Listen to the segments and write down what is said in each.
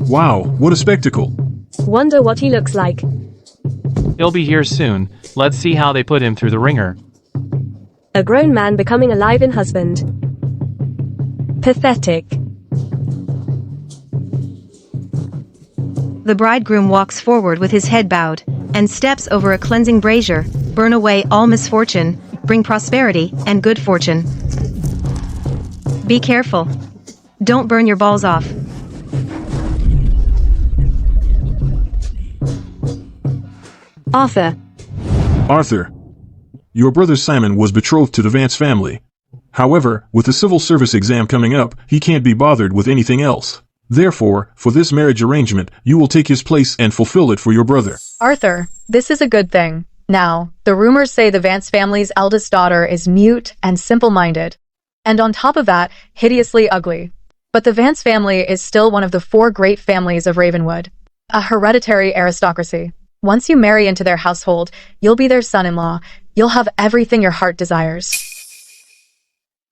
Wow, what a spectacle. Wonder what he looks like. He'll be here soon. Let's see how they put him through the ringer. A grown man becoming a live-in husband. Pathetic. The bridegroom walks forward with his head bowed, and steps over a cleansing brazier, burn away all misfortune, bring prosperity and good fortune. Be careful. Don't burn your balls off. Arthur. Arthur, your brother Simon was betrothed to the Vance family. However, with the civil service exam coming up, he can't be bothered with anything else. Therefore, for this marriage arrangement, you will take his place and fulfill it for your brother. Arthur, this is a good thing. Now, the rumors say the Vance family's eldest daughter is mute and simple-minded. And on top of that, hideously ugly. But the Vance family is still one of the 4 great families of Ravenwood. A hereditary aristocracy. Once you marry into their household, you'll be their son-in-law. You'll have everything your heart desires.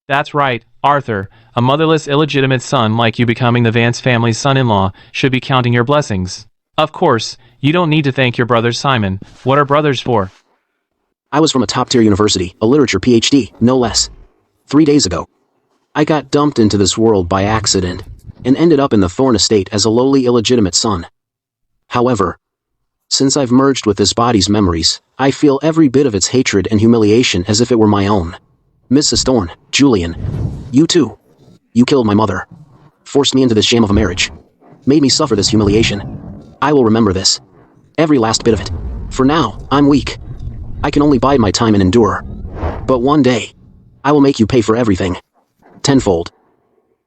That's right, Arthur. A motherless, illegitimate son like you becoming the Vance family's son-in-law should be counting your blessings. Of course, you don't need to thank your brother Simon. What are brothers for? I was from a top-tier university, a literature PhD, no less. 3 days ago, I got dumped into this world by accident, and ended up in the Thorn estate as a lowly, illegitimate son. However, since I've merged with this body's memories, I feel every bit of its hatred and humiliation as if it were my own. Mrs. Thorn, Julian, you too. You killed my mother. Forced me into this sham of a marriage. Made me suffer this humiliation. I will remember this. Every last bit of it. For now, I'm weak. I can only bide my time and endure. But one day, I will make you pay for everything. Tenfold.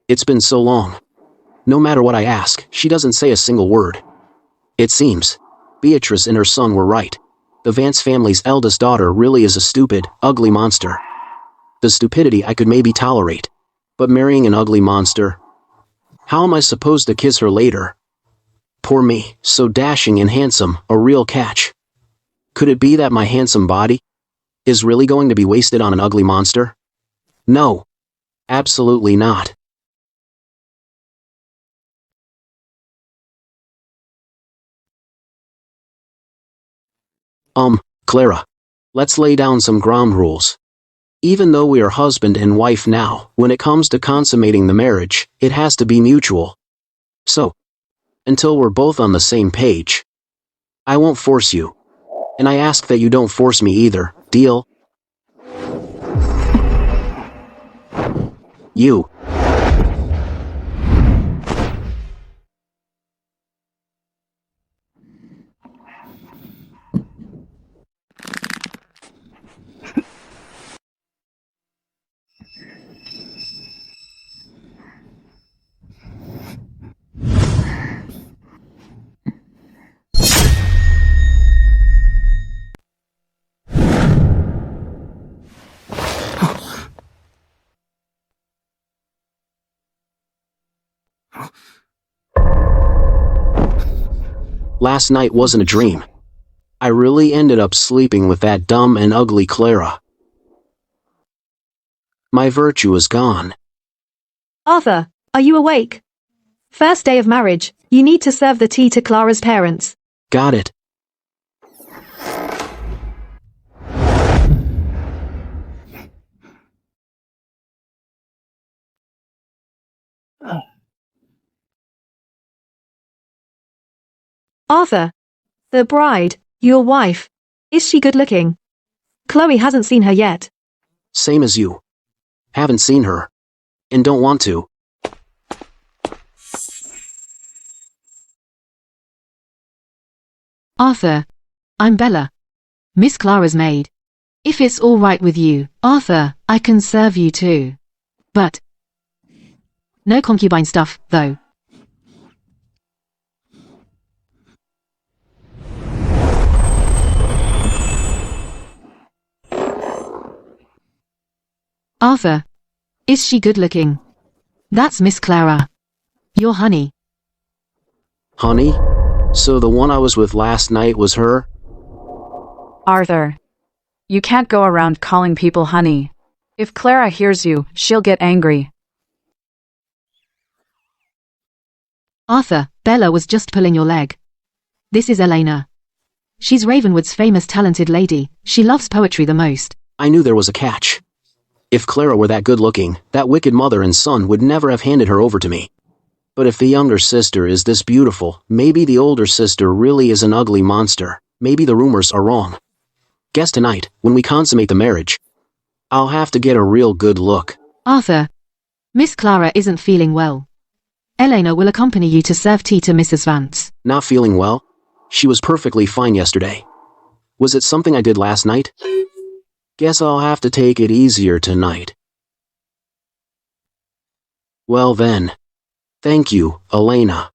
It's been so long. No matter what I ask, she doesn't say a single word. It seems Beatrice and her son were right. The Vance family's eldest daughter really is a stupid, ugly monster. The stupidity I could maybe tolerate. But marrying an ugly monster? How am I supposed to kiss her later? Poor me, so dashing and handsome, a real catch. Could it be that my handsome body is really going to be wasted on an ugly monster? No. Absolutely not. Clara. Let's lay down some ground rules. Even though we are husband and wife now, when it comes to consummating the marriage, it has to be mutual. So, until we're both on the same page, I won't force you. And I ask that you don't force me either, deal? You. Last night wasn't a dream. I really ended up sleeping with that dumb and ugly Clara. My virtue is gone. Arthur, are you awake? First day of marriage, you need to serve the tea to Clara's parents. Got it. Arthur, the bride, your wife, is she good looking? Chloe hasn't seen her yet. Same as you. Haven't seen her. And don't want to. Arthur, I'm Bella, Miss Clara's maid. If it's all right with you, Arthur, I can serve you too. But no concubine stuff, though. Arthur, is she good looking? That's Miss Clara. Your honey. Honey? So the one I was with last night was her? Arthur, you can't go around calling people honey. If Clara hears you, she'll get angry. Arthur, Bella was just pulling your leg. This is Elena. She's Ravenwood's famous talented lady. She loves poetry the most. I knew there was a catch. If Clara were that good-looking, that wicked mother and son would never have handed her over to me. But if the younger sister is this beautiful, maybe the older sister really is an ugly monster. Maybe the rumors are wrong. Guess tonight, when we consummate the marriage, I'll have to get a real good look. Arthur, Miss Clara isn't feeling well. Elena will accompany you to serve tea to Mrs. Vance. Not feeling well? She was perfectly fine yesterday. Was it something I did last night? Guess I'll have to take it easier tonight. Well then. Thank you, Elena.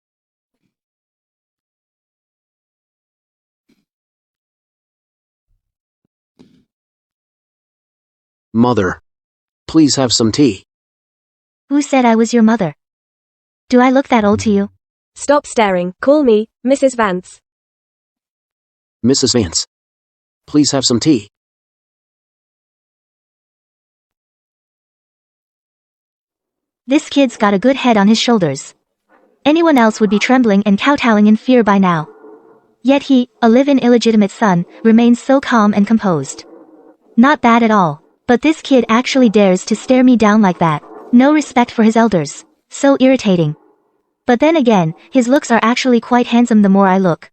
Mother. Please have some tea. Who said I was your mother? Do I look that old to you? Stop staring. Call me Mrs. Vance. Mrs. Vance. Please have some tea. This kid's got a good head on his shoulders. Anyone else would be trembling and kowtowing in fear by now. Yet he, a live-in illegitimate son, remains so calm and composed. Not bad at all. But this kid actually dares to stare me down like that. No respect for his elders. So irritating. But then again, his looks are actually quite handsome the more I look.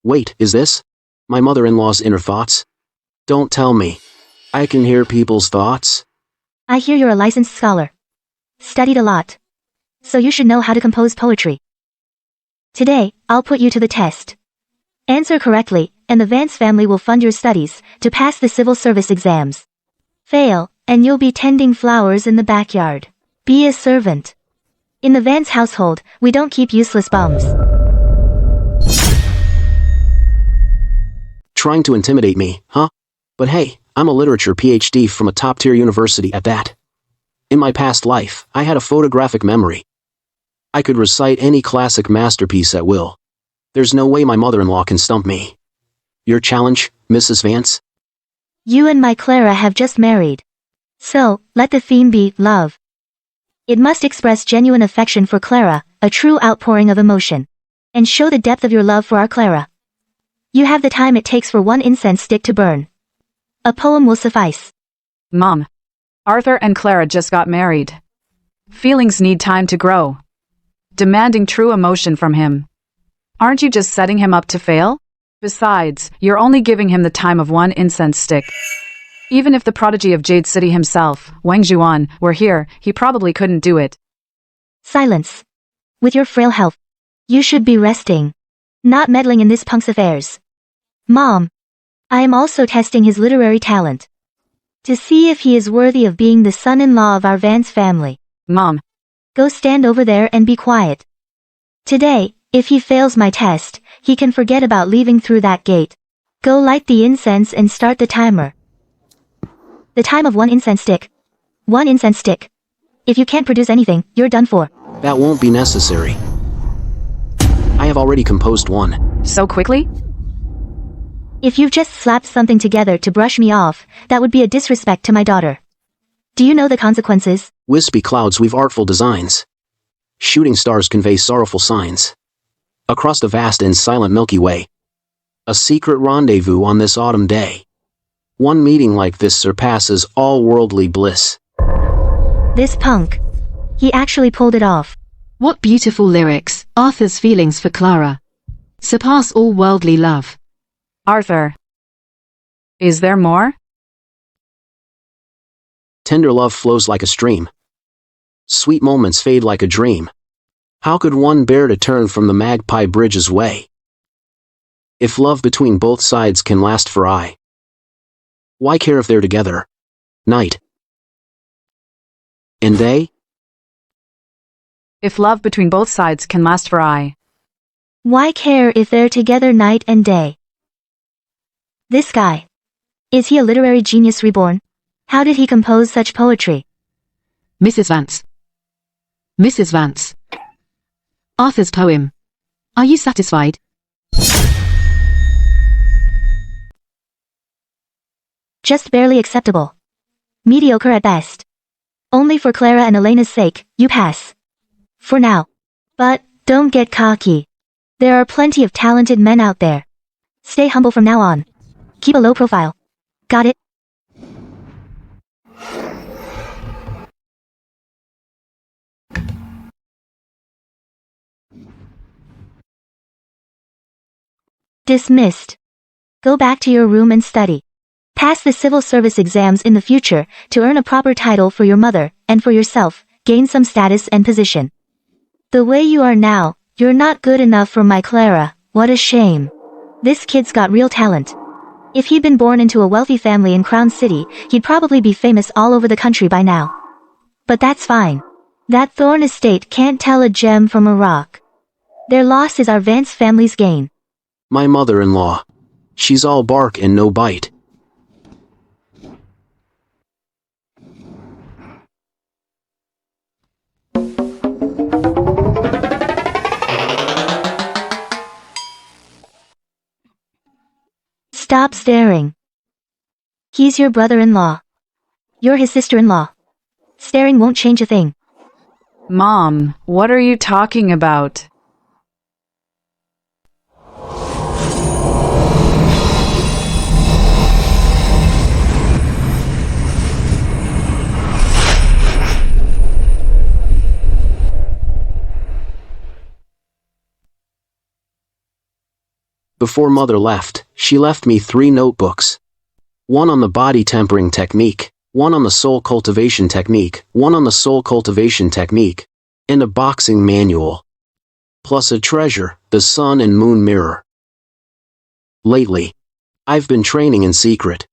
Wait, is this my mother-in-law's inner thoughts? Don't tell me. I can hear people's thoughts. I hear you're a licensed scholar. Studied a lot. So you should know how to compose poetry. Today, I'll put you to the test. Answer correctly, and the Vance family will fund your studies to pass the civil service exams. Fail, and you'll be tending flowers in the backyard. Be a servant. In the Vance household, we don't keep useless bums. Trying to intimidate me, huh? But hey, I'm a literature PhD from a top-tier university at that. In my past life, I had a photographic memory. I could recite any classic masterpiece at will. There's no way my mother-in-law can stump me. Your challenge, Mrs. Vance? You and my Clara have just married. So, let the theme be love. It must express genuine affection for Clara, a true outpouring of emotion. And show the depth of your love for our Clara. You have the time it takes for one incense stick to burn. A poem will suffice. Mom. Arthur and Clara just got married. Feelings need time to grow. Demanding true emotion from him. Aren't you just setting him up to fail? Besides, you're only giving him the time of one incense stick. Even if the prodigy of Jade City himself, Wang Zhuan, were here, he probably couldn't do it. Silence. With your frail health, you should be resting. Not meddling in this punk's affairs. Mom. I am also testing his literary talent. To see if he is worthy of being the son-in-law of our Vance family. Mom. Go stand over there and be quiet. Today, if he fails my test, he can forget about leaving through that gate. Go light the incense and start the timer. The time of one incense stick. One incense stick. If you can't produce anything, you're done for. That won't be necessary. I have already composed one. So quickly? If you've just slapped something together to brush me off, that would be a disrespect to my daughter. Do you know the consequences? Wispy clouds weave artful designs. Shooting stars convey sorrowful signs. Across the vast and silent Milky Way. A secret rendezvous on this autumn day. One meeting like this surpasses all worldly bliss. This punk. He actually pulled it off. What beautiful lyrics. Arthur's feelings for Clara surpass all worldly love. Arthur. Is there more? Tender love flows like a stream. Sweet moments fade like a dream. How could one bear to turn from the magpie bridge's way? If love between both sides can last for aye, why care if they're together, night and day? If love between both sides can last for aye, why care if they're together night and day? This guy. Is he a literary genius reborn? How did he compose such poetry? Mrs. Vance. Mrs. Vance. Arthur's poem. Are you satisfied? Just barely acceptable. Mediocre at best. Only for Clara and Elena's sake, you pass. For now. But, don't get cocky. There are plenty of talented men out there. Stay humble from now on. Keep a low profile. Got it? Dismissed. Go back to your room and study. Pass the civil service exams in the future to earn a proper title for your mother and for yourself, gain some status and position. The way you are now, you're not good enough for my Clara. What a shame. This kid's got real talent. If he'd been born into a wealthy family in Crown City, he'd probably be famous all over the country by now. But that's fine. That Thorn estate can't tell a gem from a rock. Their loss is our Vance family's gain. My mother-in-law. She's all bark and no bite. Stop staring. He's your brother-in-law. You're his sister-in-law. Staring won't change a thing. Mom, what are you talking about? Before Mother left, she left me 3 notebooks. One on the body tempering technique, one on the soul cultivation technique, one on the soul cultivation technique, and a boxing manual. Plus a treasure, the sun and moon mirror. Lately, I've been training in secret.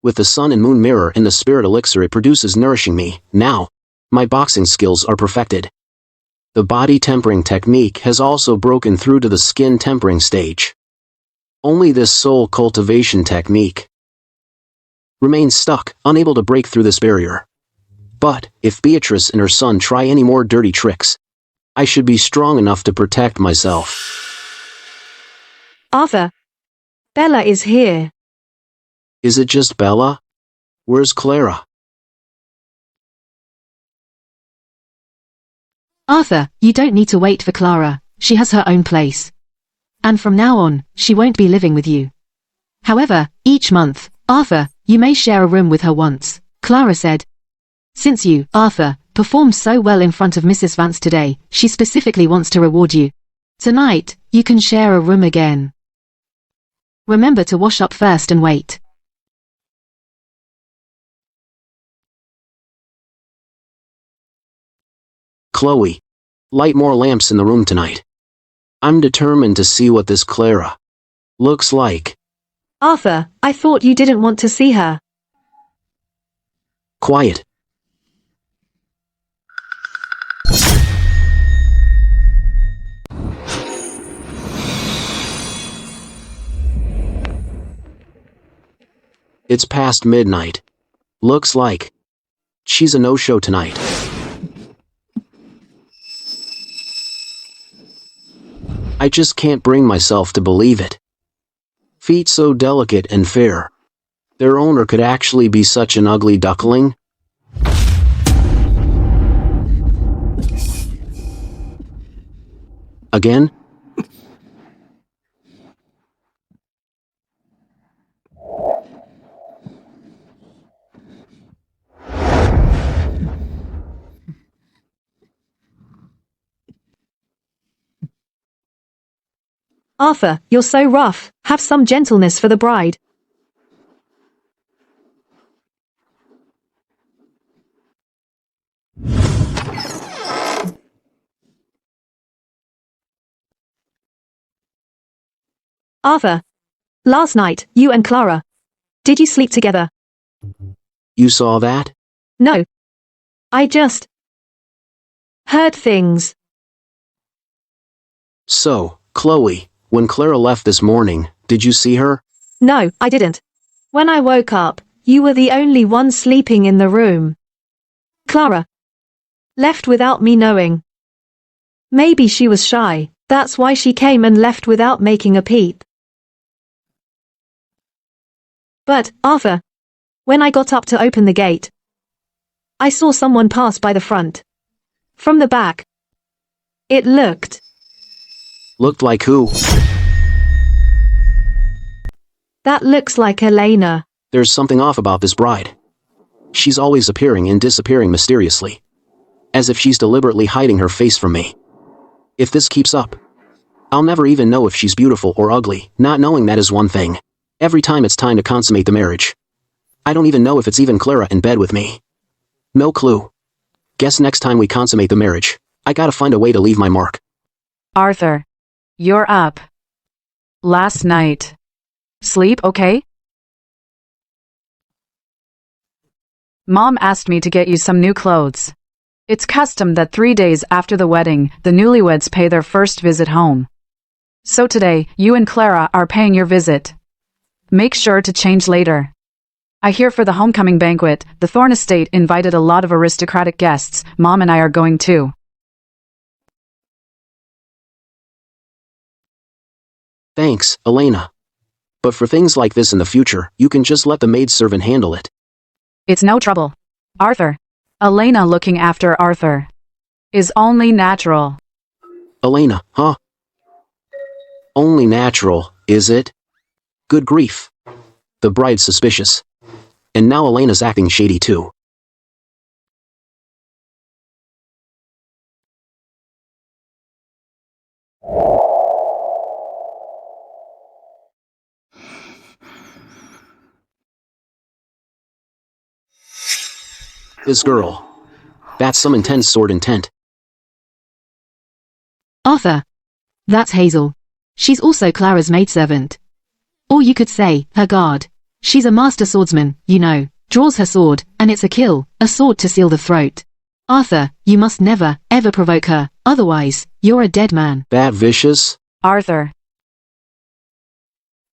With the sun and moon mirror and the spirit elixir it produces nourishing me, now, my boxing skills are perfected. The body tempering technique has also broken through to the skin tempering stage. Only this soul cultivation technique remains stuck, unable to break through this barrier. But, if Beatrice and her son try any more dirty tricks, I should be strong enough to protect myself. Arthur. Bella is here. Is it just Bella? Where's Clara? Arthur, you don't need to wait for Clara. She has her own place. And from now on, she won't be living with you. However, each month, Arthur, you may share a room with her once, Clara said. Since you, Arthur, performed so well in front of Mrs. Vance today, she specifically wants to reward you. Tonight, you can share a room again. Remember to wash up first and wait. Chloe, light more lamps in the room tonight. I'm determined to see what this Clara looks like. Arthur, I thought you didn't want to see her. Quiet. It's past midnight. Looks like she's a no-show tonight. I just can't bring myself to believe it. Feet so delicate and fair. Their owner could actually be such an ugly duckling? Again? Arthur, you're so rough. Have some gentleness for the bride. Arthur. Last night, you and Clara. Did you sleep together? You saw that? No. I just heard things. So, Chloe, when Clara left this morning, did you see her? No, I didn't. When I woke up, you were the only one sleeping in the room. Clara left without me knowing. Maybe she was shy, that's why she came and left without making a peep. But, Arthur, when I got up to open the gate, I saw someone pass by the front. From the back, It looked. Looked like who? That looks like Elena. There's something off about this bride. She's always appearing and disappearing mysteriously. As if she's deliberately hiding her face from me. If this keeps up, I'll never even know if she's beautiful or ugly. Not knowing that is one thing. Every time it's time to consummate the marriage, I don't even know if it's even Clara in bed with me. No clue. Guess next time we consummate the marriage, I gotta find a way to leave my mark. Arthur, you're up. Last night. Sleep okay? Mom asked me to get you some new clothes. It's custom that 3 days after the wedding, the newlyweds pay their first visit home. So today, you and Clara are paying your visit. Make sure to change later. I hear for the homecoming banquet, the Thorne estate invited a lot of aristocratic guests. Mom and I are going too. Thanks, Elena. But for things like this in the future, you can just let the maidservant handle it. It's no trouble. Arthur. Elena looking after Arthur. Is only natural. Elena, huh? Only natural, is it? Good grief. The bride's suspicious. And now Elena's acting shady too. This girl. That's some intense sword intent. Arthur. That's Hazel. She's also Clara's maidservant. Or you could say, her guard. She's a master swordsman, you know, draws her sword, and it's a kill, a sword to seal the throat. Arthur, you must never, ever provoke her, otherwise, you're a dead man. That vicious? Arthur.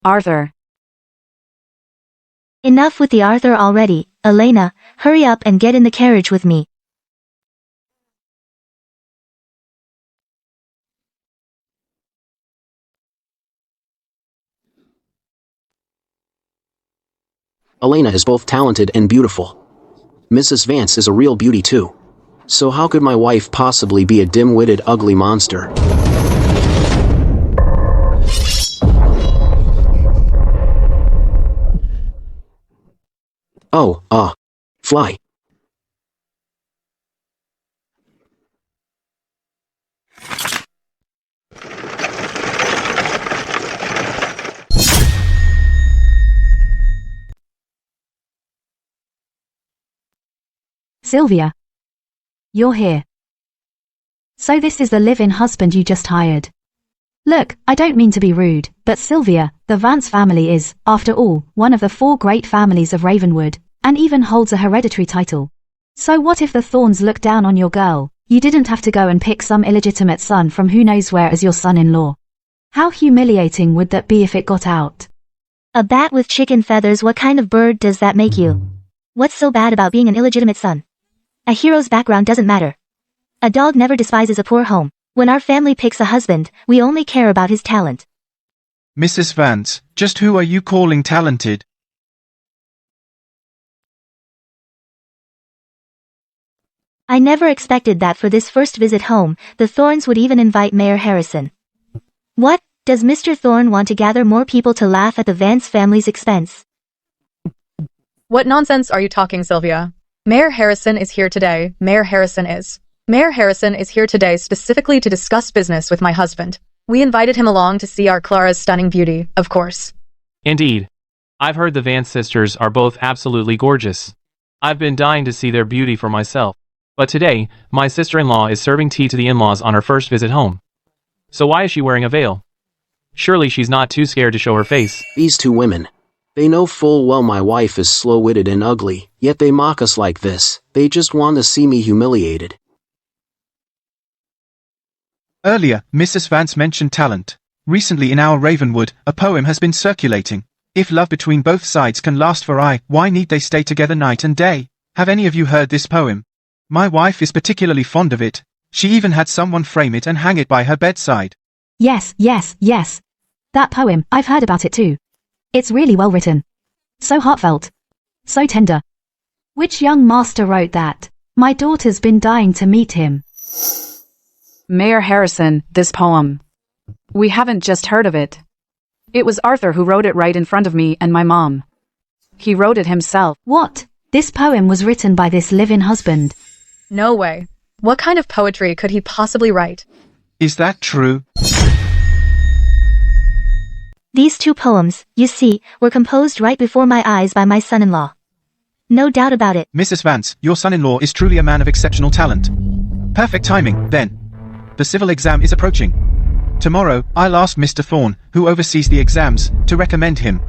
Arthur. Enough with the Arthur already. Elena, hurry up and get in the carriage with me. Elena is both talented and beautiful. Mrs. Vance is a real beauty too. So how could my wife possibly be a dim-witted ugly monster? Oh, fly. Sylvia. You're here. So this is the live-in husband you just hired. Look, I don't mean to be rude, but Sylvia, the Vance family is, after all, one of the 4 great families of Ravenwood, and even holds a hereditary title. So what if the Thorns look down on your girl? You didn't have to go and pick some illegitimate son from who knows where as your son-in-law. How humiliating would that be if it got out? A bat with chicken feathers, what kind of bird does that make you? What's so bad about being an illegitimate son? A hero's background doesn't matter. A dog never despises a poor home. When our family picks a husband, we only care about his talent. Mrs. Vance, just who are you calling talented? I never expected that for this first visit home, the Thorns would even invite Mayor Harrison. What? Does Mr. Thorne want to gather more people to laugh at the Vance family's expense? What nonsense are you talking, Sylvia? Mayor Harrison is here today. Mayor Harrison is here today specifically to discuss business with my husband. We invited him along to see our Clara's stunning beauty, of course. Indeed. I've heard the Vance sisters are both absolutely gorgeous. I've been dying to see their beauty for myself. But today, my sister-in-law is serving tea to the in-laws on her first visit home. So why is she wearing a veil? Surely she's not too scared to show her face. These 2 women. They know full well my wife is slow-witted and ugly, yet they mock us like this. They just want to see me humiliated. Earlier, Mrs. Vance mentioned talent. Recently in our Ravenwood, a poem has been circulating. If love between both sides can last for why need they stay together night and day? Have any of you heard this poem? My wife is particularly fond of it. She even had someone frame it and hang it by her bedside. Yes. That poem, I've heard about it too. It's really well written. So heartfelt. So tender. Which young master wrote that? My daughter's been dying to meet him. Mayor Harrison, this poem. We haven't just heard of it. It was Arthur who wrote it right in front of me and my mom. He wrote it himself. What? This poem was written by this live-in husband. No way. What kind of poetry could he possibly write? Is that true? These two poems, you see, were composed right before my eyes by my son-in-law. No doubt about it. Mrs. Vance, your son-in-law is truly a man of exceptional talent. Perfect timing, then. The civil exam is approaching. Tomorrow, I'll ask Mr. Thorne, who oversees the exams, to recommend him.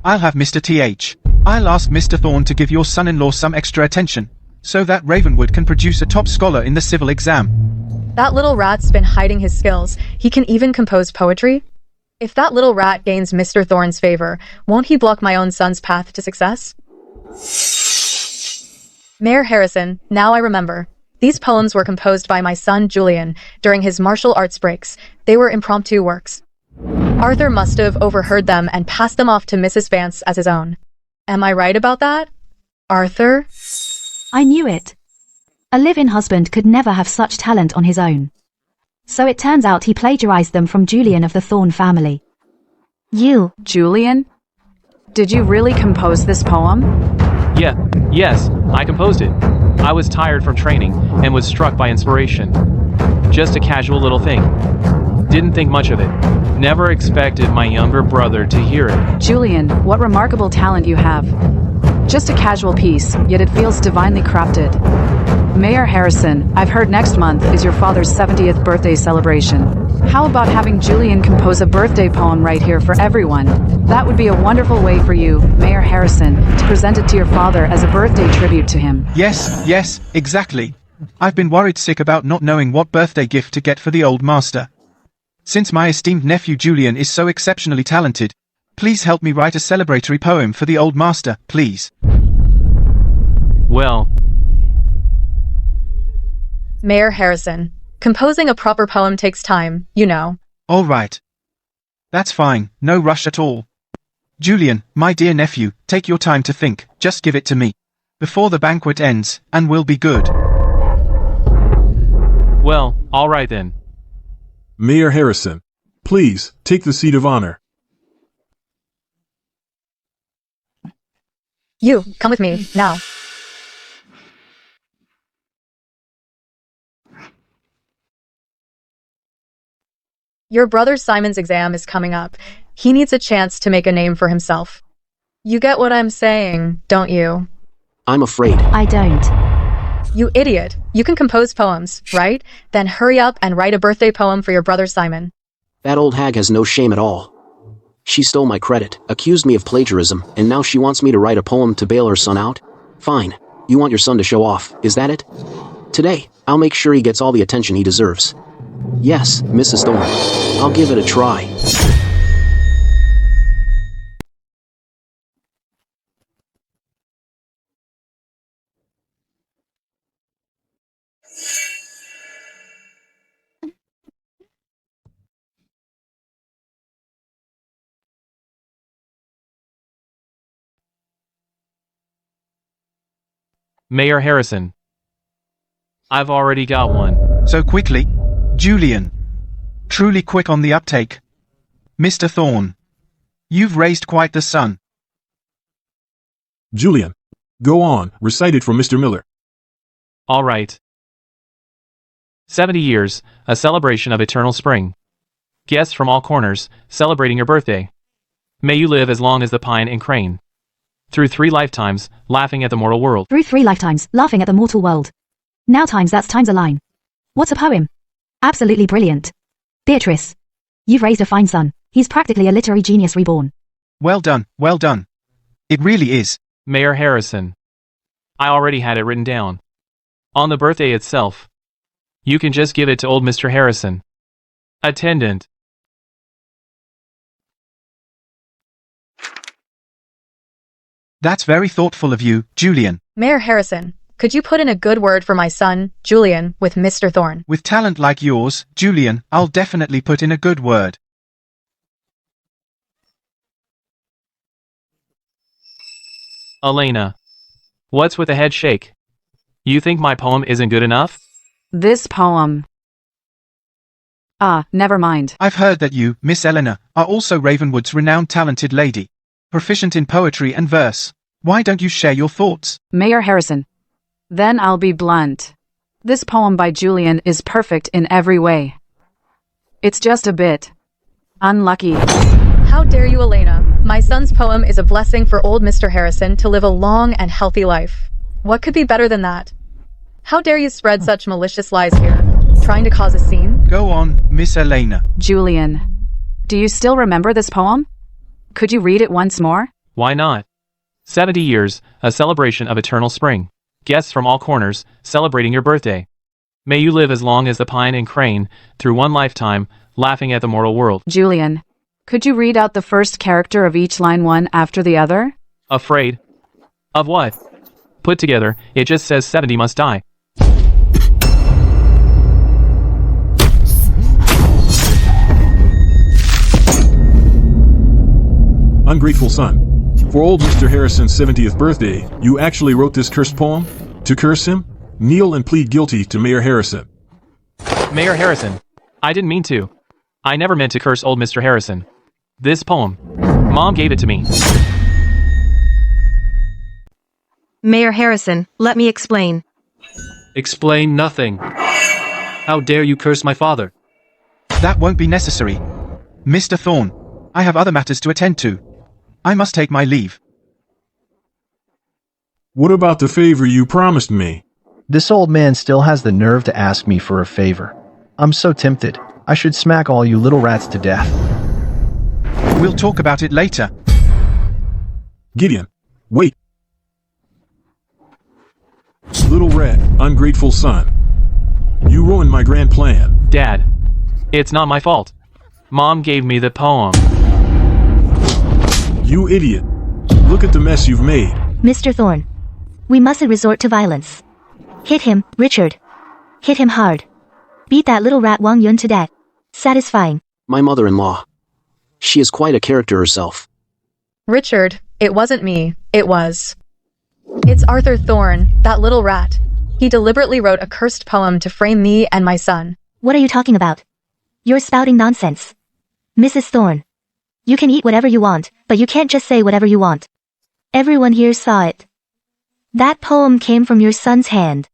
I'll have Mr. Th. I'll ask Mr. Thorne to give your son-in-law some extra attention, so that Ravenwood can produce a top scholar in the civil exam. That little rat's been hiding his skills. He can even compose poetry. If that little rat gains Mr. Thorne's favor, won't he block my own son's path to success? Mayor Harrison, now I remember. These poems were composed by my son Julian during his martial arts breaks. They were impromptu works. Arthur must have overheard them and passed them off to Mrs. Vance as his own. Am I right about that? Arthur? I knew it. A live-in husband could never have such talent on his own. So it turns out he plagiarized them from Julian of the Thorne family. You. Julian? Did you really compose this poem? Yes, I composed it. I was tired from training and was struck by inspiration. Just a casual little thing. Didn't think much of it. Never expected my younger brother to hear it. Julian, what remarkable talent you have. Just a casual piece, yet it feels divinely crafted. Mayor Harrison, I've heard next month is your father's 70th birthday celebration. How about having Julian compose a birthday poem right here for everyone? That would be a wonderful way for you, Mayor Harrison, to present it to your father as a birthday tribute to him. Yes, exactly. I've been worried sick about not knowing what birthday gift to get for the old master. Since my esteemed nephew Julian is so exceptionally talented, please help me write a celebratory poem for the old master, please. Well, Mayor Harrison, composing a proper poem takes time, you know. All right. That's fine, no rush at all. Julian, my dear nephew, take your time to think, just give it to me. Before the banquet ends, and we'll be good. well, all right then. Mayor Harrison, please, take the seat of honor. You, come with me, now. Your brother Simon's exam is coming up. He needs a chance to make a name for himself. You get what I'm saying, don't you? I'm afraid. I don't. You idiot. You can compose poems, right? Then hurry up and write a birthday poem for your brother Simon. That old hag has no shame at all. She stole my credit, accused me of plagiarism, and now she wants me to write a poem to bail her son out? Fine. You want your son to show off, is that it? Today, I'll make sure he gets all the attention he deserves. Yes, Mrs. Thorne. I'll give it a try. Mayor Harrison. I've already got one. So quickly? Julian. Truly quick on the uptake. Mr. Thorne. You've raised quite the son. Julian, go on, recite it for Mr. Miller. All right. 70 years, a celebration of eternal spring. Guests from all corners, celebrating your birthday. May you live as long as the pine and crane. Through 3 lifetimes, laughing at the mortal world. Through 3 lifetimes, laughing at the mortal world. Now time's a line. What's a poem? Absolutely brilliant. Beatrice. You've raised a fine son. He's practically a literary genius reborn. Well done, well done. It really is. Mayor Harrison. I already had it written down. On the birthday itself. You can just give it to old Mr. Harrison. Attendant. That's very thoughtful of you, Julian. Mayor Harrison, could you put in a good word for my son, Julian, with Mr. Thorne? With talent like yours, Julian, I'll definitely put in a good word. Elena. What's with a head shake? You think my poem isn't good enough? This poem. Ah, never mind. I've heard that you, Miss Eleanor, are also Ravenwood's renowned talented lady. Proficient in poetry and verse. Why don't you share your thoughts? Mayor Harrison. Then I'll be blunt. This poem by Julian is perfect in every way. It's just a bit unlucky. How dare you, Elena? My son's poem is a blessing for old Mr. Harrison to live a long and healthy life. What could be better than that? How dare you spread such malicious lies here? Trying to cause a scene? Go on, Miss Elena. Julian, do you still remember this poem? Could you read it once more? Why not? 70 years, a celebration of eternal spring. Guests from all corners, celebrating your birthday. May you live as long as the pine and crane, through one lifetime, laughing at the mortal world. Julian, could you read out the first character of each line one after the other? Afraid? Of what? Put together, it just says 70 must die. Ungrateful son. For old Mr. Harrison's 70th birthday, you actually wrote this cursed poem? To curse him? Kneel and plead guilty to Mayor Harrison. Mayor Harrison, I didn't mean to. I never meant to curse old Mr. Harrison. This poem. Mom gave it to me. Mayor Harrison, let me explain. Explain nothing. How dare you curse my father? That won't be necessary. Mr. Thorne, I have other matters to attend to. I must take my leave. What about the favor you promised me? This old man still has the nerve to ask me for a favor. I'm so tempted. I should smack all you little rats to death. We'll talk about it later. Gideon, wait. Little rat, ungrateful son. You ruined my grand plan. Dad, it's not my fault. Mom gave me the poem. You idiot. Look at the mess you've made. Mr. Thorne. We mustn't resort to violence. Hit him, Richard. Hit him hard. Beat that little rat Wang Yun to death. Satisfying. My mother-in-law. She is quite a character herself. Richard, it wasn't me. It was. It's Arthur Thorne, that little rat. He deliberately wrote a cursed poem to frame me and my son. What are you talking about? You're spouting nonsense. Mrs. Thorne. You can eat whatever you want, but you can't just say whatever you want. Everyone here saw it. That poem came from your son's hand.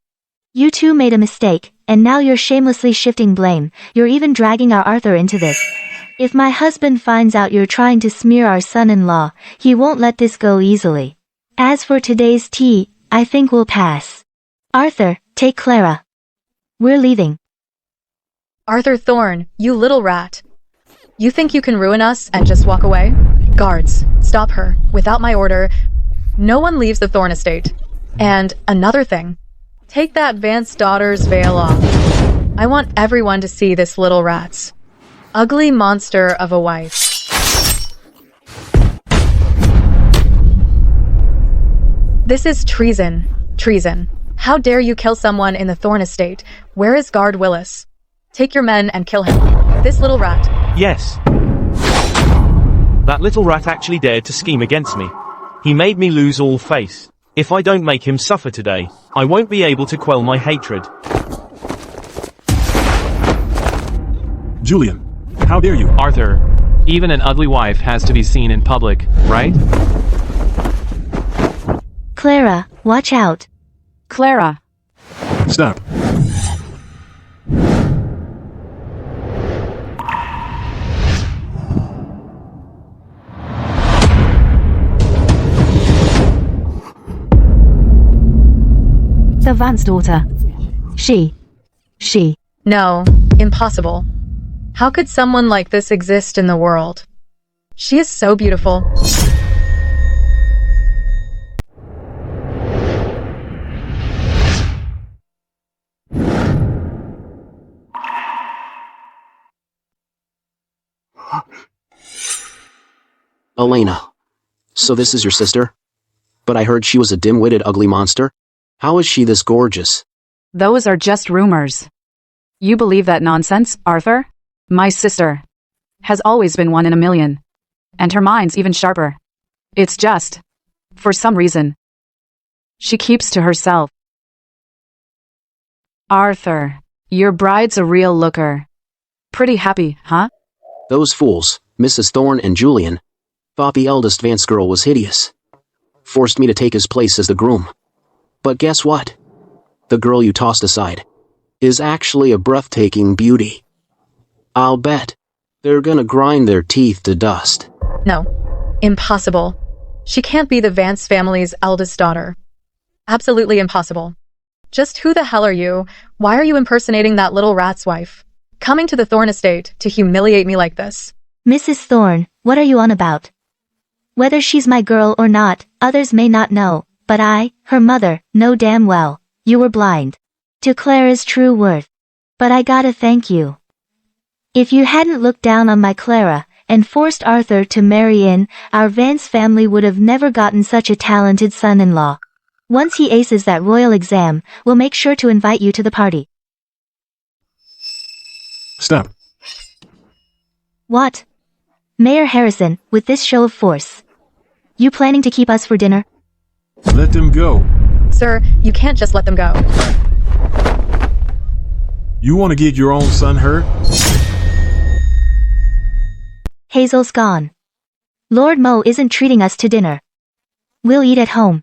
You two made a mistake, and now you're shamelessly shifting blame. You're even dragging our Arthur into this. If my husband finds out you're trying to smear our son-in-law, he won't let this go easily. As for today's tea, I think we'll pass. Arthur, take Clara. We're leaving. Arthur Thorne, you little rat. You think you can ruin us and just walk away? Guards, stop her. Without my order, no one leaves the Thorne estate. And another thing, take that Vance daughter's veil off. I want everyone to see this little rat's ugly monster of a wife. This is treason. Treason. How dare you kill someone in the Thorne estate? Where is Guard Willis? Take your men and kill him. This little rat. Yes. That little rat actually dared to scheme against me. He made me lose all faith. If I don't make him suffer today, I won't be able to quell my hatred. Julian, how dare you? Arthur, even an ugly wife has to be seen in public, right? Clara, watch out. Clara. Stop. The Vance daughter. She. No, impossible. How could someone like this exist in the world? She is so beautiful. Elena. So this is your sister? But I heard she was a dim-witted ugly monster? How is she this gorgeous? Those are just rumors. You believe that nonsense, Arthur? My sister has always been one in a million. And her mind's even sharper. It's just, for some reason, she keeps to herself. Arthur, your bride's a real looker. Pretty happy, huh? Those fools, Mrs. Thorne and Julian, thought the eldest Vance girl was hideous. Forced me to take his place as the groom. But guess what? The girl you tossed aside is actually a breathtaking beauty. I'll bet they're gonna grind their teeth to dust. No. Impossible. She can't be the Vance family's eldest daughter. Absolutely impossible. Just who the hell are you? Why are you impersonating that little rat's wife? Coming to the Thorne estate to humiliate me like this? Mrs. Thorne, what are you on about? Whether she's my girl or not, others may not know, but I, her mother, know damn well. You were blind to Clara's true worth. But I gotta thank you. If you hadn't looked down on my Clara and forced Arthur to marry in, our Vance family would have never gotten such a talented son-in-law. Once he aces that royal exam, we'll make sure to invite you to the party. Stop. What? Mayor Harrison, with this show of force. You planning to keep us for dinner? Let them go. Sir, you can't just let them go. You want to get your own son hurt? Hazel's gone. Lord Mo isn't treating us to dinner. We'll eat at home.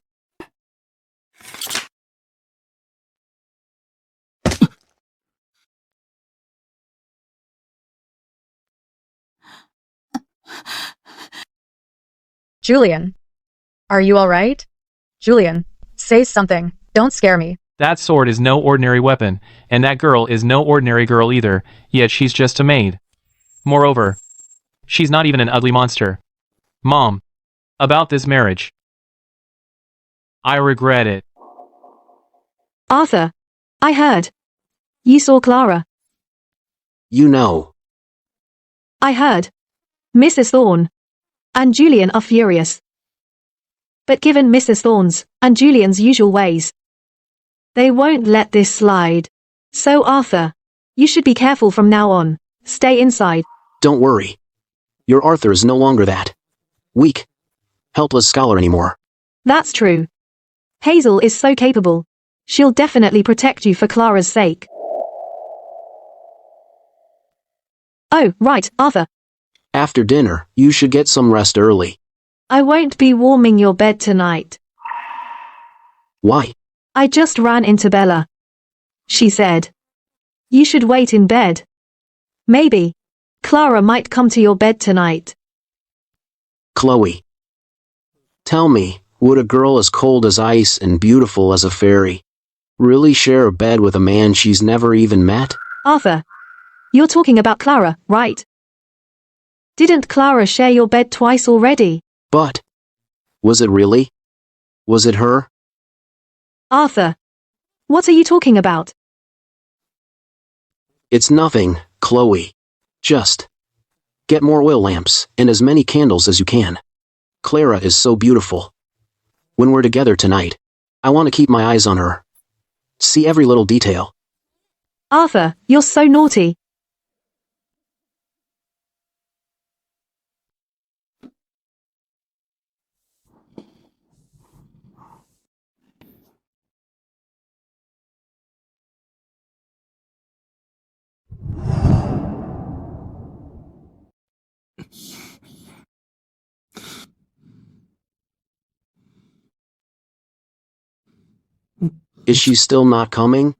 Julian. Are you alright? Julian, say something. Don't scare me. That sword is no ordinary weapon, and that girl is no ordinary girl either, yet she's just a maid. Moreover, she's not even an ugly monster. Mom, about this marriage. I regret it. Arthur, I heard. You saw Clara. You know. I heard. Mrs. Thorne and Julian are furious. But given Mrs. Thorne's and Julian's usual ways, they won't let this slide. So Arthur, you should be careful from now on. Stay inside. Don't worry. Your Arthur is no longer that weak, helpless scholar anymore. That's true. Hazel is so capable. She'll definitely protect you for Clara's sake. Oh, right, Arthur. After dinner, you should get some rest early. I won't be warming your bed tonight. Why? I just ran into Bella. She said, you should wait in bed. Maybe Clara might come to your bed tonight. Chloe. Tell me, would a girl as cold as ice and beautiful as a fairy really share a bed with a man she's never even met? Arthur, you're talking about Clara, right? Didn't Clara share your bed twice already? But was it really? Was it her? Arthur, what are you talking about? It's nothing, Chloe. Just get more oil lamps and as many candles as you can. Clara is so beautiful. When we're together tonight, I want to keep my eyes on her. See every little detail. Arthur, you're so naughty. Is she still not coming?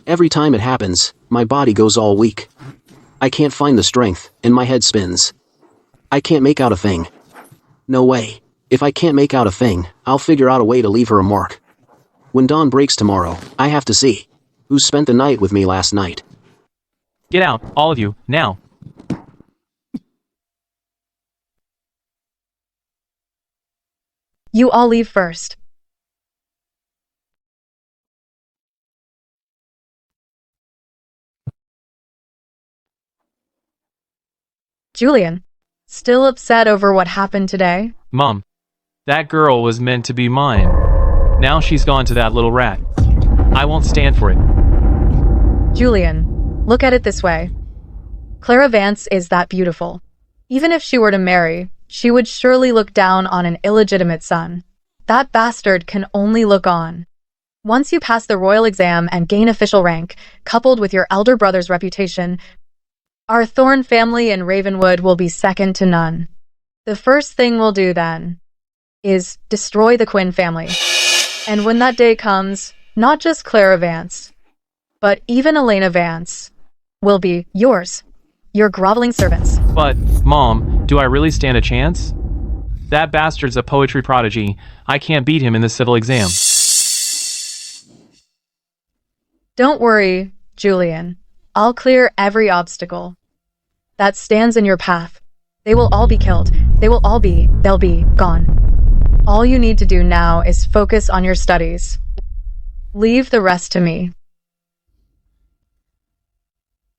Every time it happens, my body goes all weak. I can't find the strength, and my head spins. I can't make out a thing. No way. If I can't make out a thing, I'll figure out a way to leave her a mark. When dawn breaks tomorrow, I have to see who spent the night with me last night. Get out, all of you, now. You all leave first. Julian, still upset over what happened today? Mom, that girl was meant to be mine. Now she's gone to that little rat. I won't stand for it. Julian, look at it this way. Clara Vance is that beautiful. Even if she were to marry, she would surely look down on an illegitimate son. That bastard can only look on. Once you pass the royal exam and gain official rank, coupled with your elder brother's reputation, our Thorne family in Ravenwood will be second to none. The first thing we'll do then is destroy the Quinn family. And when that day comes, not just Clara Vance, but even Elena Vance will be yours, your groveling servants. But, Mom, do I really stand a chance? That bastard's a poetry prodigy. I can't beat him in the civil exam. Don't worry, Julian. I'll clear every obstacle that stands in your path. They will all be killed. They'll be gone. All you need to do now is focus on your studies. Leave the rest to me.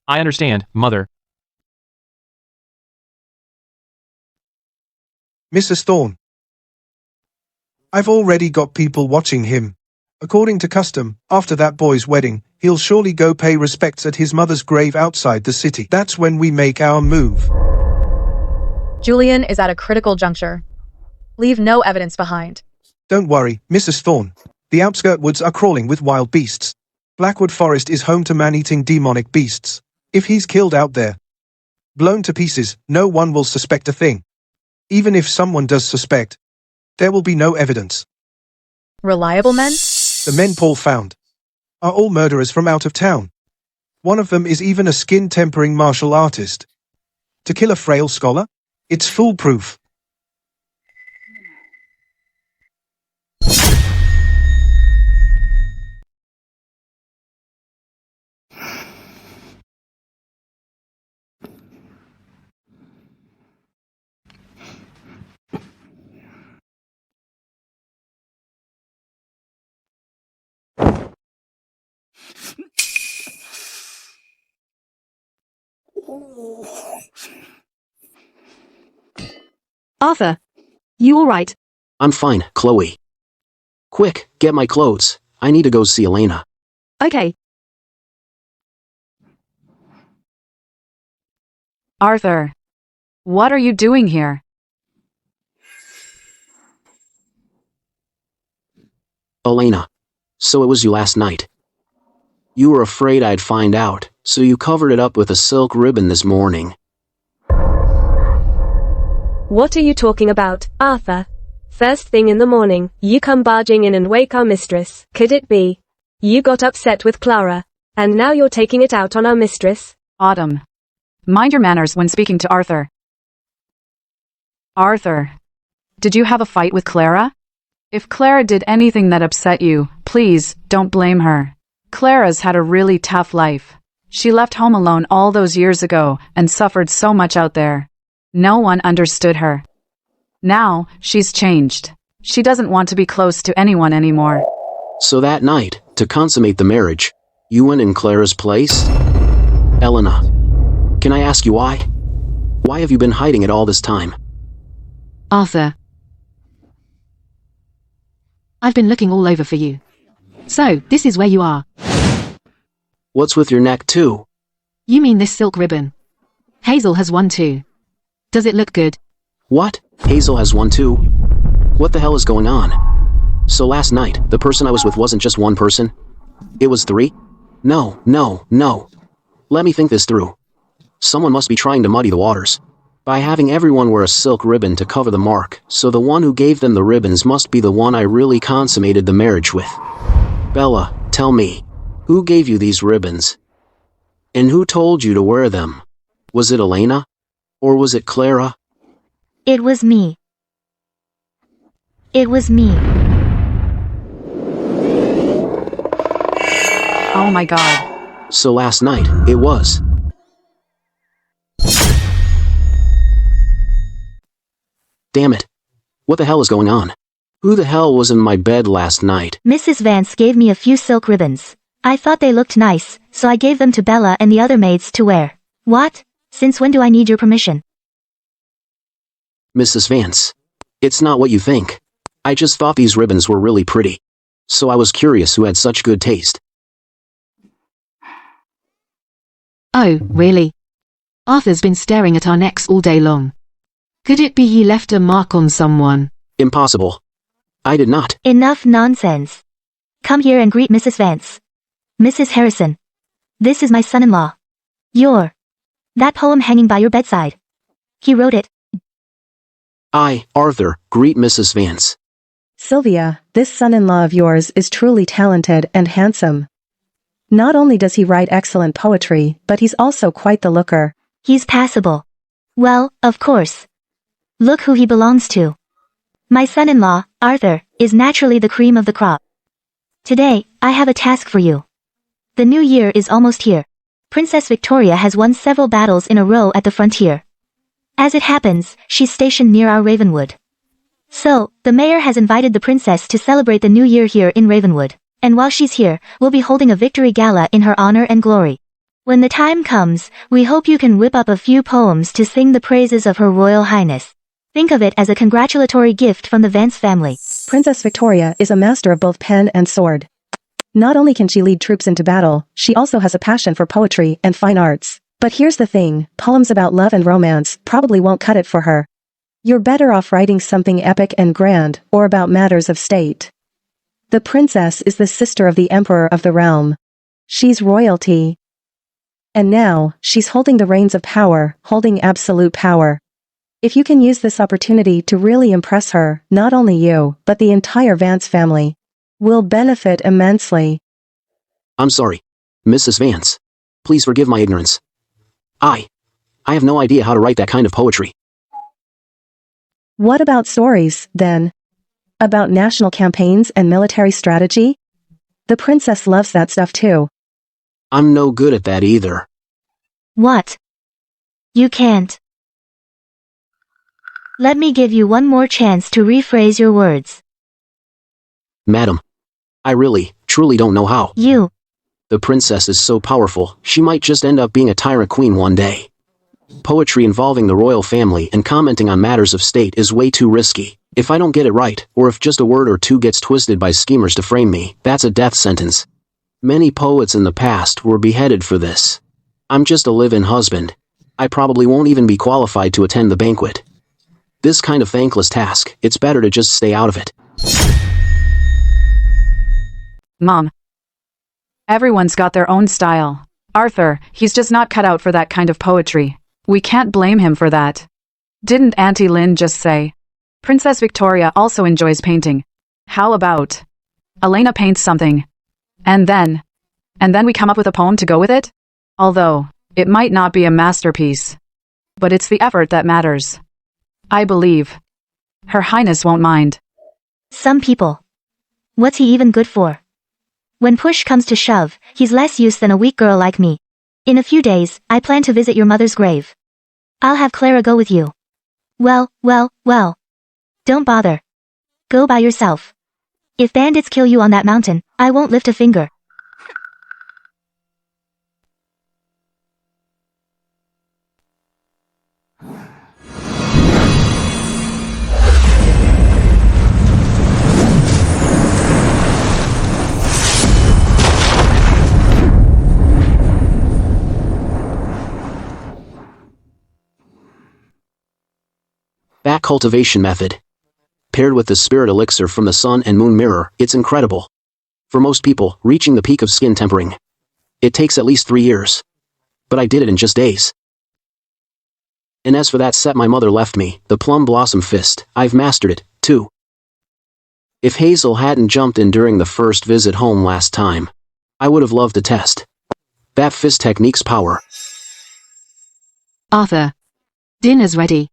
I understand, Mother. Mrs. Thorne. I've already got people watching him. According to custom, after that boy's wedding, he'll surely go pay respects at his mother's grave outside the city. That's when we make our move. Julian is at a critical juncture. Leave no evidence behind. Don't worry, Mrs. Thorne. The outskirt woods are crawling with wild beasts. Blackwood Forest is home to man-eating demonic beasts. If he's killed out there, blown to pieces, no one will suspect a thing. Even if someone does suspect, there will be no evidence. Reliable men? The men Paul found are all murderers from out of town. One of them is even a skin-tempering martial artist. To kill a frail scholar? It's foolproof. Arthur, you all right? I'm fine, Chloe. Quick, get my clothes. I need to go see Elena. Okay. Arthur, what are you doing here? Elena. So it was you last night. You were afraid I'd find out, so you covered it up with a silk ribbon this morning. What are you talking about, Arthur? First thing in the morning, you come barging in and wake our mistress. Could it be? You got upset with Clara, and now you're taking it out on our mistress? Autumn. Mind your manners when speaking to Arthur. Arthur, did you have a fight with Clara? If Clara did anything that upset you, please don't blame her. Clara's had a really tough life. She left home alone all those years ago and suffered so much out there. No one understood her. Now, she's changed. She doesn't want to be close to anyone anymore. So that night, to consummate the marriage, you went in Clara's place? Elena, can I ask you why? Why have you been hiding it all this time? Arthur. I've been looking all over for you. So, this is where you are. What's with your neck too? You mean this silk ribbon? Hazel has one too. Does it look good? What? Hazel has one too? What the hell is going on? So last night, the person I was with wasn't just one person? It was three? No. Let me think this through. Someone must be trying to muddy the waters by having everyone wear a silk ribbon to cover the mark, so the one who gave them the ribbons must be the one I really consummated the marriage with. Bella, tell me, who gave you these ribbons? And who told you to wear them? Was it Elena? Or was it Clara? It was me. It was me. Oh my God. So last night, it was. Damn it. What the hell is going on? Who the hell was in my bed last night? Mrs. Vance gave me a few silk ribbons. I thought they looked nice, so I gave them to Bella and the other maids to wear. What? Since when do I need your permission? Mrs. Vance. It's not what you think. I just thought these ribbons were really pretty. So I was curious who had such good taste. Oh, really? Arthur's been staring at our necks all day long. Could it be he left a mark on someone? Impossible. I did not. Enough nonsense. Come here and greet Mrs. Vance. Mrs. Harrison. This is my son-in-law. That poem hanging by your bedside. He wrote it. I, Arthur, greet Mrs. Vance. Sylvia, this son-in-law of yours is truly talented and handsome. Not only does he write excellent poetry, but he's also quite the looker. He's passable. Well, of course. Look who he belongs to. My son-in-law, Arthur, is naturally the cream of the crop. Today, I have a task for you. The new year is almost here. Princess Victoria has won several battles in a row at the frontier. As it happens, she's stationed near our Ravenwood. So, the mayor has invited the princess to celebrate the new year here in Ravenwood. And while she's here, we'll be holding a victory gala in her honor and glory. When the time comes, we hope you can whip up a few poems to sing the praises of Her Royal Highness. Think of it as a congratulatory gift from the Vance family. Princess Victoria is a master of both pen and sword. Not only can she lead troops into battle, she also has a passion for poetry and fine arts. But here's the thing, poems about love and romance probably won't cut it for her. You're better off writing something epic and grand, or about matters of state. The princess is the sister of the emperor of the realm. She's royalty. And now, she's holding the reins of power, holding absolute power. If you can use this opportunity to really impress her, not only you, but the entire Vance family will benefit immensely. I'm sorry. Mrs. Vance. Please forgive my ignorance. I have no idea how to write that kind of poetry. What about stories, then? About national campaigns and military strategy? The princess loves that stuff too. I'm no good at that either. What? You can't. Let me give you one more chance to rephrase your words. Madam. I really, truly don't know how. The princess is so powerful, she might just end up being a tyrant queen one day. Poetry involving the royal family and commenting on matters of state is way too risky. If I don't get it right, or if just a word or two gets twisted by schemers to frame me, that's a death sentence. Many poets in the past were beheaded for this. I'm just a live-in husband. I probably won't even be qualified to attend the banquet. This kind of thankless task, it's better to just stay out of it. Mom. Everyone's got their own style. Arthur, he's just not cut out for that kind of poetry. We can't blame him for that. Didn't Auntie Lynn just say? Princess Victoria also enjoys painting. How about Elena paints something, and then we come up with a poem to go with it? Although, it might not be a masterpiece. But it's the effort that matters. I believe Her Highness won't mind. Some people. What's he even good for? When push comes to shove, he's less use than a weak girl like me. In a few days, I plan to visit your mother's grave. I'll have Clara go with you. Well. Don't bother. Go by yourself. If bandits kill you on that mountain, I won't lift a finger. That cultivation method, paired with the spirit elixir from the sun and moon mirror, it's incredible. For most people, reaching the peak of skin tempering, it takes at least 3 years. But I did it in just days. And as for that set my mother left me, the plum blossom fist, I've mastered it, too. If Hazel hadn't jumped in during the first visit home last time, I would have loved to test that fist technique's power. Arthur. Dinner's ready.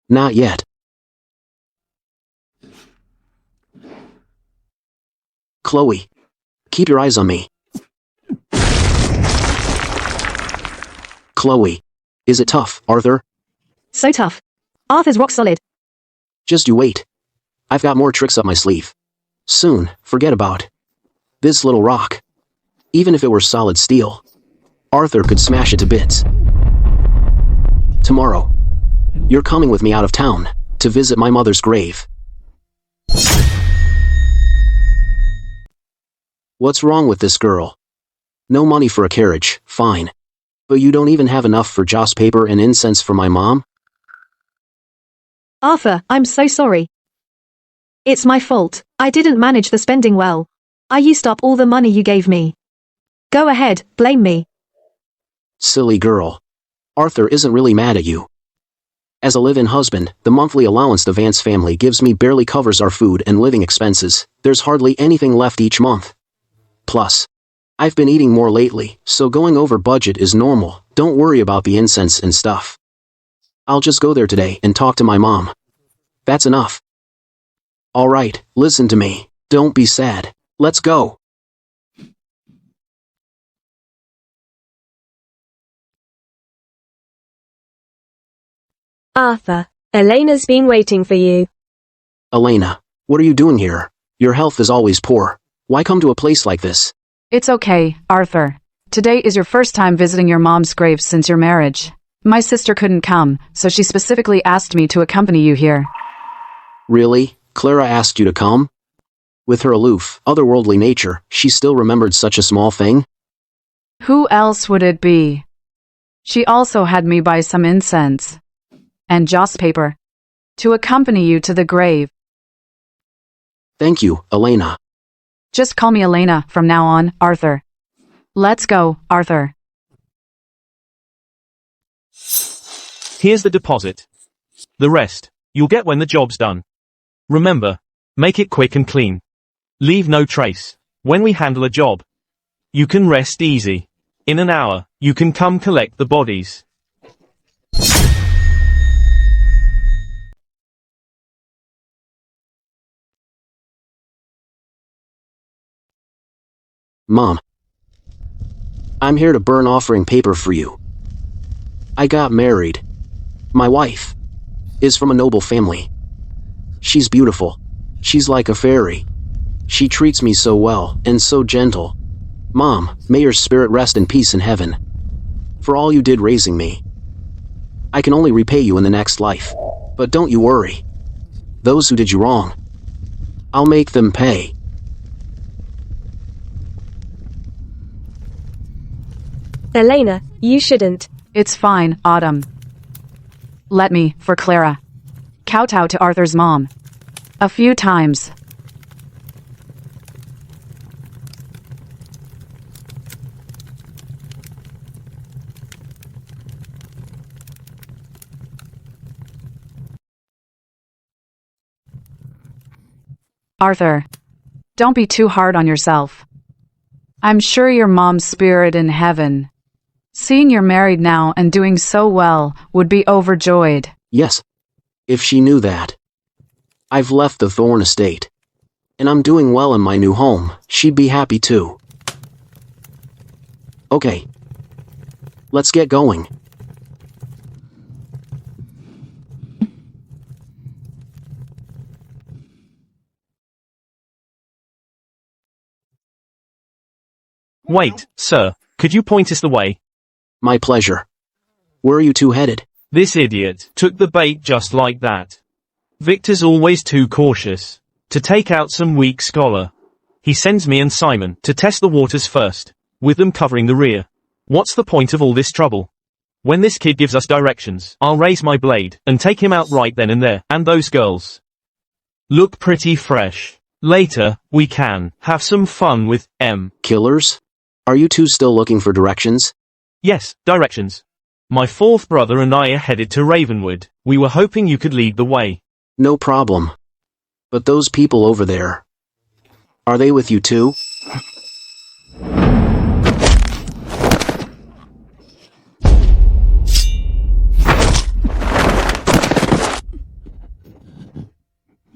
Not yet. Chloe. Keep your eyes on me. Chloe. Is it tough, Arthur? So tough. Arthur's rock solid. Just you wait. I've got more tricks up my sleeve. Soon, forget about this little rock. Even if it were solid steel, Arthur could smash it to bits. Tomorrow, you're coming with me out of town to visit my mother's grave. What's wrong with this girl? No money for a carriage, fine. But you don't even have enough for joss paper and incense for my mom? Arthur, I'm so sorry. It's my fault. I didn't manage the spending well. I used up all the money you gave me. Go ahead, blame me. Silly girl. Arthur isn't really mad at you. As a live-in husband, the monthly allowance the Vance family gives me barely covers our food and living expenses. There's hardly anything left each month. Plus, I've been eating more lately, so going over budget is normal. Don't worry about the incense and stuff. I'll just go there today and talk to my mom. That's enough. Alright, listen to me. Don't be sad. Let's go. Arthur, Elena's been waiting for you. Elena, what are you doing here? Your health is always poor. Why come to a place like this? It's okay, Arthur. Today is your first time visiting your mom's grave since your marriage. My sister couldn't come, so she specifically asked me to accompany you here. Really? Clara asked you to come? With her aloof, otherworldly nature, she still remembered such a small thing? Who else would it be? She also had me buy some incense and joss paper to accompany you to the grave. Thank you, Elena. Just call me Elena from now on, Arthur. Let's go, Arthur. Here's the deposit. The rest, you'll get when the job's done. Remember, make it quick and clean. Leave no trace. When we handle a job, you can rest easy. In an hour, you can come collect the bodies. Mom. I'm here to burn offering paper for you. I got married. My wife is from a noble family. She's beautiful. She's like a fairy. She treats me so well and so gentle. Mom, may your spirit rest in peace in heaven. For all you did raising me. I can only repay you in the next life. But don't you worry. Those who did you wrong, I'll make them pay. Elena, you shouldn't. It's fine, Autumn. Let me, for Clara. Kowtow to Arthur's mom. A few times. Arthur, don't be too hard on yourself. I'm sure your mom's spirit in heaven, seeing you're married now and doing so well, would be overjoyed. Yes. If she knew that. I've left the Thorn estate. And I'm doing well in my new home. She'd be happy too. Okay. Let's get going. Wait, sir, could you point us the way? My pleasure. Where are you two headed? This idiot took the bait just like that. Victor's always too cautious to take out some weak scholar. He sends me and Simon to test the waters first, with them covering the rear. What's the point of all this trouble? When this kid gives us directions, I'll raise my blade and take him out right then and there, and those girls look pretty fresh. Later, we can have some fun with Killers? Are you two still looking for directions? Yes, directions. My fourth brother and I are headed to Ravenwood. We were hoping you could lead the way. No problem. But those people over there, are they with you too?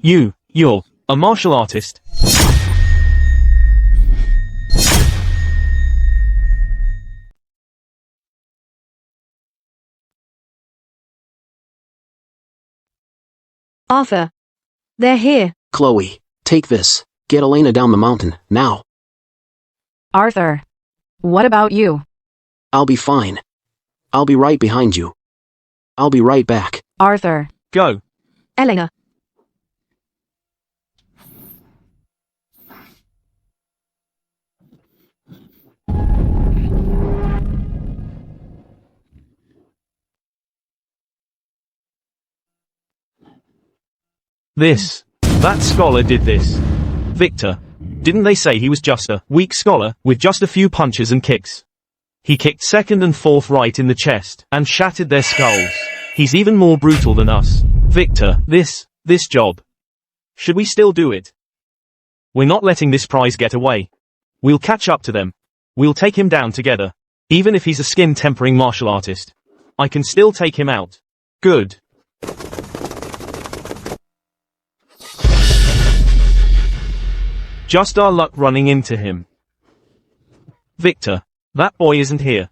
You're a martial artist? Arthur. They're here. Chloe, take this. Get Elena down the mountain, now. Arthur. What about you? I'll be fine. I'll be right behind you. I'll be right back. Arthur. Go. Elena. That scholar did this. Victor. Didn't they say he was just a weak scholar, with just a few punches and kicks? He kicked second and fourth right in the chest, and shattered their skulls. He's even more brutal than us. Victor, this job. Should we still do it? We're not letting this prize get away. We'll catch up to them. We'll take him down together. Even if he's a skin-tempering martial artist. I can still take him out. Good. Just our luck running into him. Victor, that boy isn't here.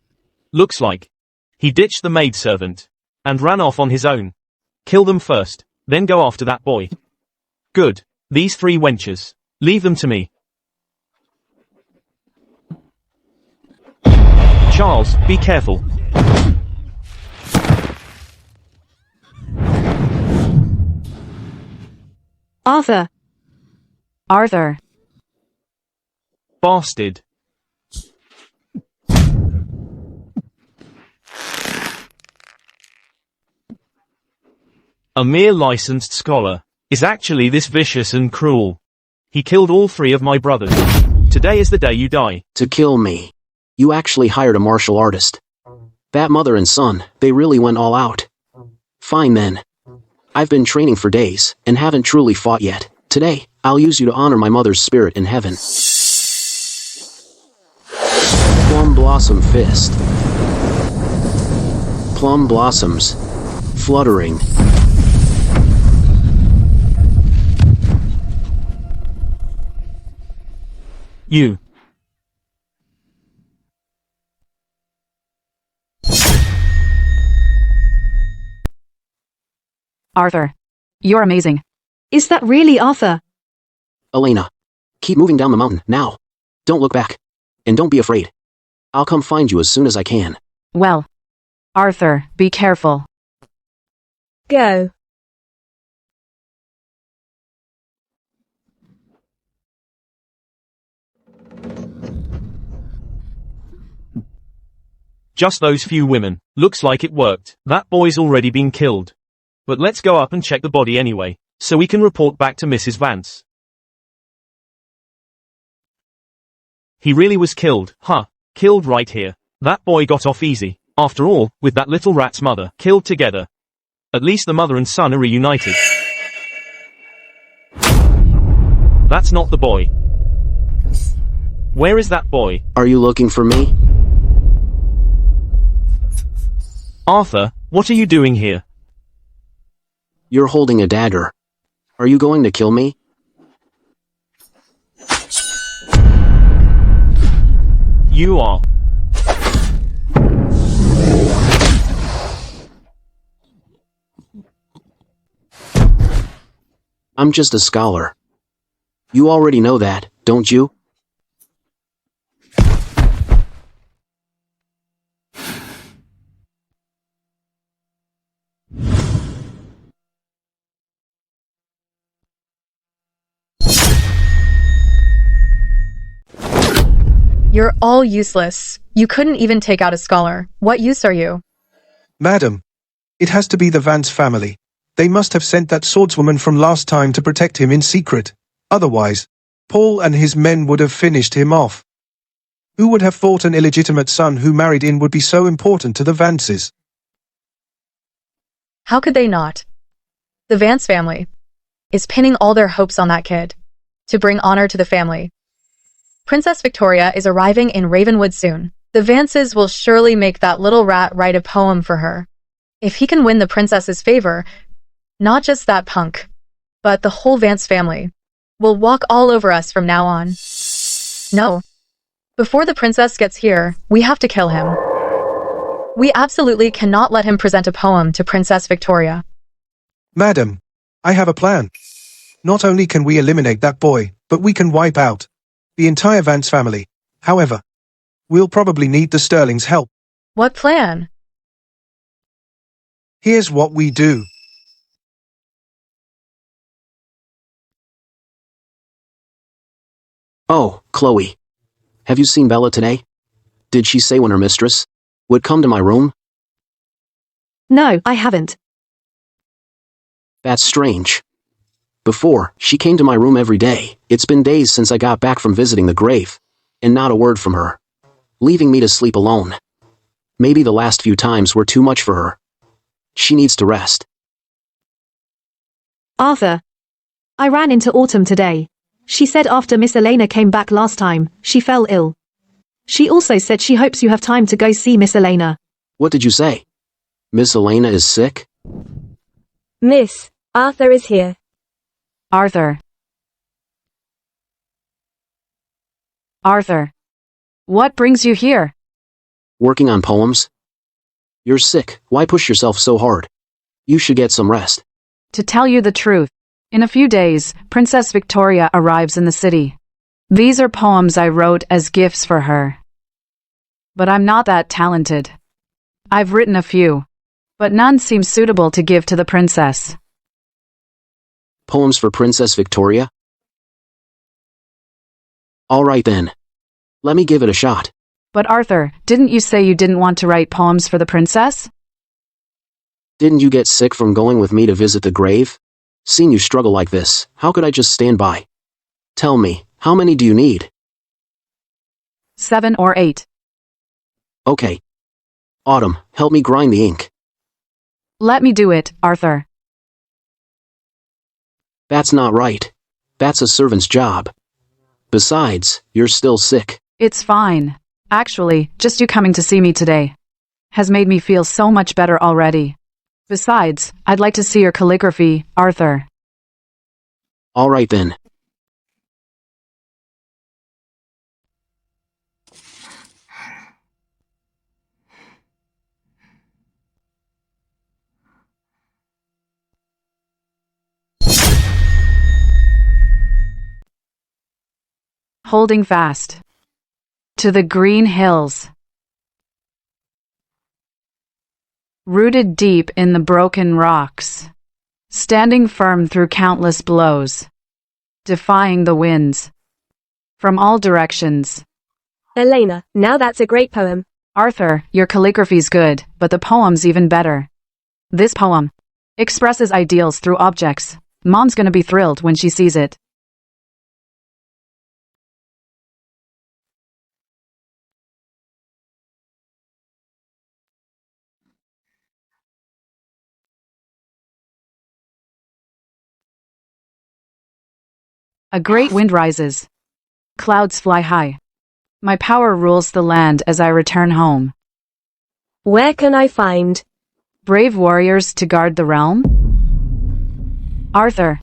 Looks like. He ditched the maidservant. And ran off on his own. Kill them first, then go after that boy. Good. These 3 wenches. Leave them to me. Charles, be careful. Arthur. Arthur. Bastard. A mere licensed scholar is actually this vicious and cruel. He killed all 3 of my brothers. Today is the day you die. To kill me. You actually hired a martial artist. That mother and son, they really went all out. Fine then. I've been training for days, and haven't truly fought yet. Today, I'll use you to honor my mother's spirit in heaven. Plum Blossom Fist. Plum blossoms. Fluttering. You. Arthur. You're amazing. Is that really Arthur? Elena. Keep moving down the mountain, now. Don't look back. And don't be afraid. I'll come find you as soon as I can. Well. Arthur, be careful. Go. Just those few women. Looks like it worked. That boy's already been killed. But let's go up and check the body anyway, so we can report back to Mrs. Vance. He really was killed, huh? Killed right here. That boy got off easy. After all, with that little rat's mother, killed together. At least the mother and son are reunited. That's not the boy. Where is that boy? Are you looking for me? Arthur, what are you doing here? You're holding a dagger. Are you going to kill me? You are. I'm just a scholar. You already know that, don't you? You're all useless. You couldn't even take out a scholar. What use are you? Madam, it has to be the Vance family. They must have sent that swordswoman from last time to protect him in secret. Otherwise, Paul and his men would have finished him off. Who would have thought an illegitimate son who married in would be so important to the Vances? How could they not? The Vance family is pinning all their hopes on that kid to bring honor to the family. Princess Victoria is arriving in Ravenwood soon. The Vances will surely make that little rat write a poem for her. If he can win the princess's favor, not just that punk, but the whole Vance family will walk all over us from now on. No. Before the princess gets here, we have to kill him. We absolutely cannot let him present a poem to Princess Victoria. Madam, I have a plan. Not only can we eliminate that boy, but we can wipe out the entire Vance family. However, we'll probably need the Sterling's help. What plan? Here's what we do. Oh, Chloe. Have you seen Bella today? Did she say when her mistress would come to my room? No, I haven't. That's strange. Before, she came to my room every day. It's been days since I got back from visiting the grave. And not a word from her. Leaving me to sleep alone. Maybe the last few times were too much for her. She needs to rest. Arthur. I ran into Autumn today. She said after Miss Elena came back last time, she fell ill. She also said she hopes you have time to go see Miss Elena. What did you say? Miss Elena is sick? Miss, Arthur is here. Arthur. Arthur. What brings you here? Working on poems? You're sick, why push yourself so hard? You should get some rest. To tell you the truth, in a few days, Princess Victoria arrives in the city. These are poems I wrote as gifts for her. But I'm not that talented. I've written a few, but none seem suitable to give to the princess. Poems for Princess Victoria? Alright then. Let me give it a shot. But Arthur, didn't you say you didn't want to write poems for the princess? Didn't you get sick from going with me to visit the grave? Seeing you struggle like this, how could I just stand by? Tell me, how many do you need? 7 or 8. Okay. Autumn, help me grind the ink. Let me do it, Arthur. That's not right. That's a servant's job. Besides, you're still sick. It's fine. Actually, just you coming to see me today has made me feel so much better already. Besides, I'd like to see your calligraphy, Arthur. Alright then. Holding fast. To the green hills. Rooted deep in the broken rocks. Standing firm through countless blows. Defying the winds. From all directions. Elena, now that's a great poem. Arthur, your calligraphy's good, but the poem's even better. This poem expresses ideals through objects. Mom's gonna be thrilled when she sees it. A great wind rises. Clouds fly high. My power rules the land as I return home. Where can I find brave warriors to guard the realm? Arthur,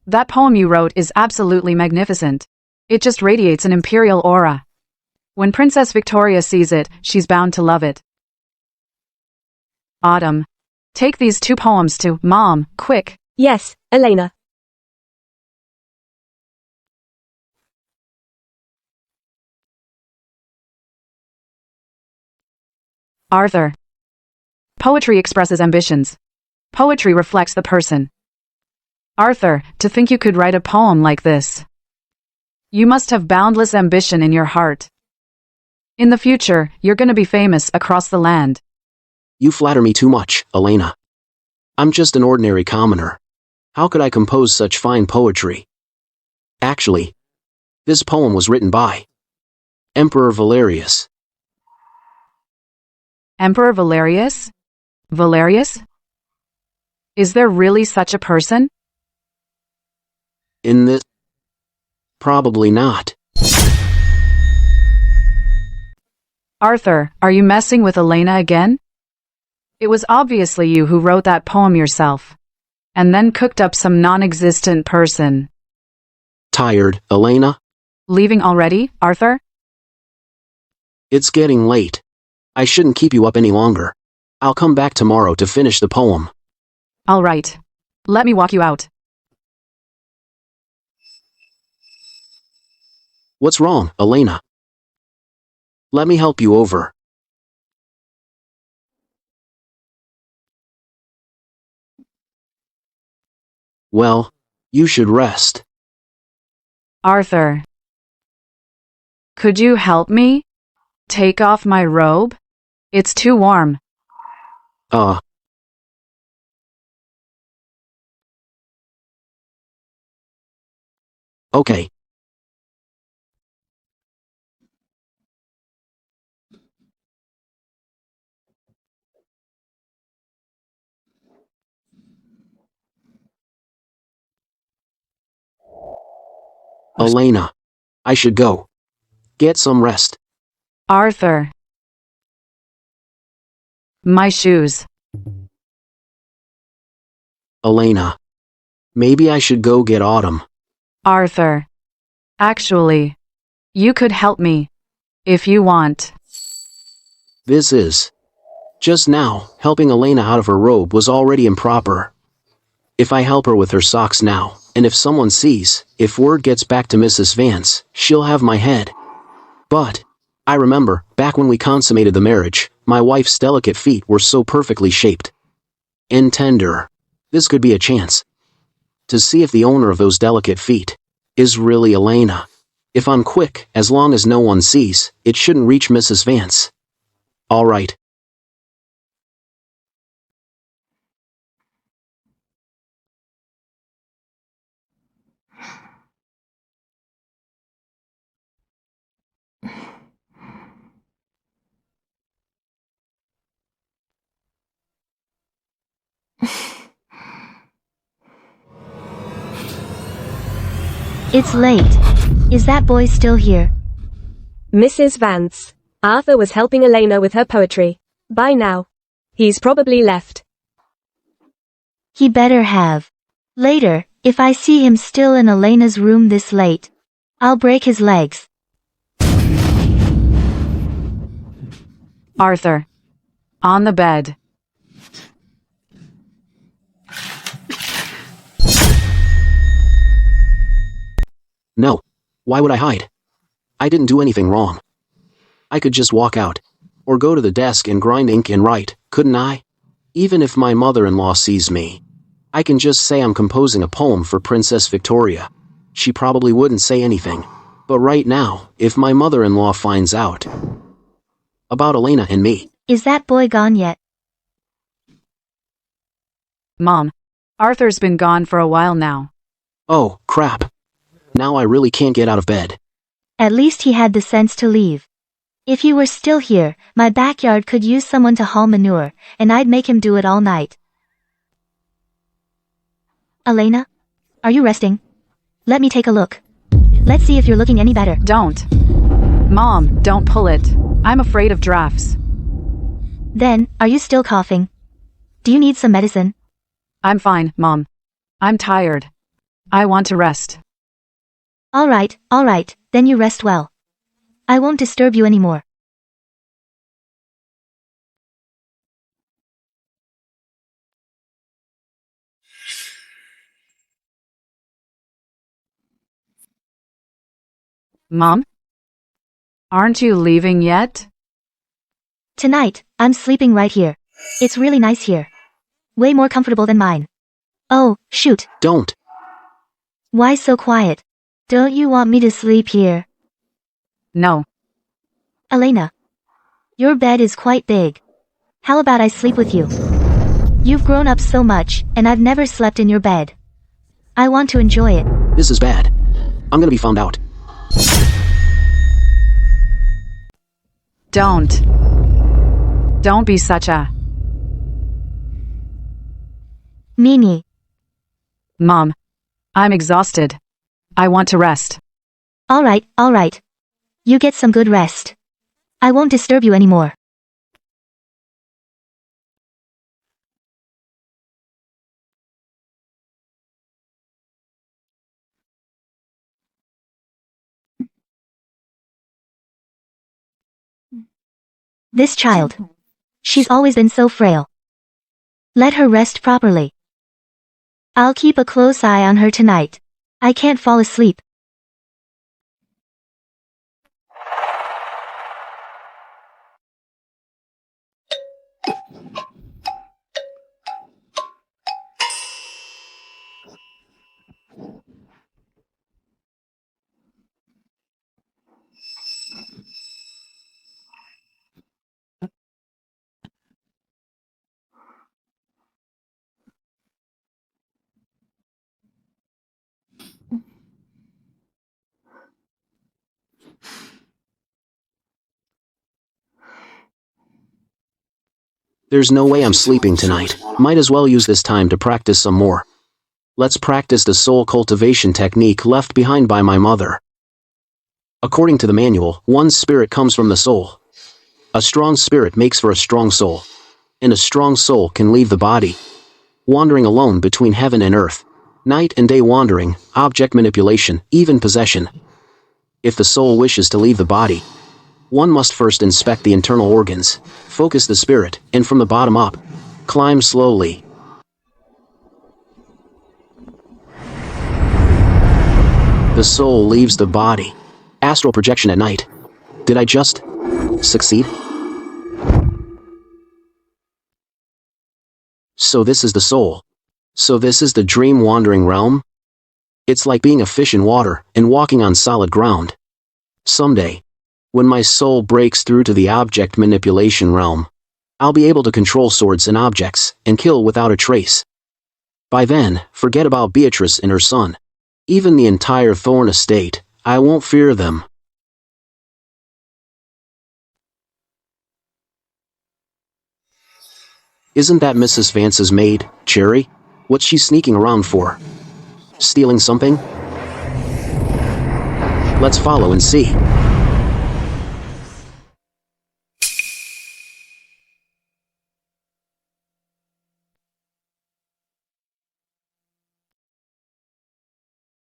that poem you wrote is absolutely magnificent. It just radiates an imperial aura. When Princess Victoria sees it, she's bound to love it. Autumn, take these 2 poems to Mom, quick. Yes, Elena. Arthur. Poetry expresses ambitions. Poetry reflects the person. Arthur, to think you could write a poem like this. You must have boundless ambition in your heart. In the future, you're gonna be famous across the land. You flatter me too much, Elena. I'm just an ordinary commoner. How could I compose such fine poetry? Actually, this poem was written by Emperor Valerius. Emperor Valerius? Valerius? Is there really such a person? In this? Probably not. Arthur, are you messing with Elena again? It was obviously you who wrote that poem yourself. And then cooked up some non-existent person. Tired, Elena? Leaving already, Arthur? It's getting late. I shouldn't keep you up any longer. I'll come back tomorrow to finish the poem. All right. Let me walk you out. What's wrong, Elena? Let me help you over. Well, you should rest. Arthur. Could you help me? Take off my robe? It's too warm. Okay. Elena. I should go. Get some rest. Arthur. My shoes. Elena. Maybe I should go get Autumn. Arthur. Actually, you could help me. If you want. This is. Just now, helping Elena out of her robe was already improper. If I help her with her socks now, and if someone sees, if word gets back to Mrs. Vance, she'll have my head. But, I remember, back when we consummated the marriage, my wife's delicate feet were so perfectly shaped. And tender. This could be a chance. To see if the owner of those delicate feet is really Elena. If I'm quick, as long as no one sees, it shouldn't reach Mrs. Vance. All right. It's late. Is that boy still here? Mrs. Vance. Arthur was helping Elena with her poetry. Bye now. He's probably left. He better have. Later, if I see him still in Elena's room this late, I'll break his legs. Arthur. On the bed. No. Why would I hide? I didn't do anything wrong. I could just walk out. Or go to the desk and grind ink and write, couldn't I? Even if my mother-in-law sees me, I can just say I'm composing a poem for Princess Victoria. She probably wouldn't say anything. But right now, if my mother-in-law finds out about Elena and me... Is that boy gone yet? Mom. Arthur's been gone for a while now. Oh, crap. Now I really can't get out of bed. At least he had the sense to leave. If he were still here, my backyard could use someone to haul manure, and I'd make him do it all night. Elena? Are you resting? Let me take a look. Let's see if you're looking any better. Don't. Mom, don't pull it. I'm afraid of drafts. Then, are you still coughing? Do you need some medicine? I'm fine, Mom. I'm tired. I want to rest. All right, then you rest well. I won't disturb you anymore. Mom? Aren't you leaving yet? Tonight, I'm sleeping right here. It's really nice here. Way more comfortable than mine. Oh, shoot. Don't. Why so quiet? Don't you want me to sleep here? No. Elena. Your bed is quite big. How about I sleep with you? You've grown up so much, and I've never slept in your bed. I want to enjoy it. This is bad. I'm gonna be found out. Don't. Don't be such a... Mimi. Mom. I'm exhausted. I want to rest. All right. You get some good rest. I won't disturb you anymore. This child. She's always been so frail. Let her rest properly. I'll keep a close eye on her tonight. I can't fall asleep. There's no way I'm sleeping tonight. Might as well use this time to practice some more. Let's practice the soul cultivation technique left behind by my mother. According to the manual, one's spirit comes from the soul. A strong spirit makes for a strong soul. And a strong soul can leave the body, wandering alone between heaven and earth. Night and day wandering, object manipulation, even possession. If the soul wishes to leave the body, one must first inspect the internal organs, focus the spirit, and from the bottom up, climb slowly. The soul leaves the body. Astral projection at night. Did I just succeed? So this is the soul. So this is the dream wandering realm? It's like being a fish in water and walking on solid ground. Someday, when my soul breaks through to the object manipulation realm, I'll be able to control swords and objects and kill without a trace. By then, forget about Beatrice and her son. Even the entire Thorn estate, I won't fear them. Isn't that Mrs. Vance's maid, Cherry? What's she sneaking around for? Stealing something? Let's follow and see.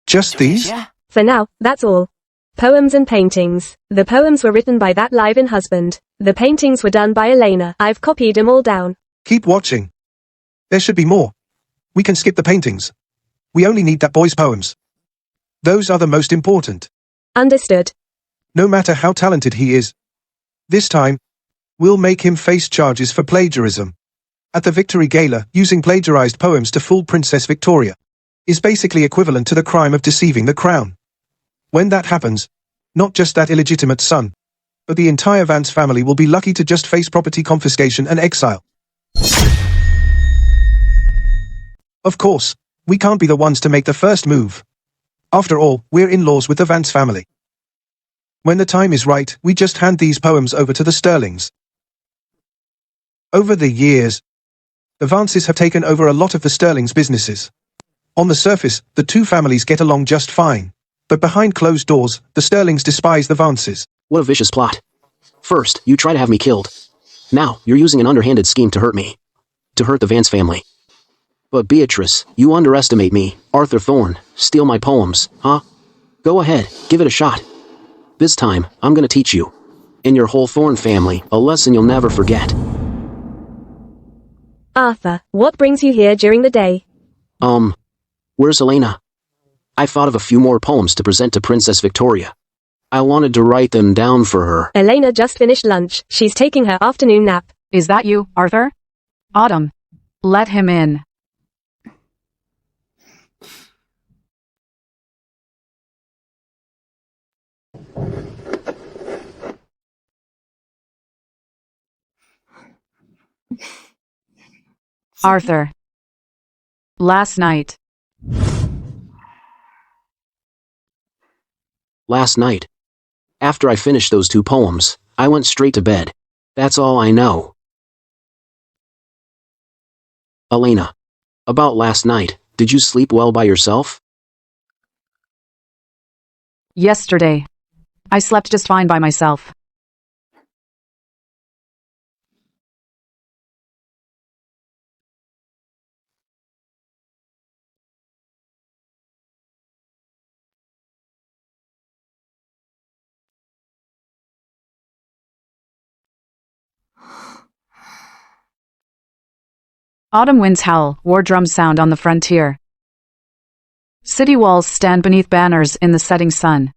Just these? For now, that's all. Poems and paintings. The poems were written by that live-in husband. The paintings were done by Elena. I've copied them all down. Keep watching. There should be more. We can skip the paintings. We only need that boy's poems. Those are the most important. Understood. No matter how talented he is. This time, we'll make him face charges for plagiarism. At the Victory Gala, using plagiarized poems to fool Princess Victoria is basically equivalent to the crime of deceiving the crown. When that happens, not just that illegitimate son, but the entire Vance family will be lucky to just face property confiscation and exile. Of course, we can't be the ones to make the first move. After all, we're in-laws with the Vance family. When the time is right, we just hand these poems over to the Sterlings. Over the years, the Vances have taken over a lot of the Sterlings' businesses. On the surface, the two families get along just fine. But behind closed doors, the Sterlings despise the Vances. What a vicious plot. First, you try to have me killed. Now, you're using an underhanded scheme to hurt me. To hurt the Vance family. But Beatrice, you underestimate me, Arthur Thorne, steal my poems, huh? Go ahead, give it a shot. This time, I'm gonna teach you, and your whole Thorne family, a lesson you'll never forget. Arthur, what brings you here during the day? Where's Elena? I thought of a few more poems to present to Princess Victoria. I wanted to write them down for her. Elena just finished lunch. She's taking her afternoon nap. Is that you, Arthur? Autumn. Let him in. Arthur. Last night. Last night. After I finished those two poems, I went straight to bed. That's all I know. Elena. About last night, did you sleep well by yourself? Yesterday. I slept just fine by myself. Autumn winds howl, war drums sound on the frontier. City walls stand beneath banners in the setting sun.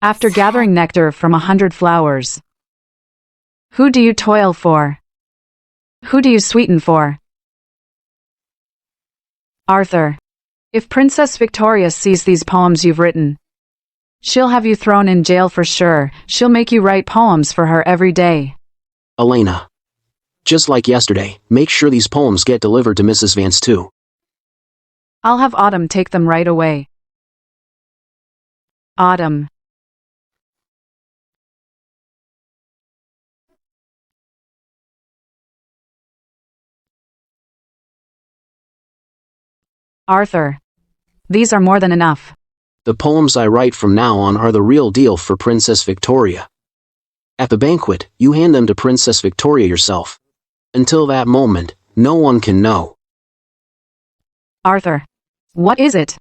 After gathering nectar from 100 flowers, who do you toil for? Who do you sweeten for? Arthur. If Princess Victoria sees these poems you've written, she'll have you thrown in jail for sure. She'll make you write poems for her every day. Elena. Just like yesterday, make sure these poems get delivered to Mrs. Vance too. I'll have Autumn take them right away. Autumn. Arthur. These are more than enough. The poems I write from now on are the real deal for Princess Victoria. At the banquet, you hand them to Princess Victoria yourself. Until that moment, no one can know. Arthur. What is it?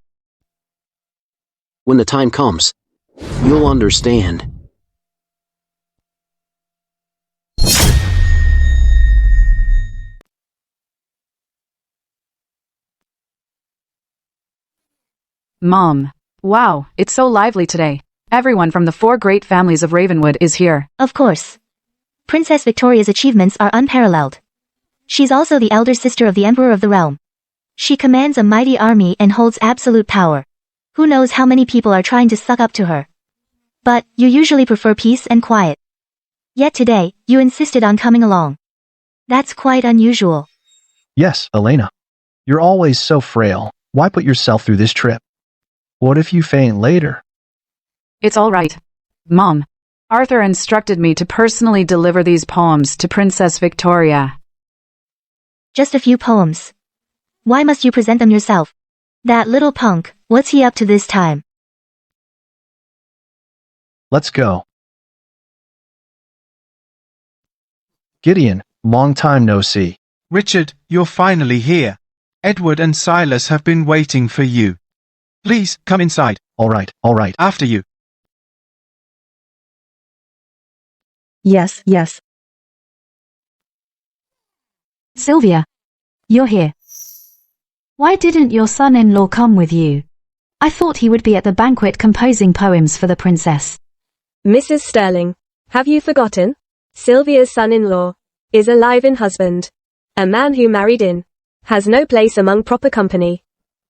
When the time comes, you'll understand. Mom. Wow, it's so lively today. Everyone from the 4 great families of Ravenwood is here. Of course. Princess Victoria's achievements are unparalleled. She's also the elder sister of the Emperor of the Realm. She commands a mighty army and holds absolute power. Who knows how many people are trying to suck up to her. But, you usually prefer peace and quiet. Yet today, you insisted on coming along. That's quite unusual. Yes, Elena. You're always so frail. Why put yourself through this trip? What if you faint later? It's all right. Mom. Arthur instructed me to personally deliver these poems to Princess Victoria. Just a few poems. Why must you present them yourself? That little punk, what's he up to this time? Let's go. Gideon, long time no see. Richard, you're finally here. Edward and Silas have been waiting for you. Please, come inside. All right. After you. Yes. Sylvia. You're here. Why didn't your son-in-law come with you? I thought he would be at the banquet composing poems for the princess. Mrs. Sterling, have you forgotten? Sylvia's son-in-law is a live-in husband. A man who married in has no place among proper company.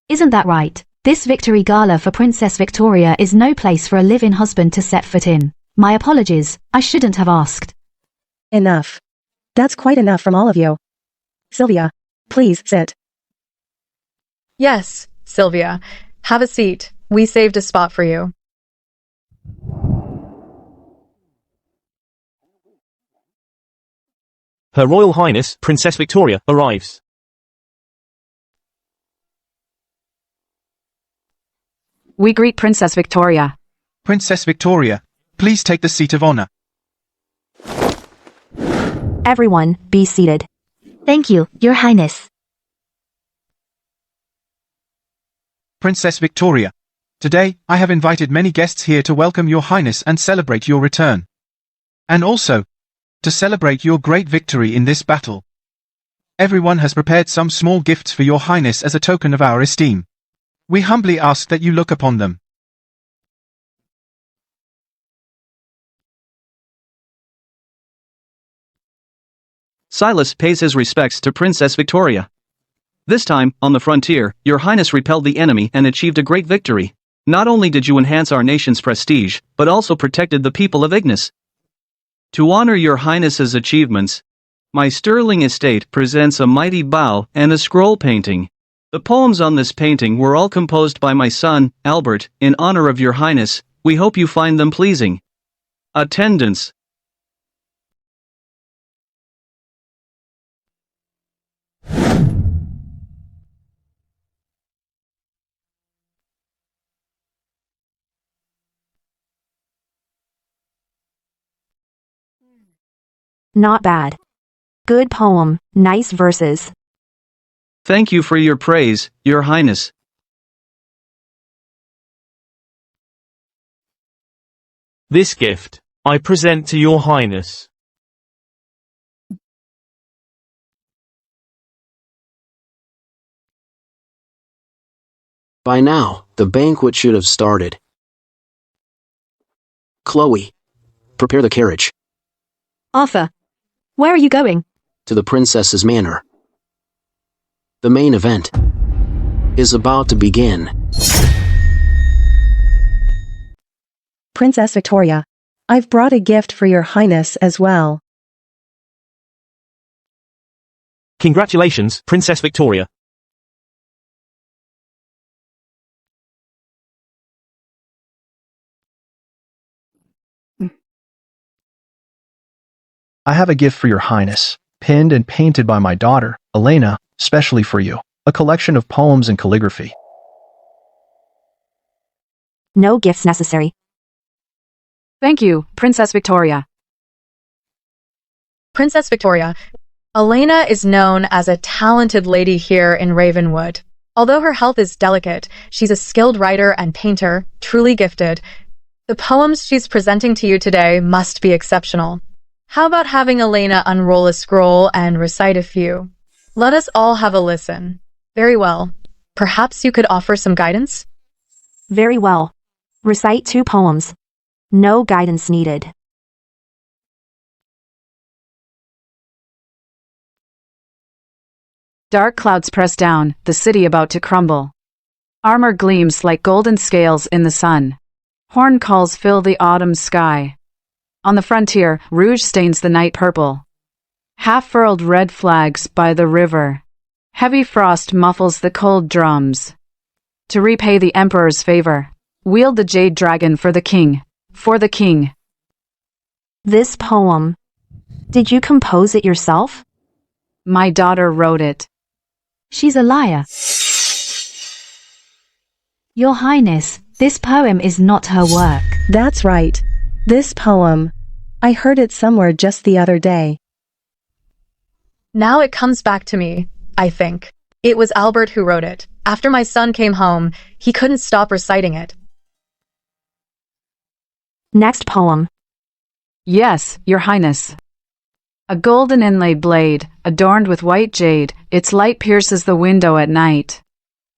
Isn't that right? This victory gala for Princess Victoria is no place for a live-in husband to set foot in. My apologies, I shouldn't have asked. Enough. That's quite enough from all of you. Sylvia, please sit. Yes, Sylvia. Have a seat. We saved a spot for you. Her Royal Highness, Princess Victoria, arrives. We greet Princess Victoria. Princess Victoria, please take the seat of honor. Everyone, be seated. Thank you, Your Highness. Princess Victoria, today, I have invited many guests here to welcome Your Highness and celebrate your return. And also, to celebrate your great victory in this battle. Everyone has prepared some small gifts for Your Highness as a token of our esteem. We humbly ask that you look upon them. Silas pays his respects to Princess Victoria. This time, on the frontier, Your Highness repelled the enemy and achieved a great victory. Not only did you enhance our nation's prestige, but also protected the people of Ignis. To honor Your Highness's achievements, my sterling estate presents a mighty bow and a scroll painting. The poems on this painting were all composed by my son, Albert, in honor of Your Highness. We hope you find them pleasing. Attendance. Not bad. Good poem, nice verses. Thank you for your praise, Your Highness. This gift, I present to Your Highness. By now, the banquet should have started. Chloe, prepare the carriage. Arthur, where are you going? To the princess's manor. The main event is about to begin. Princess Victoria, I've brought a gift for Your Highness as well. Congratulations, Princess Victoria. I have a gift for your highness, pinned and painted by my daughter, Elena, specially for you. A collection of poems and calligraphy. No gifts necessary. Thank you, Princess Victoria. Princess Victoria, Elena is known as a talented lady here in Ravenwood. Although her health is delicate, she's a skilled writer and painter, truly gifted. The poems she's presenting to you today must be exceptional. How about having Elena unroll a scroll and recite a few? Let us all have a listen. Very well. Perhaps you could offer some guidance? Very well. Recite 2 poems. No guidance needed. Dark clouds press down, the city about to crumble. Armor gleams like golden scales in the sun. Horn calls fill the autumn sky. On the frontier, rouge stains the night purple. Half-furled red flags by the river. Heavy frost muffles the cold drums. To repay the emperor's favor, wield the jade dragon for the king. For the king. This poem. Did you compose it yourself? My daughter wrote it. She's a liar. Your Highness, this poem is not her work. That's right. This poem. I heard it somewhere just the other day. Now it comes back to me, I think. It was Albert who wrote it. After my son came home, he couldn't stop reciting it. Next poem. Yes, Your Highness. A golden inlaid blade, adorned with white jade, its light pierces the window at night.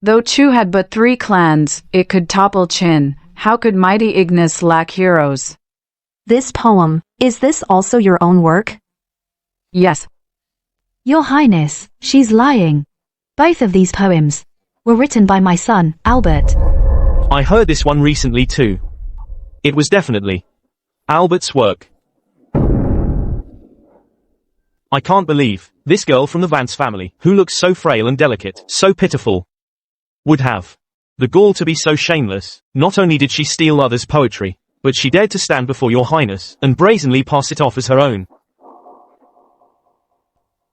Though Chu had but 3 clans, it could topple Chin. How could mighty Ignis lack heroes? This poem, is this also your own work? Yes. Your Highness, she's lying. Both of these poems were written by my son, Albert. I heard this one recently too. It was definitely Albert's work. I can't believe this girl from the Vance family, who looks so frail and delicate, so pitiful, would have the gall to be so shameless. Not only did she steal others' poetry, but she dared to stand before your highness and brazenly pass it off as her own.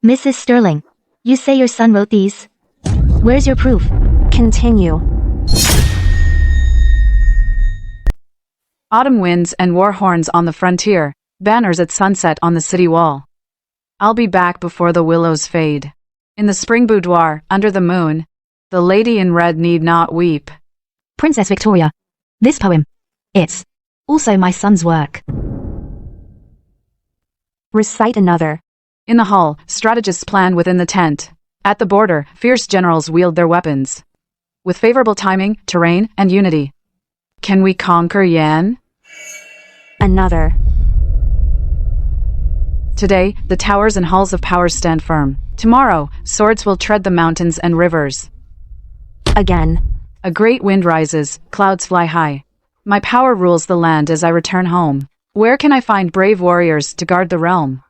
Mrs. Sterling, you say your son wrote these? Where's your proof? Continue. Autumn winds and war horns on the frontier, banners at sunset on the city wall. I'll be back before the willows fade. In the spring boudoir, under the moon, the lady in red need not weep. Princess Victoria, this poem, it's also my son's work. Recite another. In the hall, strategists plan within the tent. At the border, fierce generals wield their weapons. With favorable timing, terrain, and unity. Can we conquer Yan? Another. Today, the towers and halls of power stand firm. Tomorrow, swords will tread the mountains and rivers. Again. A great wind rises, clouds fly high. My power rules the land as I return home. Where can I find brave warriors to guard the realm?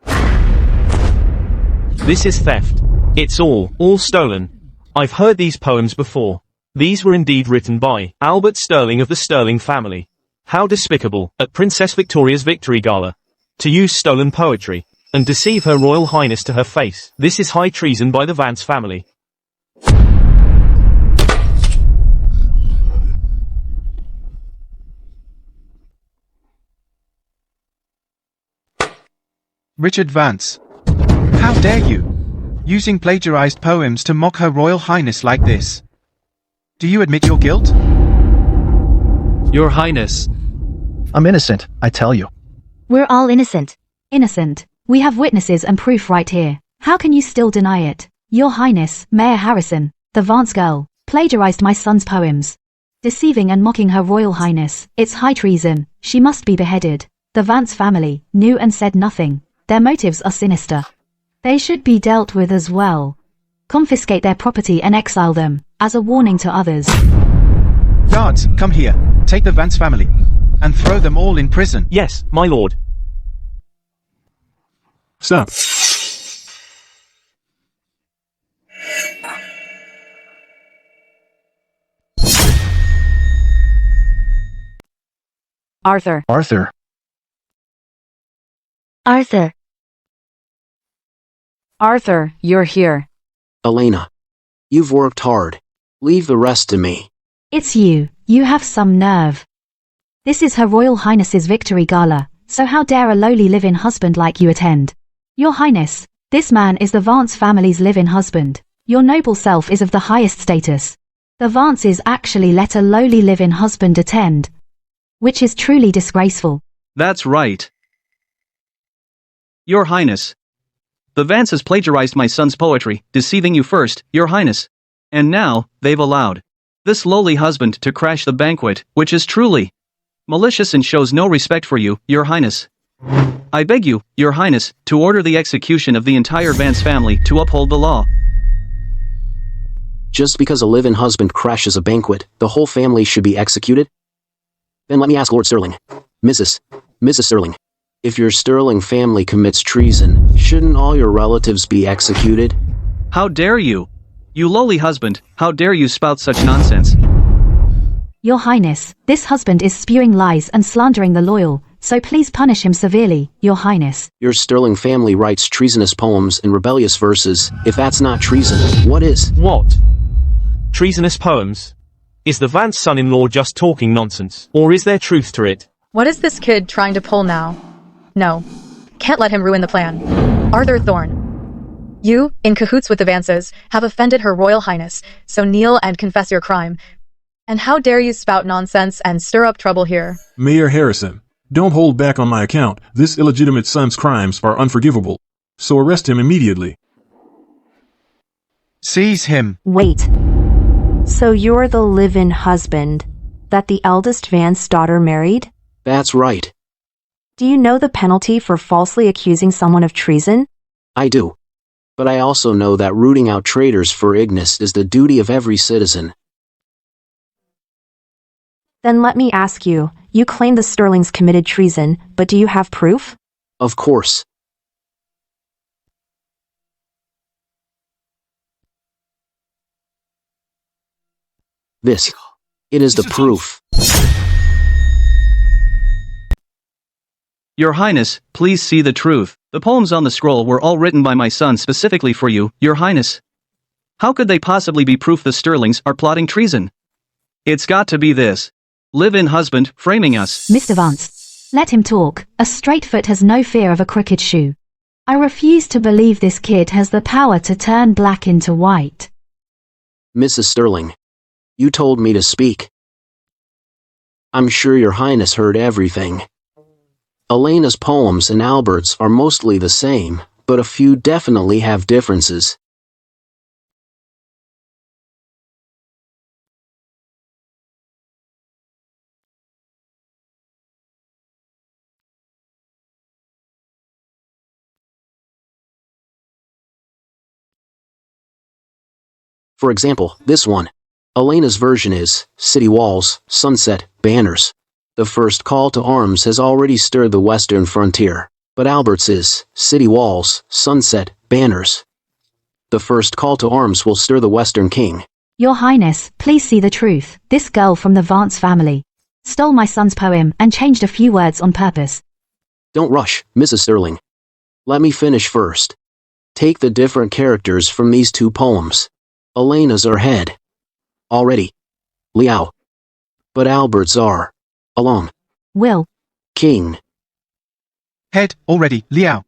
This is theft. It's all stolen. I've heard these poems before. These were indeed written by Albert Sterling of the Sterling family. How despicable, at Princess Victoria's victory gala, to use stolen poetry and deceive Her Royal Highness to her face. This is high treason by the Vance family. Richard Vance. How dare you? Using plagiarized poems to mock Her Royal Highness like this. Do you admit your guilt? Your Highness. I'm innocent, I tell you. We're all innocent. Innocent. We have witnesses and proof right here. How can you still deny it? Your Highness, Mayor Harrison, the Vance girl, plagiarized my son's poems. Deceiving and mocking Her Royal Highness. It's high treason. She must be beheaded. The Vance family knew and said nothing. Their motives are sinister. They should be dealt with as well. Confiscate their property and exile them, as a warning to others. Guards, come here. Take the Vance family. And throw them all in prison. Yes, my lord. Stop. Arthur. Arthur. Arthur. Arthur, you're here. Elena. You've worked hard. Leave the rest to me. It's you. You have some nerve. This is Her Royal Highness's victory gala, so how dare a lowly live-in husband like you attend? Your Highness, this man is the Vance family's live-in husband. Your noble self is of the highest status. The Vances actually let a lowly live-in husband attend, which is truly disgraceful. That's right. Your Highness. The Vances plagiarized my son's poetry, deceiving you first, Your Highness. And now, they've allowed this lowly husband to crash the banquet, which is truly malicious and shows no respect for you, Your Highness. I beg you, Your Highness, to order the execution of the entire Vance family to uphold the law. Just because a live-in husband crashes a banquet, the whole family should be executed? Then let me ask Lord Sterling. Mrs. Sterling. If your Sterling family commits treason, shouldn't all your relatives be executed? How dare you? You lowly husband, how dare you spout such nonsense? Your Highness, this husband is spewing lies and slandering the loyal, so please punish him severely, Your Highness. Your Sterling family writes treasonous poems and rebellious verses. If that's not treason, what is? What? Treasonous poems? Is the Vance son-in-law just talking nonsense, or is there truth to it? What is this kid trying to pull now? No. Can't let him ruin the plan. Arthur Thorne. You, in cahoots with the Vances, have offended Her Royal Highness, so kneel and confess your crime. And how dare you spout nonsense and stir up trouble here? Mayor Harrison, don't hold back on my account. This illegitimate son's crimes are unforgivable. So arrest him immediately. Seize him. Wait. So you're the live-in husband that the eldest Vance daughter married? That's right. Do you know the penalty for falsely accusing someone of treason? I do. But I also know that rooting out traitors for Ignis is the duty of every citizen. Then let me ask you, you claim the Sterlings committed treason, but do you have proof? Of course. It is the proof. Your Highness, please see the truth. The poems on the scroll were all written by my son specifically for you, Your Highness. How could they possibly be proof the Sterlings are plotting treason? It's got to be this live-in husband framing us. Mr. Vance, let him talk. A straight foot has no fear of a crooked shoe. I refuse to believe this kid has the power to turn black into white. Mrs. Sterling, you told me to speak. I'm sure Your Highness heard everything. Elena's poems and Albert's are mostly the same, but a few definitely have differences. For example, this one. Elena's version is city walls, sunset, banners. The first call to arms has already stirred the western frontier, but Albert's is city walls, sunset, banners. The first call to arms will stir the western king. Your Highness, please see the truth. This girl from the Vance family stole my son's poem and changed a few words on purpose. Don't rush, Mrs. Sterling. Let me finish first. Take the different characters from these two poems. Elena's are head. Already. Liao. But Albert's are. Along. Will. King. Head already, Liao.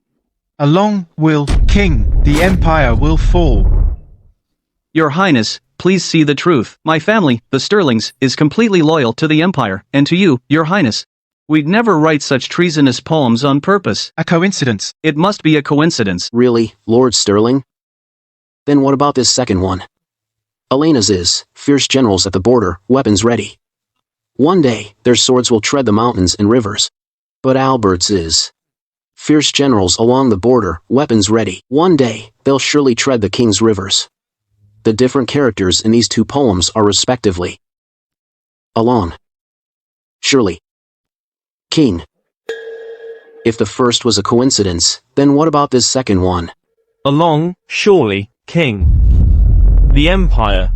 Along will king. The empire will fall. Your Highness, please see the truth. My family, the Sterlings, is completely loyal to the empire, and to you, Your Highness. We'd never write such treasonous poems on purpose. A coincidence. It must be a coincidence. Really, Lord Sterling? Then what about this second one? Elena's is fierce generals at the border, weapons ready. One day, their swords will tread the mountains and rivers. But Albert's is fierce generals along the border, weapons ready. One day, they'll surely tread the king's rivers. The different characters in these two poems are respectively along, surely, king. If the first was a coincidence, then what about this second one? Along, surely, king. The empire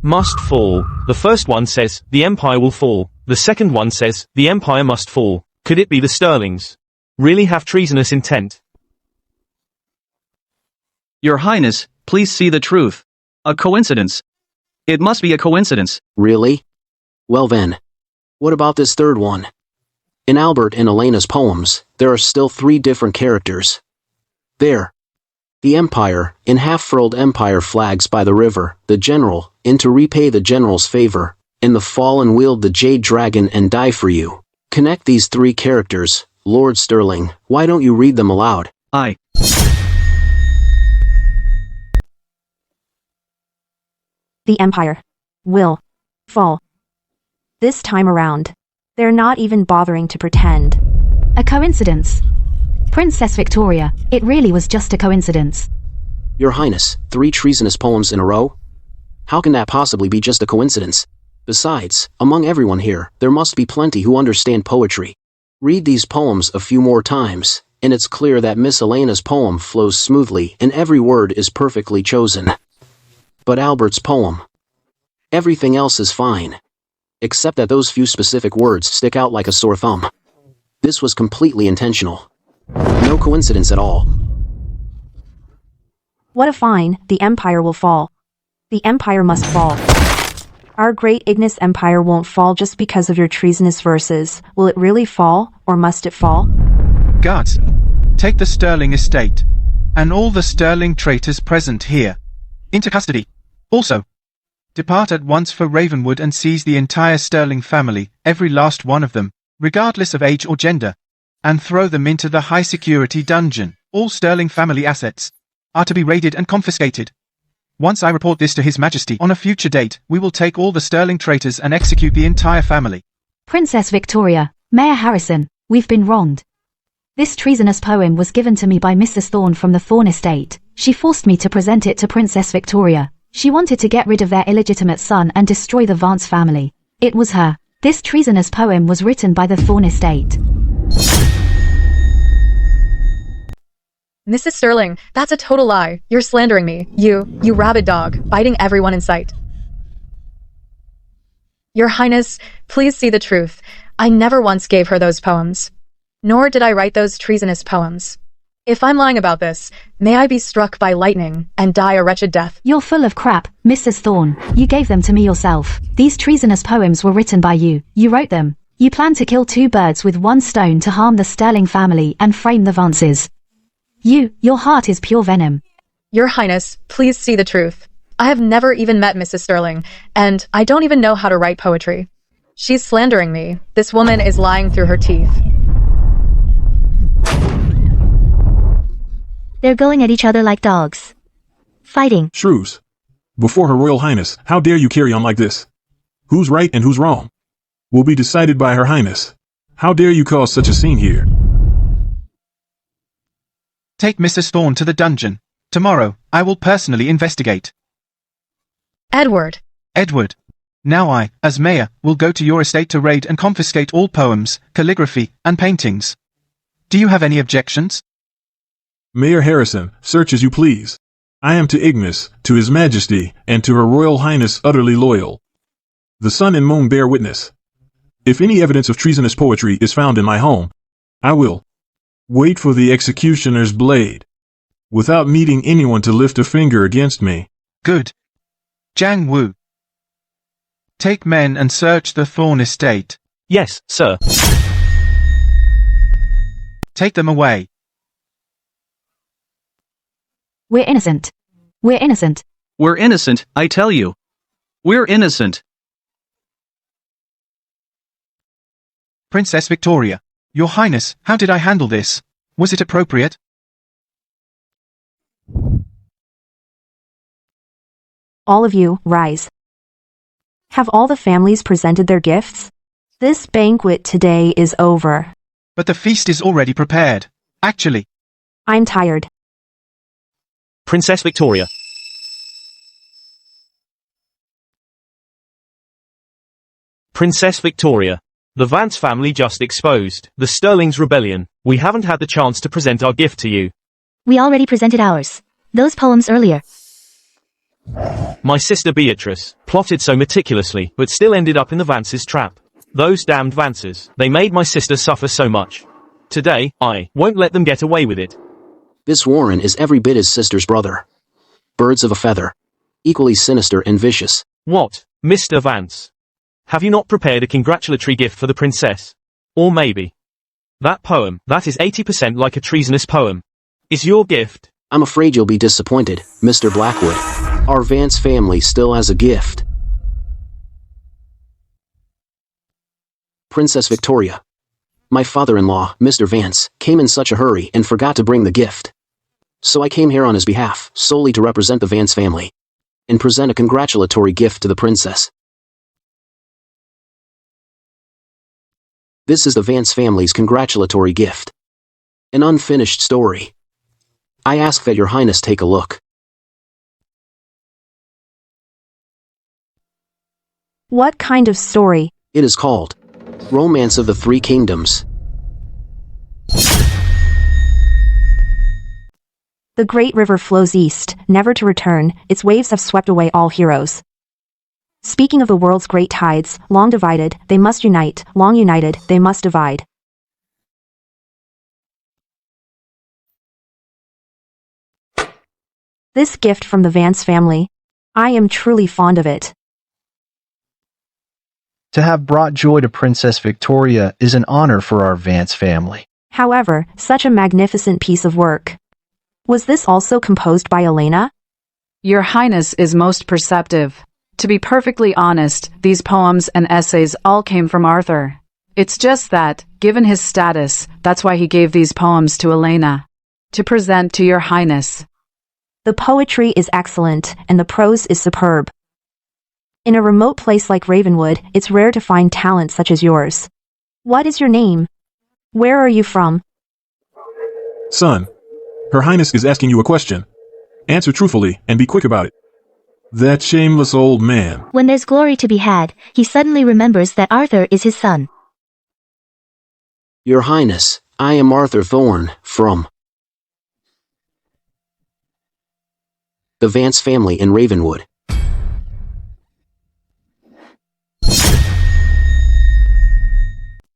must fall. The first one says, the empire will fall. The second one says, the empire must fall. Could it be the Sterlings? Really have treasonous intent? Your Highness, please see the truth. A coincidence. It must be a coincidence. Really? Well then. What about this third one? In Albert and Elena's poems, there are still 3 different characters. There. The Empire, in half-furled empire flags by the river, the General, in to repay the General's favor, in the fall and wield the Jade Dragon and die for you. Connect these 3 characters, Lord Sterling, why don't you read them aloud? I. The Empire will fall. This time around, they're not even bothering to pretend. A coincidence. Princess Victoria, it really was just a coincidence. Your Highness, 3 treasonous poems in a row? How can that possibly be just a coincidence? Besides, among everyone here, there must be plenty who understand poetry. Read these poems a few more times, and it's clear that Miss Elena's poem flows smoothly and every word is perfectly chosen. But Albert's poem. Everything else is fine. Except that those few specific words stick out like a sore thumb. This was completely intentional. No coincidence at all. What a fine, the Empire will fall. The Empire must fall. Our great Ignis Empire won't fall just because of your treasonous verses. Will it really fall, or must it fall? Guards, take the Sterling estate, and all the Sterling traitors present here, into custody. Also, depart at once for Ravenwood and seize the entire Sterling family, every last one of them, regardless of age or gender, and throw them into the high-security dungeon. All Sterling family assets are to be raided and confiscated. Once I report this to His Majesty on a future date, we will take all the Sterling traitors and execute the entire family. Princess Victoria, Mayor Harrison, we've been wronged. This treasonous poem was given to me by Mrs. Thorne from the Thorne estate. She forced me to present it to Princess Victoria. She wanted to get rid of their illegitimate son and destroy the Vance family. It was her. This treasonous poem was written by the Thorne estate. Mrs. Sterling, that's a total lie. You're slandering me. You rabid dog, biting everyone in sight. Your Highness, please see the truth. I never once gave her those poems. Nor did I write those treasonous poems. If I'm lying about this, may I be struck by lightning and die a wretched death. You're full of crap, Mrs. Thorne. You gave them to me yourself. These treasonous poems were written by you. You wrote them. You planned to kill 2 birds with 1 stone to harm the Sterling family and frame the Vances. Your heart is pure venom. Your Highness, please see the truth. I have never even met Mrs. Sterling, and I don't even know how to write poetry. She's slandering me. This woman is lying through her teeth. They're going at each other like dogs. Fighting. Shrews. Before Her Royal Highness, how dare you carry on like this? Who's right and who's wrong? Will be decided by Her Highness. How dare you cause such a scene here? Take Mrs. Thorne to the dungeon. Tomorrow, I will personally investigate. Edward. Edward. Now I, as mayor, will go to your estate to raid and confiscate all poems, calligraphy, and paintings. Do you have any objections? Mayor Harrison, search as you please. I am to Ignis, to His Majesty, and to Her Royal Highness utterly loyal. The sun and moon bear witness. If any evidence of treasonous poetry is found in my home, I will wait for the executioner's blade, without needing anyone to lift a finger against me. Good. Jiang Wu. Take men and search the Thorne estate. Yes, sir. Take them away. We're innocent. We're innocent. We're innocent, I tell you. We're innocent. Princess Victoria, Your Highness, how did I handle this? Was it appropriate? All of you, rise. Have all the families presented their gifts? This banquet today is over. But the feast is already prepared. Actually. I'm tired. Princess Victoria. Princess Victoria. The Vance family just exposed the Sterling's rebellion. We haven't had the chance to present our gift to you. We already presented ours. Those poems earlier. My sister Beatrice plotted so meticulously, but still ended up in the Vance's trap. Those damned Vances, they made my sister suffer so much. Today, I won't let them get away with it. This Warren is every bit his sister's brother. Birds of a feather. Equally sinister and vicious. What, Mr. Vance? Have you not prepared a congratulatory gift for the princess? Or maybe that poem, that is 80% like a treasonous poem, is your gift? I'm afraid you'll be disappointed, Mr. Blackwood. Our Vance family still has a gift. Princess Victoria. My father-in-law, Mr. Vance, came in such a hurry and forgot to bring the gift. So I came here on his behalf, solely to represent the Vance family, and present a congratulatory gift to the princess. This is the Vance family's congratulatory gift. An unfinished story. I ask that your highness take a look. What kind of story? It is called Romance of the Three Kingdoms. The great river flows east, never to return, its waves have swept away all heroes. Speaking of the world's great tides, long divided, they must unite, long united, they must divide. This gift from the Vance family. I am truly fond of it. To have brought joy to Princess Victoria is an honor for our Vance family. However, such a magnificent piece of work. Was this also composed by Elena? Your Highness is most perceptive. To be perfectly honest, these poems and essays all came from Arthur. It's just that, given his status, that's why he gave these poems to Elena, to present to your Highness. The poetry is excellent, and the prose is superb. In a remote place like Ravenwood, it's rare to find talent such as yours. What is your name? Where are you from? Son, Her Highness is asking you a question. Answer truthfully, and be quick about it. That shameless old man. When there's glory to be had, he suddenly remembers that Arthur is his son. Your Highness, I am Arthur Thorne, from the Vance family in Ravenwood.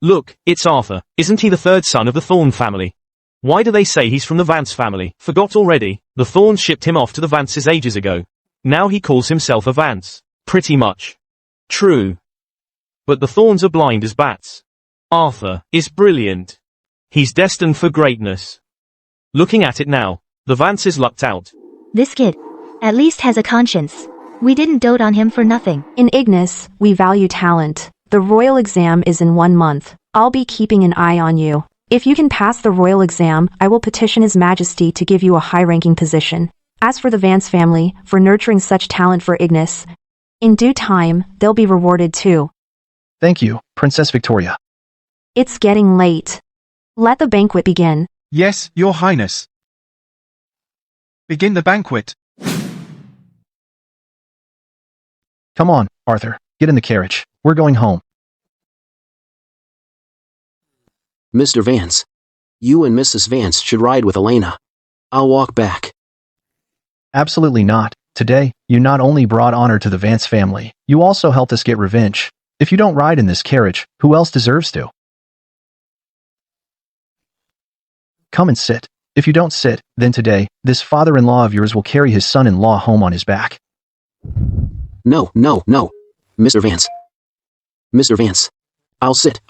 Look, it's Arthur. Isn't he the third son of the Thorne family? Why do they say he's from the Vance family? Forgot already? The Thornes shipped him off to the Vances ages ago. Now he calls himself a Vance. Pretty much. True. But the Thornes are blind as bats. Arthur is brilliant. He's destined for greatness. Looking at it now, the Vances lucked out. This kid, at least has a conscience. We didn't dote on him for nothing. In Ignis, we value talent. The royal exam is in 1 month. I'll be keeping an eye on you. If you can pass the royal exam, I will petition His Majesty to give you a high-ranking position. As for the Vance family, for nurturing such talent for Ignis, in due time, they'll be rewarded too. Thank you, Princess Victoria. It's getting late. Let the banquet begin. Yes, Your Highness. Begin the banquet. Come on, Arthur, get in the carriage. We're going home. Mr. Vance, you and Mrs. Vance should ride with Elena. I'll walk back. Absolutely not. Today, you not only brought honor to the Vance family, you also helped us get revenge. If you don't ride in this carriage, who else deserves to? Come and sit. If you don't sit, then today, this father-in-law of yours will carry his son-in-law home on his back. No, no, no. Mr. Vance. Mr. Vance. I'll sit.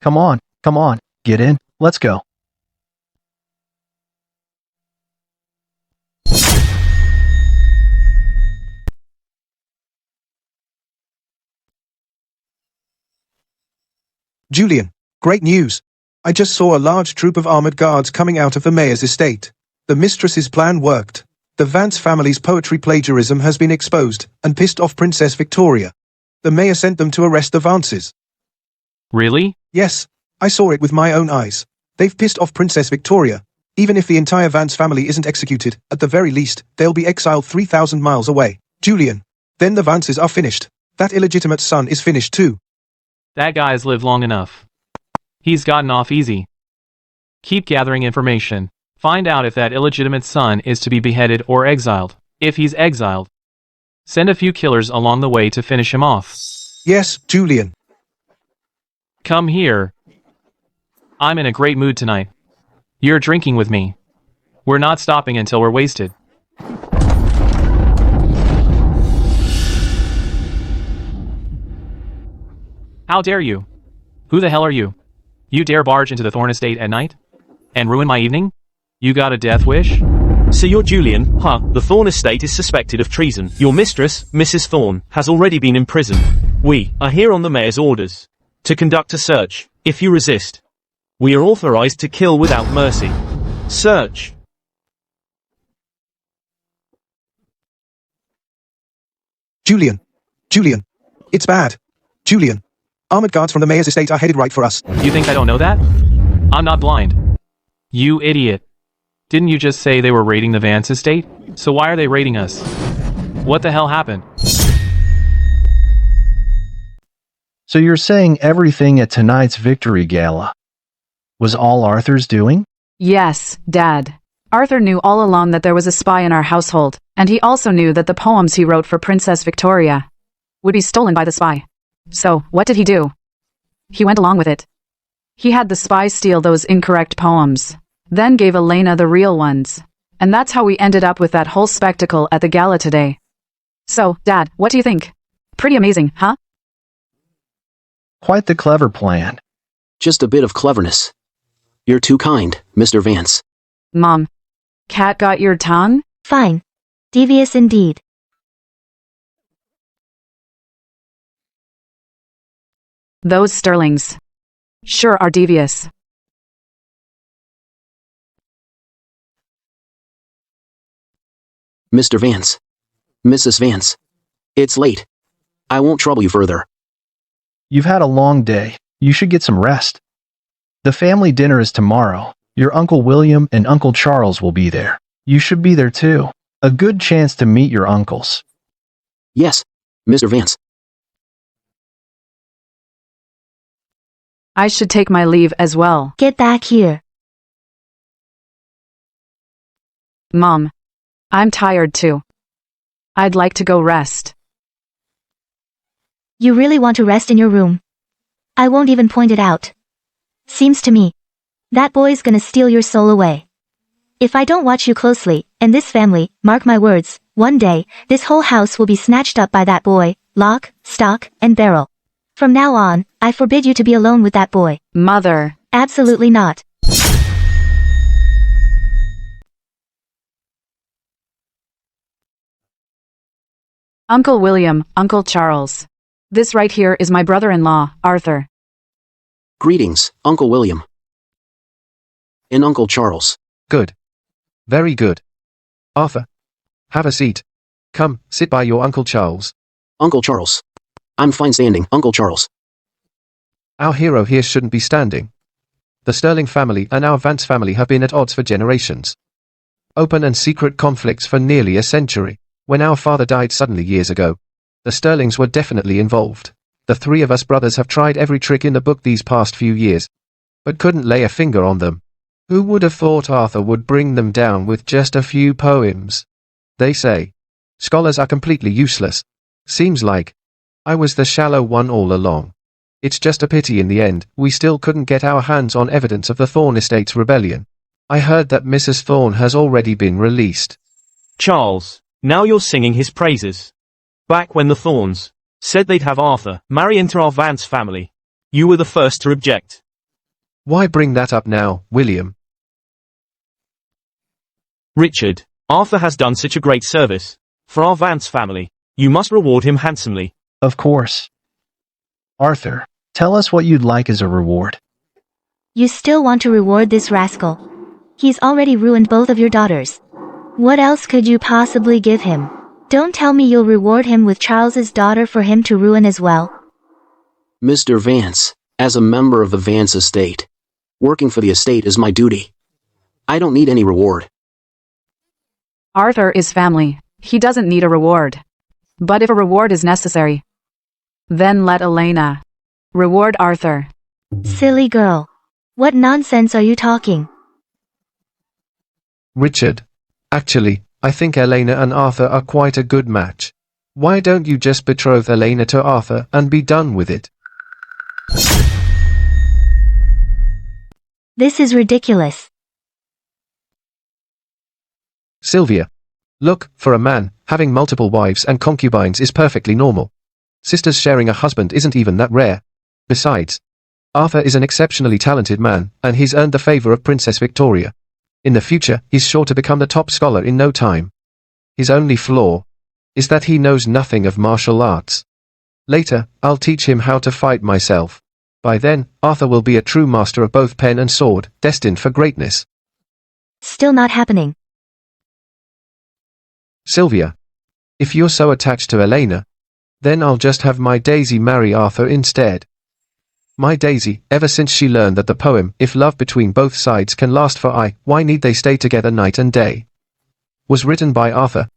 Come on, get in, let's go. Julian, great news. I just saw a large troop of armored guards coming out of the mayor's estate. The mistress's plan worked. The Vance family's poetry plagiarism has been exposed and pissed off Princess Victoria. The mayor sent them to arrest the Vances. Really? Yes, I saw it with my own eyes. They've pissed off Princess Victoria. Even if the entire Vance family isn't executed, at the very least, they'll be exiled 3,000 miles away. Julian, then the Vances are finished. That illegitimate son is finished too. That guy's lived long enough. He's gotten off easy. Keep gathering information. Find out if that illegitimate son is to be beheaded or exiled. If he's exiled, send a few killers along the way to finish him off. Yes, Julian. Come here. I'm in a great mood tonight. You're drinking with me. We're not stopping until we're wasted. How dare you? Who the hell are you? You dare barge into the Thorn Estate at night? And ruin my evening? You got a death wish? So you're Julian, huh? The Thorn Estate is suspected of treason. Your mistress, Mrs. Thorn, has already been imprisoned. We are here on the mayor's orders to conduct a search. If you resist, we are authorized to kill without mercy. Search. Julian. Julian. It's bad. Julian. Armored guards from the mayor's estate are headed right for us. You think I don't know that? I'm not blind. You idiot. Didn't you just say they were raiding the Vance estate? So why are they raiding us? What the hell happened? So you're saying everything at tonight's victory gala was all Arthur's doing? Yes, Dad. Arthur knew all along that there was a spy in our household, and he also knew that the poems he wrote for Princess Victoria would be stolen by the spy. So, what did he do? He went along with it. He had the spy steal those incorrect poems, then gave Elena the real ones. And that's how we ended up with that whole spectacle at the gala today. So, Dad, what do you think? Pretty amazing, huh? Quite the clever plan. Just a bit of cleverness. You're too kind, Mr. Vance. Mom, cat got your tongue? Fine. Devious indeed. Those sterlings sure are devious. Mr. Vance. Mrs. Vance. It's late. I won't trouble you further. You've had a long day. You should get some rest. The family dinner is tomorrow. Your Uncle William and Uncle Charles will be there. You should be there too. A good chance to meet your uncles. Yes, Mr. Vance. I should take my leave as well. Get back here. Mom, I'm tired too. I'd like to go rest. You really want to rest in your room? I won't even point it out. Seems to me that boy's gonna steal your soul away. If I don't watch you closely, and this family, mark my words, one day, this whole house will be snatched up by that boy, lock, stock, and barrel. From now on, I forbid you to be alone with that boy. Mother. Absolutely not. Uncle William, Uncle Charles. This right here is my brother-in-law, Arthur. Greetings, Uncle William. And Uncle Charles. Good. Very good. Arthur. Have a seat. Come, sit by your Uncle Charles. Uncle Charles. I'm fine standing, Uncle Charles. Our hero here shouldn't be standing. The Sterling family and our Vance family have been at odds for generations. Open and secret conflicts for nearly a century. When our father died suddenly years ago, the Sterlings were definitely involved. The three of us brothers have tried every trick in the book these past few years, but couldn't lay a finger on them. Who would have thought Arthur would bring them down with just a few poems? They say scholars are completely useless. Seems like I was the shallow one all along. It's just a pity in the end, we still couldn't get our hands on evidence of the Thorn Estate's rebellion. I heard that Mrs. Thorn has already been released. Charles, now you're singing his praises. Back when the Thorns said they'd have Arthur marry into our Vance family, you were the first to object. Why bring that up now, William? Richard, Arthur has done such a great service for our Vance family. You must reward him handsomely. Of course. Arthur, tell us what you'd like as a reward. You still want to reward this rascal? He's already ruined both of your daughters. What else could you possibly give him? Don't tell me you'll reward him with Charles's daughter for him to ruin as well. Mr. Vance, as a member of the Vance estate, working for the estate is my duty. I don't need any reward. Arthur is family. He doesn't need a reward. But if a reward is necessary, then let Elena reward Arthur. Silly girl. What nonsense are you talking? Richard, actually, I think Elena and Arthur are quite a good match. Why don't you just betroth Elena to Arthur and be done with it? This is ridiculous. Sylvia. Look, for a man, having multiple wives and concubines is perfectly normal. Sisters sharing a husband isn't even that rare. Besides, Arthur is an exceptionally talented man, and he's earned the favor of Princess Victoria. In the future, he's sure to become the top scholar in no time. His only flaw is that he knows nothing of martial arts. Later, I'll teach him how to fight myself. By then, Arthur will be a true master of both pen and sword, destined for greatness. Still not happening. Sylvia. If you're so attached to Elena, then I'll just have my Daisy marry Arthur instead. My Daisy, ever since she learned that the poem, "If love between both sides can last for aye, why need they stay together night and day?" was written by Arthur.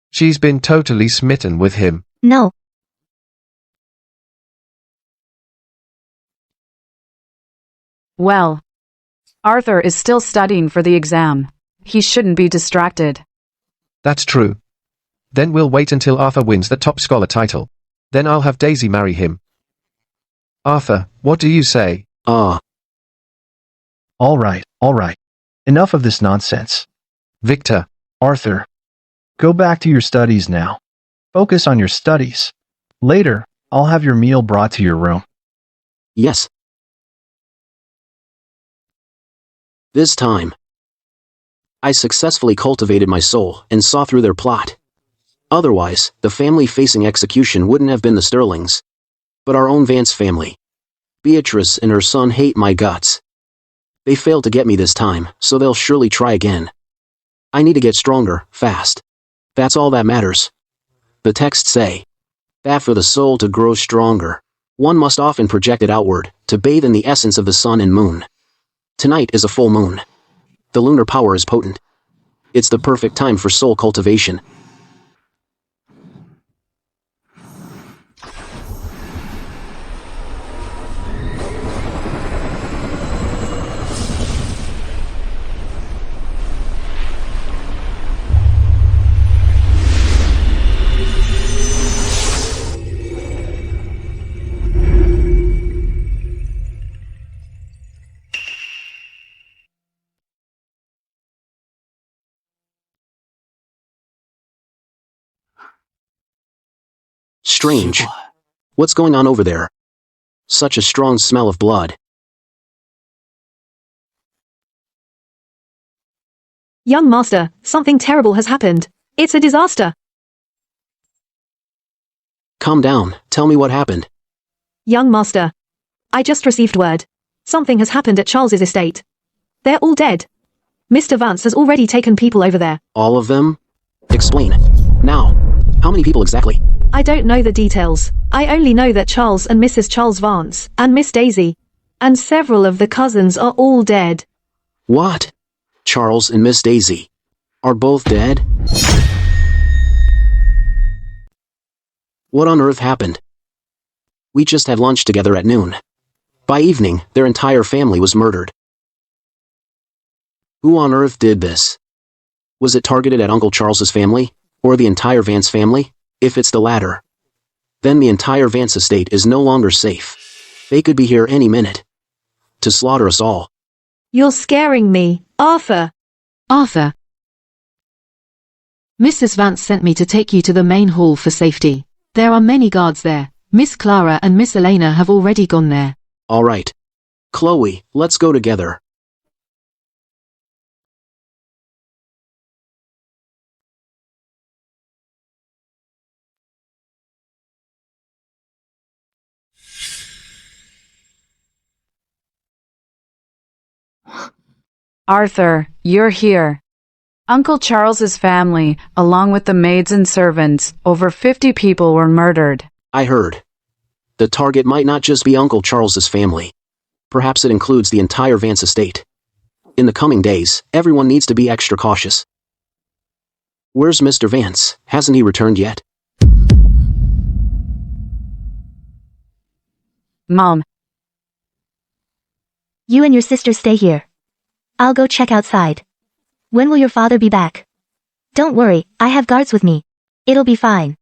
She's been totally smitten with him. No. Well, Arthur is still studying for the exam. He shouldn't be distracted. That's true. Then we'll wait until Arthur wins the top scholar title. Then I'll have Daisy marry him. Arthur, what do you say? All right. Enough of this nonsense. Victor. Arthur. Go back to your studies now. Focus on your studies. Later, I'll have your meal brought to your room. Yes. This time, I successfully cultivated my soul and saw through their plot. Otherwise, the family facing execution wouldn't have been the Sterlings, but our own Vance family. Beatrice and her son hate my guts. They failed to get me this time, so they'll surely try again. I need to get stronger, fast. That's all that matters. The texts say that for the soul to grow stronger, one must often project it outward, to bathe in the essence of the sun and moon. Tonight is a full moon. The lunar power is potent. It's the perfect time for soul cultivation. Strange. What's going on over there? Such a strong smell of blood. Young master, something terrible has happened. It's a disaster. Calm down, tell me what happened. Young master. I just received word. Something has happened at Charles's estate. They're all dead. Mr. Vance has already taken people over there. All of them? Explain. Now. How many people exactly? I don't know the details. I only know that Charles and Mrs. Charles Vance, and Miss Daisy, and several of the cousins are all dead. What? Charles and Miss Daisy are both dead? What on earth happened? We just had lunch together at noon. By evening, their entire family was murdered. Who on earth did this? Was it targeted at Uncle Charles's family, or the entire Vance family? If it's the latter, then the entire Vance estate is no longer safe. They could be here any minute to slaughter us all. You're scaring me, Arthur. Arthur. Mrs. Vance sent me to take you to the main hall for safety. There are many guards there. Miss Clara and Miss Elena have already gone there. All right. Chloe, let's go together. Arthur, you're here. Uncle Charles's family, along with the maids and servants, over 50 people were murdered. I heard. The target might not just be Uncle Charles's family. Perhaps it includes the entire Vance estate. In the coming days, everyone needs to be extra cautious. Where's Mr. Vance? Hasn't he returned yet? Mom. You and your sister stay here. I'll go check outside. When will your father be back? Don't worry, I have guards with me. It'll be fine.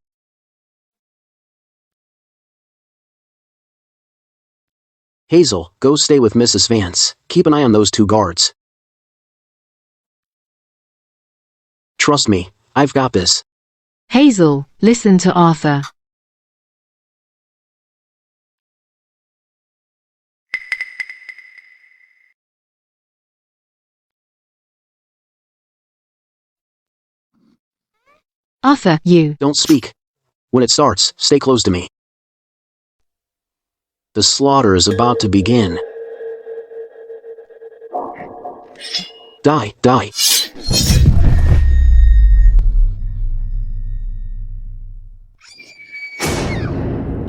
Hazel, go stay with Mrs. Vance. Keep an eye on those two guards. Trust me, I've got this. Hazel, listen to Arthur. Arthur, you. Don't speak. When it starts, stay close to me. The slaughter is about to begin. Die, die.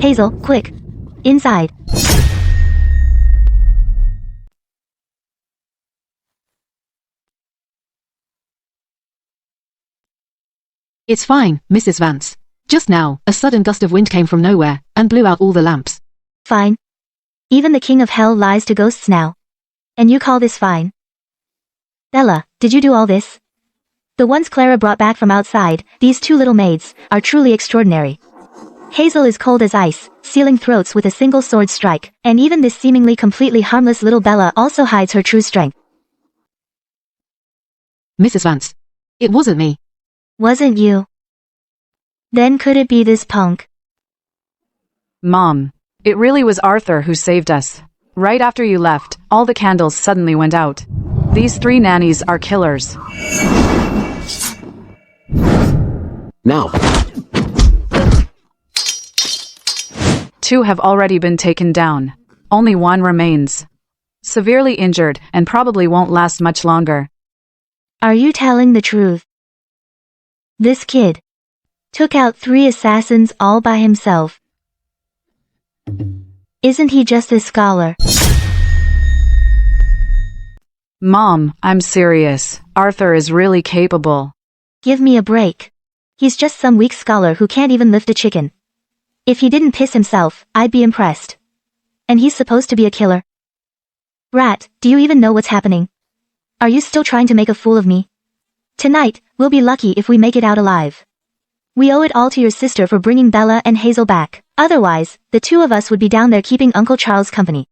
Hazel, quick. Inside. It's fine, Mrs. Vance. Just now, a sudden gust of wind came from nowhere, and blew out all the lamps. Fine. Even the king of hell lies to ghosts now. And you call this fine? Bella, did you do all this? The ones Clara brought back from outside, these two little maids, are truly extraordinary. Hazel is cold as ice, sealing throats with a single sword strike, and even this seemingly completely harmless little Bella also hides her true strength. Mrs. Vance. It wasn't me. Wasn't you? Then could it be this punk? Mom, it really was Arthur who saved us. Right after you left, all the candles suddenly went out. These 3 nannies are killers. Now. 2 have already been taken down. Only 1 remains. Severely injured and probably won't last much longer. Are you telling the truth? This kid took out 3 assassins all by himself. Isn't he just a scholar? Mom, I'm serious. Arthur is really capable. Give me a break. He's just some weak scholar who can't even lift a chicken. If he didn't piss himself, I'd be impressed. And he's supposed to be a killer. Rat, do you even know what's happening? Are you still trying to make a fool of me? Tonight, we'll be lucky if we make it out alive. We owe it all to your sister for bringing Bella and Hazel back. Otherwise, the 2 of us would be down there keeping Uncle Charles company.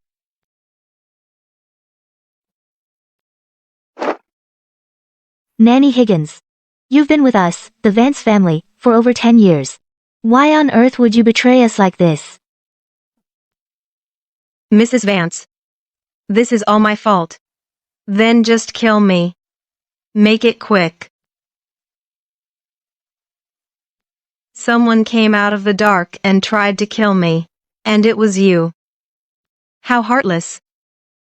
Nanny Higgins. You've been with us, the Vance family, for over 10 years. Why on earth would you betray us like this? Mrs. Vance. This is all my fault. Then just kill me. Make it quick. Someone came out of the dark and tried to kill me. And it was you. How heartless.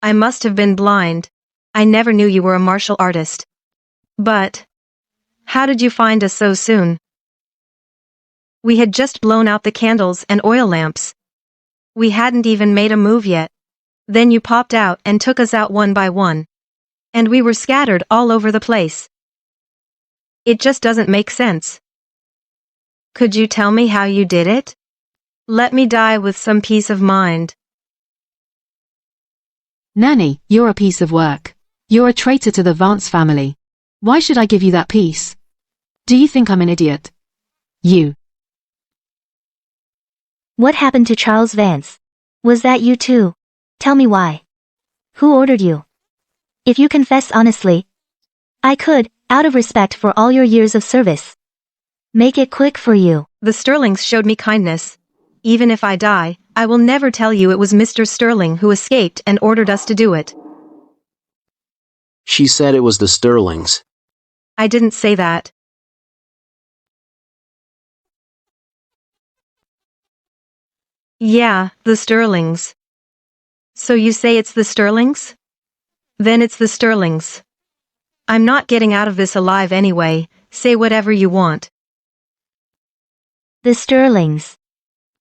I must have been blind. I never knew you were a martial artist. But how did you find us so soon? We had just blown out the candles and oil lamps. We hadn't even made a move yet. Then you popped out and took us out one by one. And we were scattered all over the place. It just doesn't make sense. Could you tell me how you did it? Let me die with some peace of mind. Nanny, you're a piece of work. You're a traitor to the Vance family. Why should I give you that peace? Do you think I'm an idiot? You. What happened to Charles Vance? Was that you too? Tell me why. Who ordered you? If you confess honestly, I could, out of respect for all your years of service, make it quick for you. The Sterlings showed me kindness. Even if I die, I will never tell you it was Mr. Sterling who escaped and ordered us to do it. She said it was the Sterlings. I didn't say that. Yeah, the Sterlings. So you say it's the Sterlings? Then it's the Sterlings. I'm not getting out of this alive anyway. Say whatever you want. The Sterlings.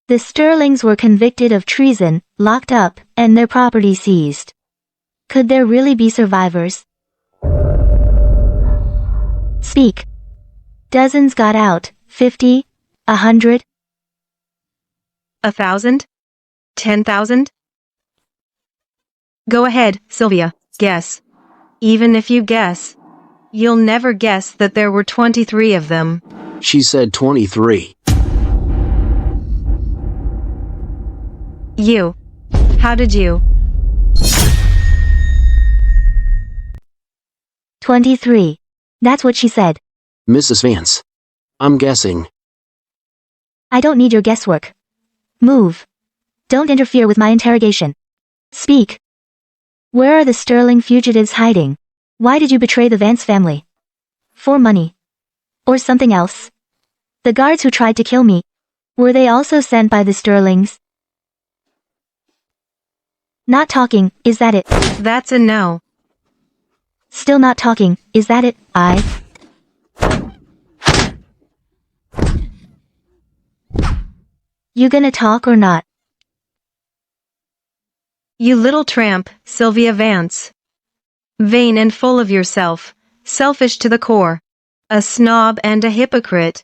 The Sterlings were convicted of treason, locked up, and their property seized. Could there really be survivors? Speak. Dozens got out, 50, 100. 1,000? 10,000? Go ahead, Sylvia, guess. Even if you guess, you'll never guess that there were 23 of them. She said 23. You. How did you? 23. That's what she said. Mrs. Vance. I'm guessing. I don't need your guesswork. Move. Don't interfere with my interrogation. Speak. Where are the Sterling fugitives hiding? Why did you betray the Vance family? For money. Or something else? The guards who tried to kill me, were they also sent by the Sterlings? Not talking, is that it? That's a no. Still not talking, is that it? You gonna talk or not? You little tramp, Sylvia Vance. Vain and full of yourself, selfish to the core. A snob and a hypocrite.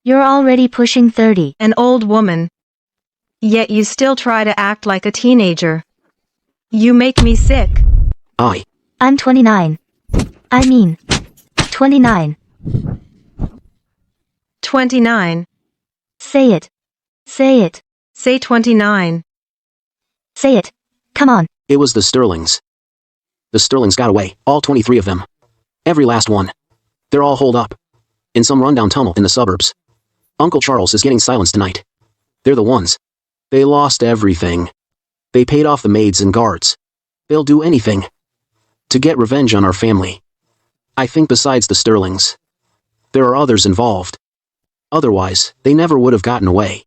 You're already pushing 30. An old woman. Yet you still try to act like a teenager. You make me sick. I'm 29. I mean, 29. 29. Say it. Say it. Say 29. Say it. Come on. It was the Sterlings. The Sterlings got away, all 23 of them. Every last one. They're all holed up. In some rundown tunnel in the suburbs. Uncle Charles is getting silenced tonight. They're the ones. They lost everything. They paid off the maids and guards. They'll do anything. To get revenge on our family. I think besides the Sterlings. There are others involved. Otherwise, they never would have gotten away.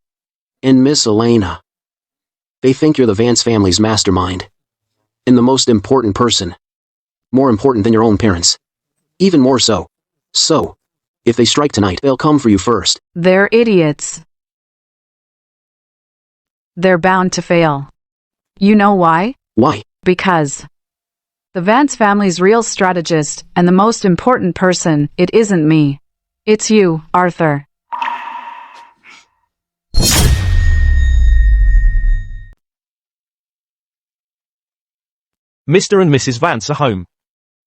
And Miss Elena. They think you're the Vance family's mastermind. And the most important person. More important than your own parents. Even more so. So, if they strike tonight, they'll come for you first. They're idiots. They're bound to fail. You know why? Why? Because the Vance family's real strategist and the most important person, it isn't me. It's you, Arthur. Mr. and Mrs. Vance are home.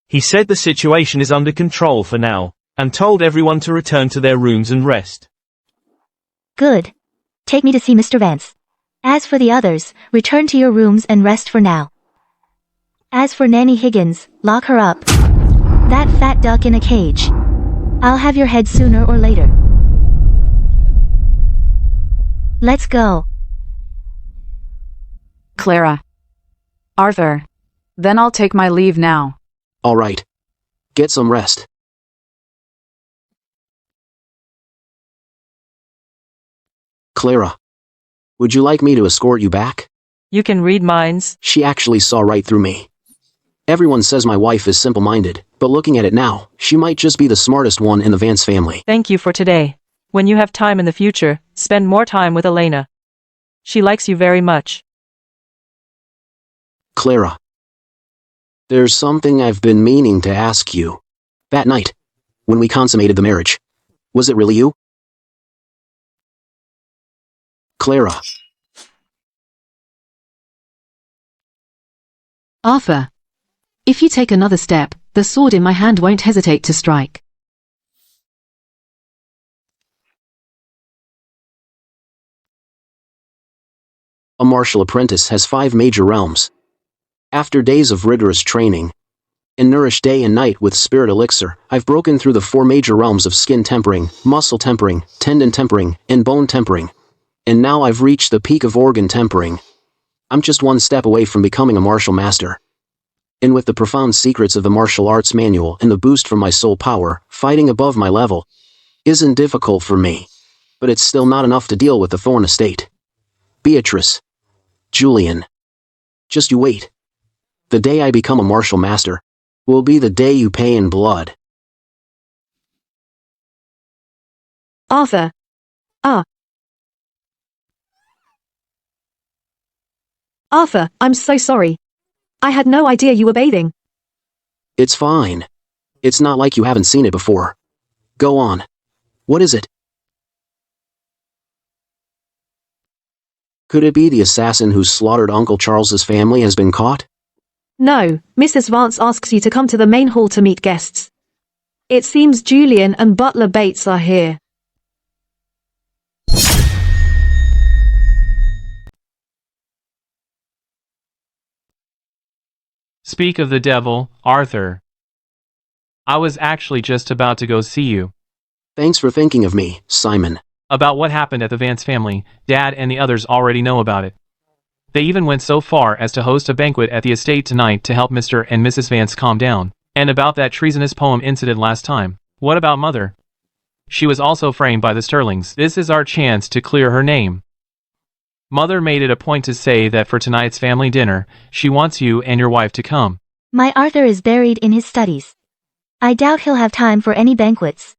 He said the situation is under control for now, and told everyone to return to their rooms and rest. Good. Take me to see Mr. Vance. As for the others, return to your rooms and rest for now. As for Nanny Higgins, lock her up. That fat duck in a cage. I'll have your head sooner or later. Let's go. Clara. Arthur. Then I'll take my leave now. All right. Get some rest. Clara. Would you like me to escort you back? You can read minds. She actually saw right through me. Everyone says my wife is simple-minded, but looking at it now, she might just be the smartest one in the Vance family. Thank you for today. When you have time in the future, spend more time with Elena. She likes you very much. Clara. There's something I've been meaning to ask you. That night, when we consummated the marriage, was it really you? Clara. Arthur. If you take another step, the sword in my hand won't hesitate to strike. A martial apprentice has 5 major realms. After days of rigorous training, and nourished day and night with spirit elixir, I've broken through the 4 major realms of skin tempering, muscle tempering, tendon tempering, and bone tempering. And now I've reached the peak of organ tempering. I'm just one step away from becoming a martial master. And with the profound secrets of the martial arts manual and the boost from my soul power, fighting above my level isn't difficult for me. But it's still not enough to deal with the Thorn estate. Beatrice. Julian. Just you wait. The day I become a martial master will be the day you pay in blood. Arthur. Arthur, I'm so sorry. I had no idea you were bathing. It's fine. It's not like you haven't seen it before. Go on. What is it? Could it be the assassin who slaughtered Uncle Charles's family has been caught? No, Mrs. Vance asks you to come to the main hall to meet guests. It seems Julian and Butler Bates are here. Speak of the devil, Arthur. I was actually just about to go see you. Thanks for thinking of me, Simon. About what happened at the Vance family, Dad and the others already know about it. They even went so far as to host a banquet at the estate tonight to help Mr. and Mrs. Vance calm down. And about that treasonous poem incident last time. What about Mother? She was also framed by the Sterlings. This is our chance to clear her name. Mother made it a point to say that for tonight's family dinner, she wants you and your wife to come. My Arthur is buried in his studies. I doubt he'll have time for any banquets.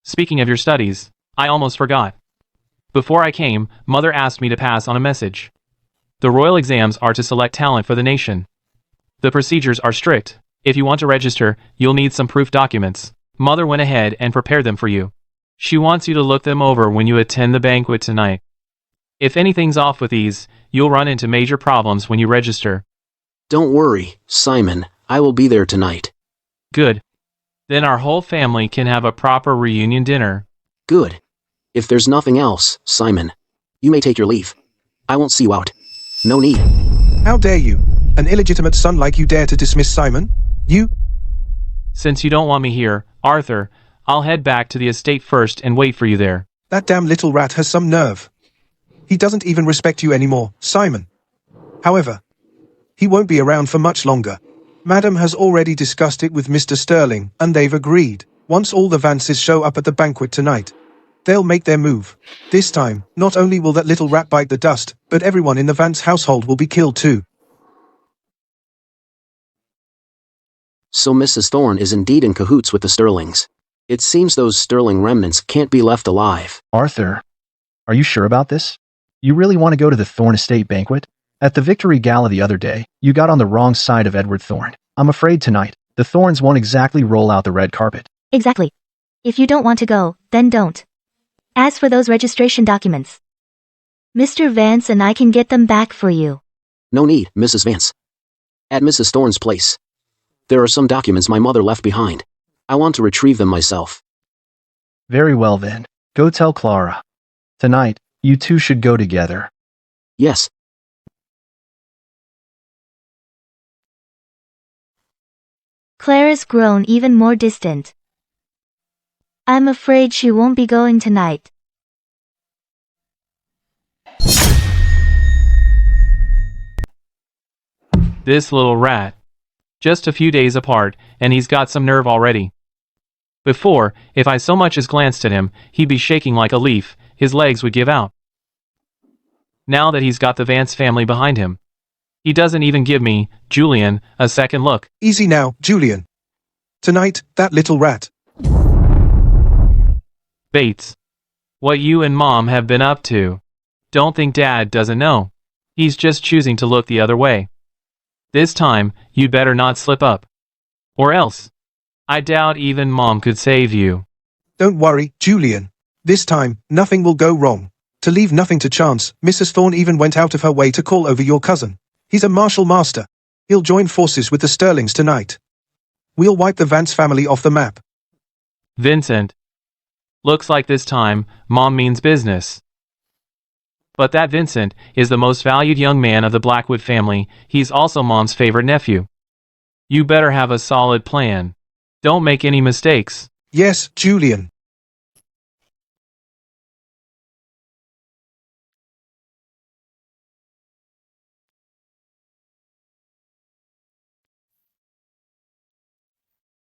Speaking of your studies, I almost forgot. Before I came, Mother asked me to pass on a message. The royal exams are to select talent for the nation. The procedures are strict. If you want to register, you'll need some proof documents. Mother went ahead and prepared them for you. She wants you to look them over when you attend the banquet tonight. If anything's off with these, you'll run into major problems when you register. Don't worry, Simon, I will be there tonight. Good. Then our whole family can have a proper reunion dinner. Good. If there's nothing else, Simon, you may take your leave. I won't see you out. No need. How dare you? An illegitimate son like you dare to dismiss Simon? You? Since you don't want me here, Arthur, I'll head back to the estate first and wait for you there. That damn little rat has some nerve. He doesn't even respect you anymore, Simon. However, he won't be around for much longer. Madam has already discussed it with Mr. Sterling, and they've agreed. Once all the Vances show up at the banquet tonight, they'll make their move. This time, not only will that little rat bite the dust, but everyone in the Vance household will be killed too. So Mrs. Thorne is indeed in cahoots with the Sterlings. It seems those Sterling remnants can't be left alive. Arthur, are you sure about this? You really want to go to the Thorne estate banquet? At the Victory Gala the other day, you got on the wrong side of Edward Thorne. I'm afraid tonight, the Thorns won't exactly roll out the red carpet. Exactly. If you don't want to go, then don't. As for those registration documents, Mr. Vance and I can get them back for you. No need, Mrs. Vance. At Mrs. Thorne's place, there are some documents my mother left behind. I want to retrieve them myself. Very well then. Go tell Clara. Tonight, you two should go together. Yes. Clara's grown even more distant. I'm afraid she won't be going tonight. This little rat. Just a few days apart, and he's got some nerve already. Before, if I so much as glanced at him, he'd be shaking like a leaf, his legs would give out. Now that he's got the Vance family behind him, he doesn't even give me, Julian, a second look. Easy now, Julian. Tonight, that little rat. Bates. What you and Mom have been up to. Don't think Dad doesn't know. He's just choosing to look the other way. This time, you'd better not slip up. Or else. I doubt even Mom could save you. Don't worry, Julian. This time, nothing will go wrong. To leave nothing to chance, Mrs. Thorne even went out of her way to call over your cousin. He's a martial master. He'll join forces with the Sterlings tonight. We'll wipe the Vance family off the map. Vincent. Looks like this time, Mom means business. But that Vincent is the most valued young man of the Blackwood family. He's also Mom's favorite nephew. You better have a solid plan. Don't make any mistakes. Yes, Julian.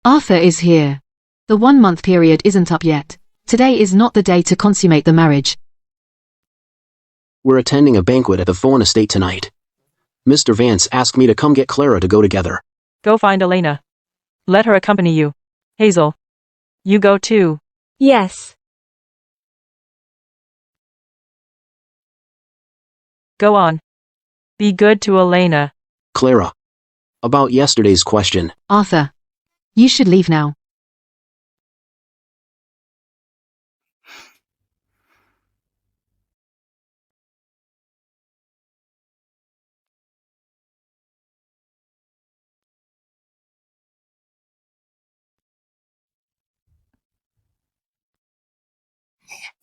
Arthur is here. The 1-month period isn't up yet. Today is not the day to consummate the marriage. We're attending a banquet at the Thorne estate tonight. Mr. Vance asked me to come get Clara to go together. Go find Elena. Let her accompany you. Hazel. You go too. Yes. Go on. Be good to Elena. Clara. About yesterday's question. Arthur. You should leave now.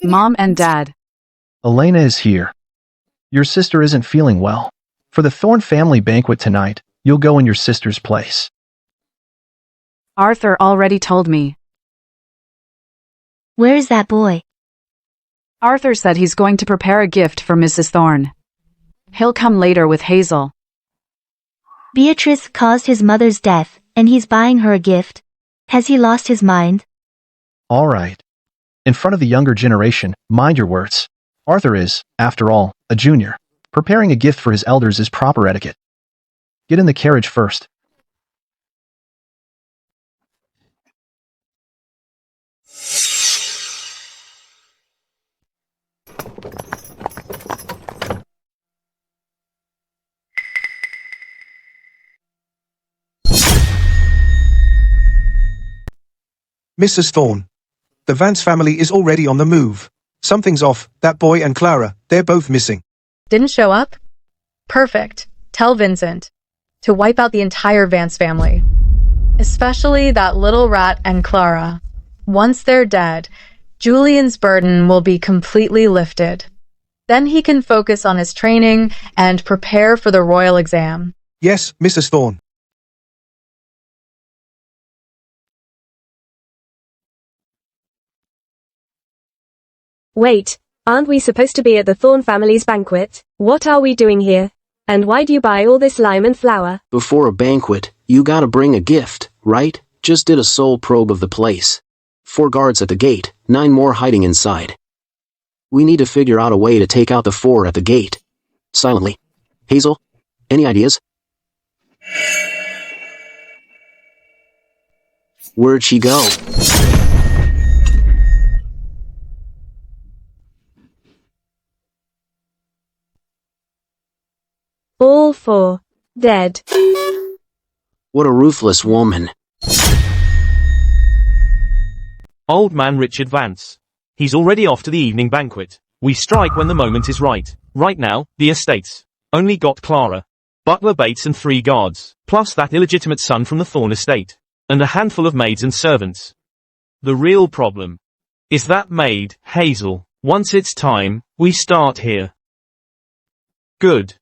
Mom and Dad. Elena is here. Your sister isn't feeling well. For the Thorne family banquet tonight, you'll go in your sister's place. Arthur already told me. Where is that boy? Arthur said he's going to prepare a gift for Mrs. Thorne. He'll come later with Hazel. Beatrice caused his mother's death, and he's buying her a gift. Has he lost his mind? All right. In front of the younger generation, mind your words. Arthur is, after all, a junior. Preparing a gift for his elders is proper etiquette. Get in the carriage first. Mrs. Thorne. The Vance family is already on the move. Something's off. That boy and Clara, they're both missing. Didn't show up? Perfect. Tell Vincent to wipe out the entire Vance family. Especially that little rat and Clara. Once they're dead, Julian's burden will be completely lifted. Then he can focus on his training and prepare for the royal exam. Yes, Mrs. Thorne. Wait, aren't we supposed to be at the Thorne family's banquet? What are we doing here? And why do you buy all this lime and flour? Before a banquet, you gotta bring a gift, right? Just did a soul probe of the place. 4 guards at the gate, 9 more hiding inside. We need to figure out a way to take out the 4 at the gate. Silently. Hazel, any ideas? Where'd she go? All 4. Dead. What a ruthless woman. Old man Richard Vance. He's already off to the evening banquet. We strike when the moment is right. Right now, the estates. Only got Clara, Butler Bates and 3 guards, plus that illegitimate son from the Thorne estate, and a handful of maids and servants. The real problem is that maid, Hazel. Once it's time, we start here. Good.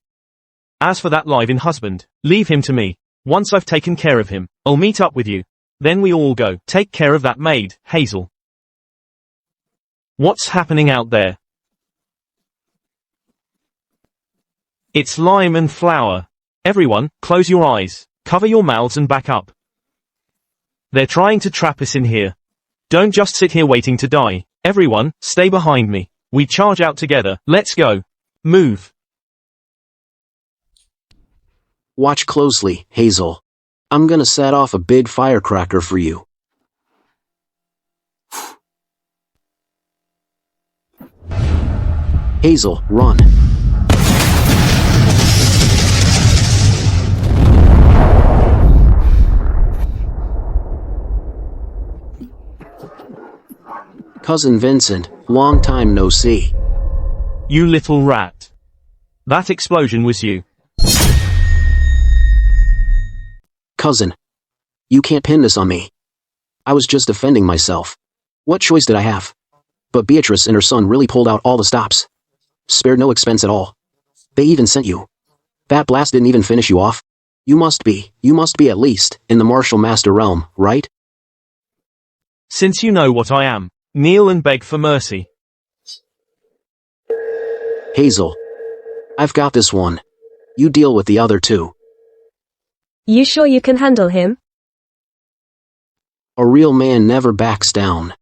As for that live-in husband, leave him to me. Once I've taken care of him, I'll meet up with you. Then we all go. Take care of that maid, Hazel. What's happening out there? It's lime and flour. Everyone, close your eyes, cover your mouths and back up. They're trying to trap us in here. Don't just sit here waiting to die. Everyone, stay behind me. We charge out together. Let's go. Move. Watch closely, Hazel. I'm gonna set off a big firecracker for you. Hazel, run. Cousin Vincent, long time no see. You little rat. That explosion was you. Cousin, you can't pin this on me. I was just defending myself. What choice did I have? But Beatrice and her son really pulled out all the stops. Spared no expense at all. They even sent you. That blast didn't even finish you off. You must be at least, in the martial master realm, right? Since you know what I am, kneel and beg for mercy. Hazel, I've got this one. You deal with the other 2. You sure you can handle him? A real man never backs down.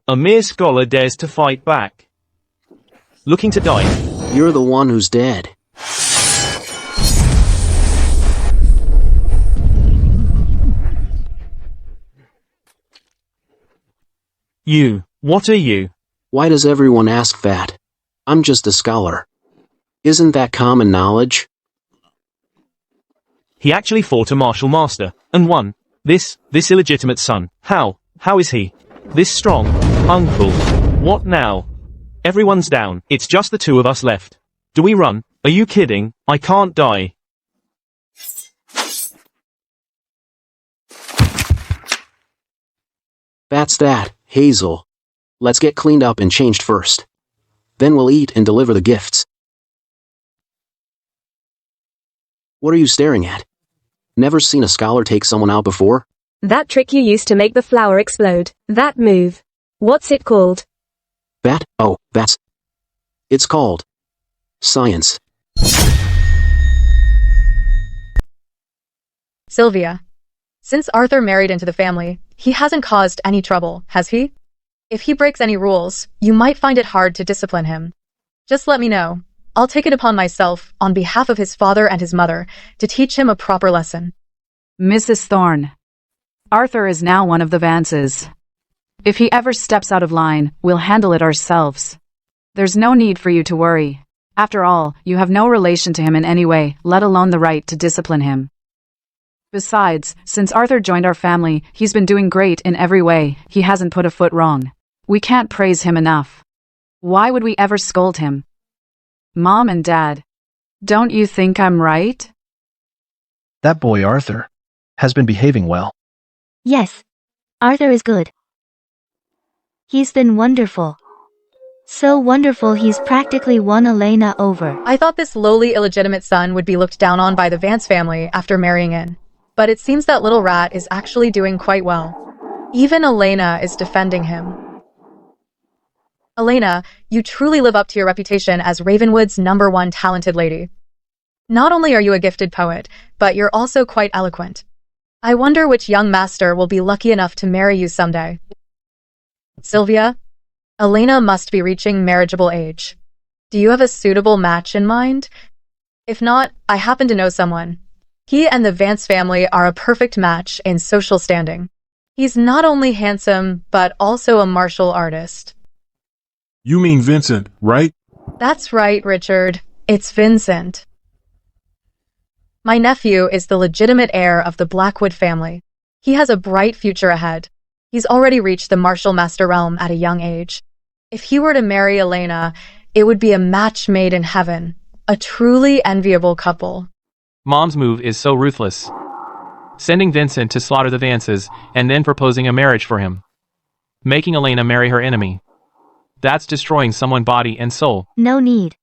A mere scholar dares to fight back. Looking to die. You're the one who's dead. You, what are you? Why does everyone ask that? I'm just a scholar. Isn't that common knowledge? He actually fought a martial master, and won. This illegitimate son. How is he this strong? Uncle. What now? Everyone's down. It's just the 2 of us left. Do we run? Are you kidding? I can't die. That's that, Hazel. Let's get cleaned up and changed first. Then we'll eat and deliver the gifts. What are you staring at? Never seen a scholar take someone out before? That trick you used to make the flower explode. That move. What's it called? That? Oh, that's... It's called... science. Sylvia. Since Arthur married into the family, he hasn't caused any trouble, has he? If he breaks any rules, you might find it hard to discipline him. Just let me know. I'll take it upon myself, on behalf of his father and his mother, to teach him a proper lesson. Mrs. Thorne. Arthur is now one of the Vances. If he ever steps out of line, we'll handle it ourselves. There's no need for you to worry. After all, you have no relation to him in any way, let alone the right to discipline him. Besides, since Arthur joined our family, he's been doing great in every way. He hasn't put a foot wrong. We can't praise him enough. Why would we ever scold him? Mom and Dad, don't you think I'm right? That boy Arthur has been behaving well. Yes. Arthur is good. He's been wonderful. So wonderful he's practically won Elena over. I thought this lowly illegitimate son would be looked down on by the Vance family after marrying in. But it seems that little rat is actually doing quite well. Even Elena is defending him. Elena, you truly live up to your reputation as Ravenwood's #1 talented lady. Not only are you a gifted poet, but you're also quite eloquent. I wonder which young master will be lucky enough to marry you someday. Sylvia, Elena must be reaching marriageable age. Do you have a suitable match in mind? If not, I happen to know someone. He and the Vance family are a perfect match in social standing. He's not only handsome, but also a martial artist. You mean Vincent, right? That's right, Richard. It's Vincent. My nephew is the legitimate heir of the Blackwood family. He has a bright future ahead. He's already reached the martial master realm at a young age. If he were to marry Elena, it would be a match made in heaven. A truly enviable couple. Mom's move is so ruthless. Sending Vincent to slaughter the Vances, and then proposing a marriage for him. Making Elena marry her enemy. That's destroying someone body and soul. No need.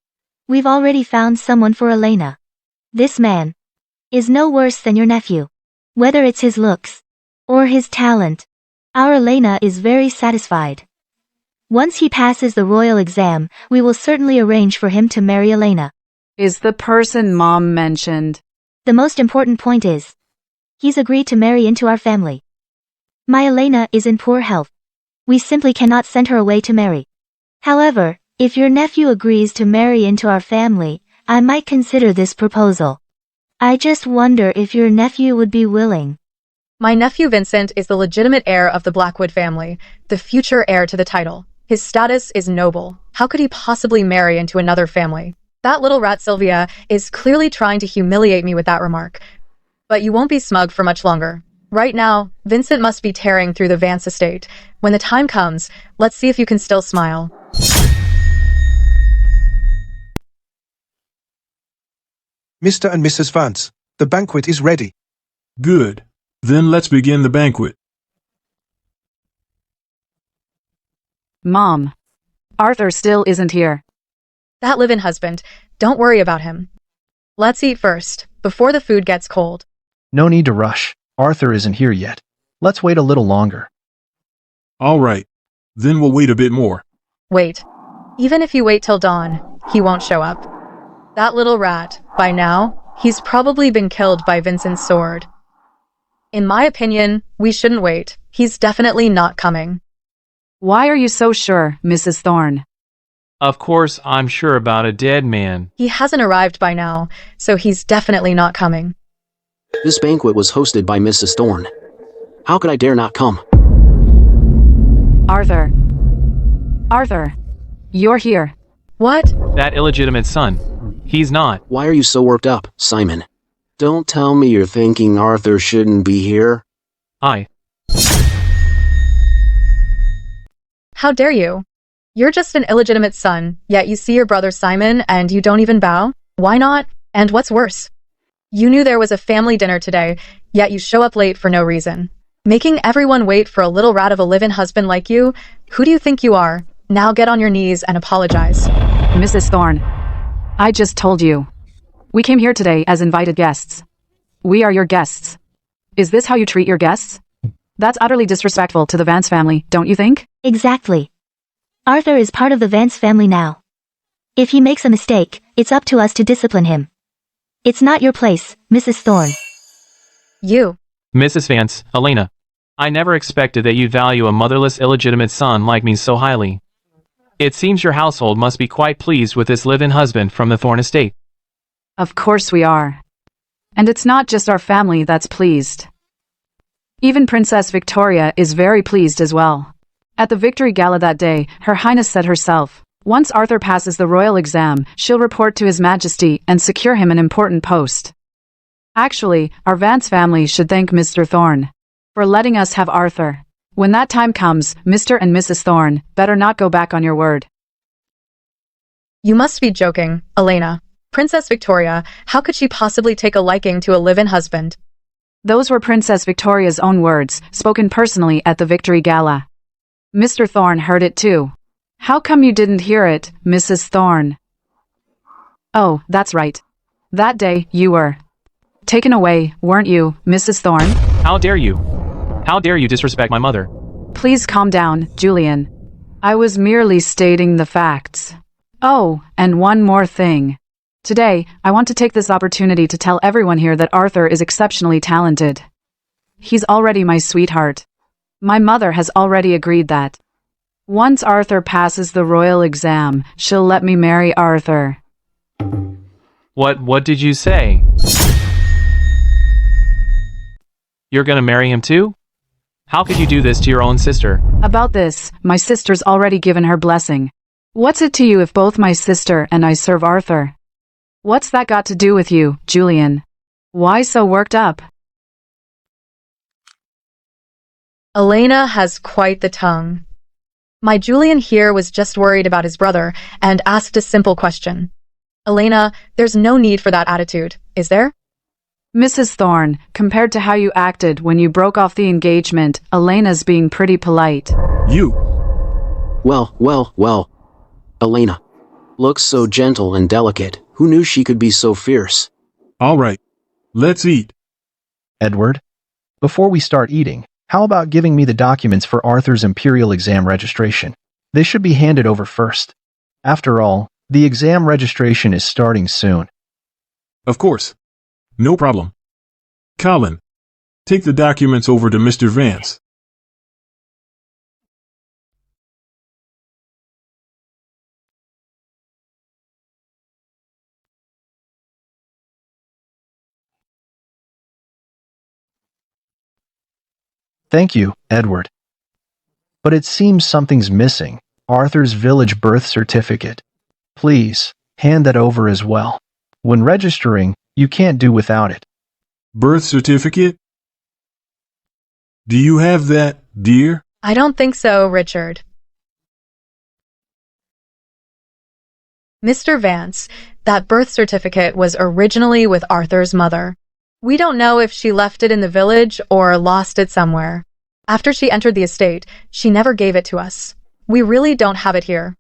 We've already found someone for Elena. This man is no worse than your nephew. Whether it's his looks or his talent, our Elena is very satisfied. Once he passes the royal exam, we will certainly arrange for him to marry Elena. Is the person Mom mentioned? The most important point is, he's agreed to marry into our family. My Elena is in poor health. We simply cannot send her away to marry. However, if your nephew agrees to marry into our family, I might consider this proposal. I just wonder if your nephew would be willing. My nephew Vincent is the legitimate heir of the Blackwood family, the future heir to the title. His status is noble. How could he possibly marry into another family? That little rat Sylvia is clearly trying to humiliate me with that remark. But you won't be smug for much longer. Right now, Vincent must be tearing through the Vance estate. When the time comes, let's see if you can still smile. Mr. and Mrs. Vance, the banquet is ready. Good. Then let's begin the banquet. Mom. Arthur still isn't here. That live-in husband. Don't worry about him. Let's eat first, before the food gets cold. No need to rush. Arthur isn't here yet. Let's wait a little longer. All right. Then we'll wait a bit more. Wait. Even if you wait till dawn, he won't show up. That little rat, by now, he's probably been killed by Vincent's sword. In my opinion, we shouldn't wait. He's definitely not coming. Why are you so sure, Mrs. Thorne? Of course, I'm sure about a dead man. He hasn't arrived by now, so he's definitely not coming. This banquet was hosted by Mrs. Thorne. How could I dare not come? Arthur. Arthur. You're here. What? That illegitimate son. He's not. Why are you so worked up, Simon? Don't tell me you're thinking Arthur shouldn't be here. How dare you? You're just an illegitimate son, yet you see your brother Simon and you don't even bow? Why not? And what's worse? You knew there was a family dinner today, yet you show up late for no reason. Making everyone wait for a little rat of a live-in husband like you? Who do you think you are? Now get on your knees and apologize. Mrs. Thorne. I just told you. We came here today as invited guests. We are your guests. Is this how you treat your guests? That's utterly disrespectful to the Vance family, don't you think? Exactly. Arthur is part of the Vance family now. If he makes a mistake, it's up to us to discipline him. It's not your place, Mrs. Thorne. You. Mrs. Vance, Elena. I never expected that you'd value a motherless illegitimate son like me so highly. It seems your household must be quite pleased with this live-in husband from the Thorne estate. Of course we are. And it's not just our family that's pleased. Even Princess Victoria is very pleased as well. At the victory gala that day, Her Highness said herself, once Arthur passes the royal exam, she'll report to His Majesty and secure him an important post. Actually, our Vance family should thank Mr. Thorne for letting us have Arthur. When that time comes, Mr. and Mrs. Thorne better not go back on your word. You must be joking, Elena. Princess Victoria, how could she possibly take a liking to a live-in husband? Those were Princess Victoria's own words, spoken personally at the victory gala. Mr. Thorne heard it too. How come you didn't hear it, Mrs. Thorne? Oh, that's right. That day, you were taken away, weren't you, Mrs. Thorne? How dare you? How dare you disrespect my mother? Please calm down, Julian. I was merely stating the facts. Oh, and one more thing. Today, I want to take this opportunity to tell everyone here that Arthur is exceptionally talented. He's already my sweetheart. My mother has already agreed that once Arthur passes the royal exam, she'll let me marry Arthur. What did you say? You're gonna marry him too? How could you do this to your own sister? About this, my sister's already given her blessing. What's it to you if both my sister and I serve Arthur? What's that got to do with you, Julian? Why so worked up? Elena has quite the tongue. My Julian here was just worried about his brother and asked a simple question. Elena, there's no need for that attitude, is there? Mrs. Thorne, compared to how you acted when you broke off the engagement, Elena's being pretty polite. You. Well. Elena. Looks so gentle and delicate. Who knew she could be so fierce? All right. Let's eat. Edward, before we start eating, how about giving me the documents for Arthur's Imperial exam registration? They should be handed over first. After all, the exam registration is starting soon. Of course. No problem. Colin, take the documents over to Mr. Vance. Thank you, Edward. But it seems something's missing. Arthur's village birth certificate. Please, hand that over as well. When registering, you can't do without it. Birth certificate? Do you have that, dear? I don't think so, Richard. Mr. Vance, that birth certificate was originally with Arthur's mother. We don't know if she left it in the village or lost it somewhere. After she entered the estate, she never gave it to us. We really don't have it here.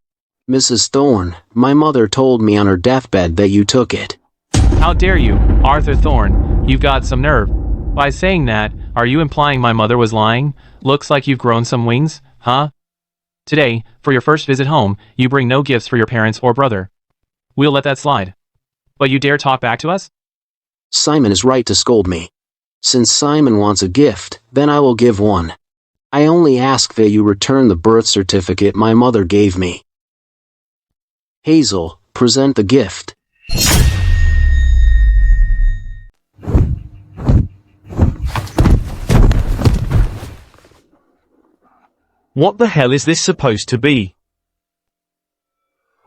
Mrs. Thorne, my mother told me on her deathbed that you took it. How dare you, Arthur Thorne? You've got some nerve. By saying that, are you implying my mother was lying? Looks like you've grown some wings, huh? Today, for your first visit home, you bring no gifts for your parents or brother. We'll let that slide. But you dare talk back to us? Simon is right to scold me. Since Simon wants a gift, then I will give one. I only ask that you return the birth certificate my mother gave me. Hazel, present the gift. What the hell is this supposed to be?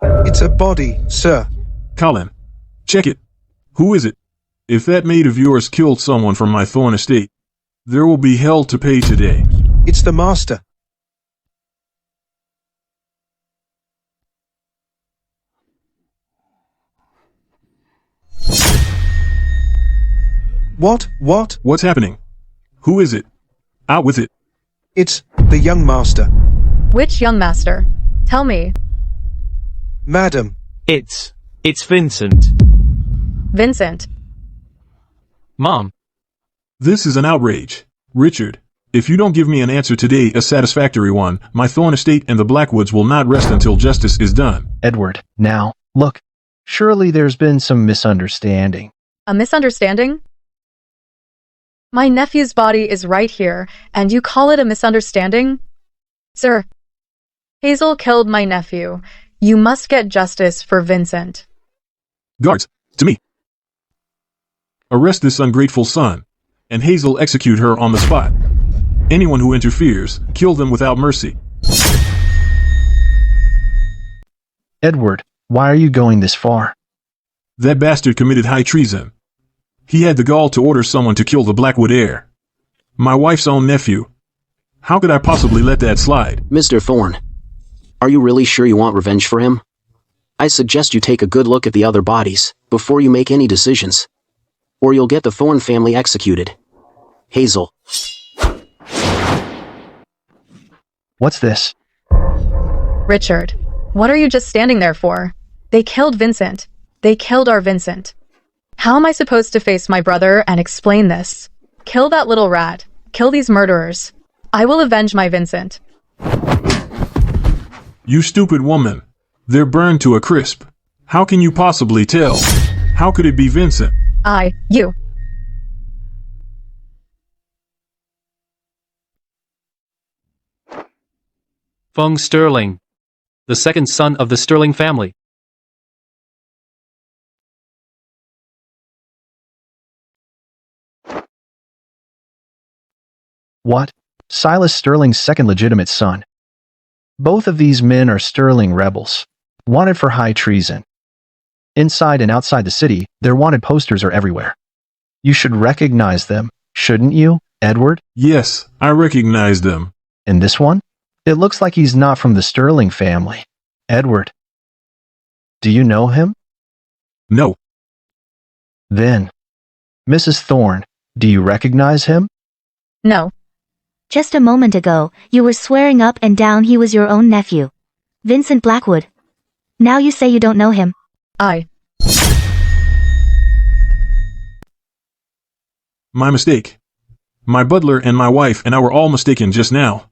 It's a body, sir. Colin, check it. Who is it? If that maid of yours killed someone from my Thorne estate, there will be hell to pay today. It's the master. What? What's happening? Who is it? Out with it. It's the young master. Which young master? Tell me. Madam. It's Vincent. Vincent. Mom. This is an outrage. Richard, if you don't give me an answer today, a satisfactory one, my Thorn estate and the Blackwoods will not rest until justice is done. Edward, now, look. Surely there's been some misunderstanding. A misunderstanding? My nephew's body is right here, and you call it a misunderstanding? Sir, Hazel killed my nephew. You must get justice for Vincent. Guards, to me. Arrest this ungrateful son, and Hazel execute her on the spot. Anyone who interferes, kill them without mercy. Edward, why are you going this far? That bastard committed high treason. He had the gall to order someone to kill the Blackwood heir. My wife's own nephew. How could I possibly let that slide? Mr. Thorn, are you really sure you want revenge for him? I suggest you take a good look at the other bodies before you make any decisions, or you'll get the Thorn family executed. Hazel. What's this? Richard, what are you just standing there for? They killed Vincent. They killed our Vincent. How am I supposed to face my brother and explain this? Kill that little rat. Kill these murderers. I will avenge my Vincent. You stupid woman. They're burned to a crisp. How can you possibly tell? How could it be Vincent? You. Fung Sterling, the second son of the Sterling family. What? Silas Sterling's second legitimate son. Both of these men are Sterling rebels, wanted for high treason. Inside and outside the city, their wanted posters are everywhere. You should recognize them, shouldn't you, Edward? Yes, I recognize them. And this one? It looks like he's not from the Sterling family. Edward. Do you know him? No. Then, Mrs. Thorne, do you recognize him? No. Just a moment ago, you were swearing up and down he was your own nephew. Vincent Blackwood. Now you say you don't know him. My mistake. My butler and my wife and I were all mistaken just now.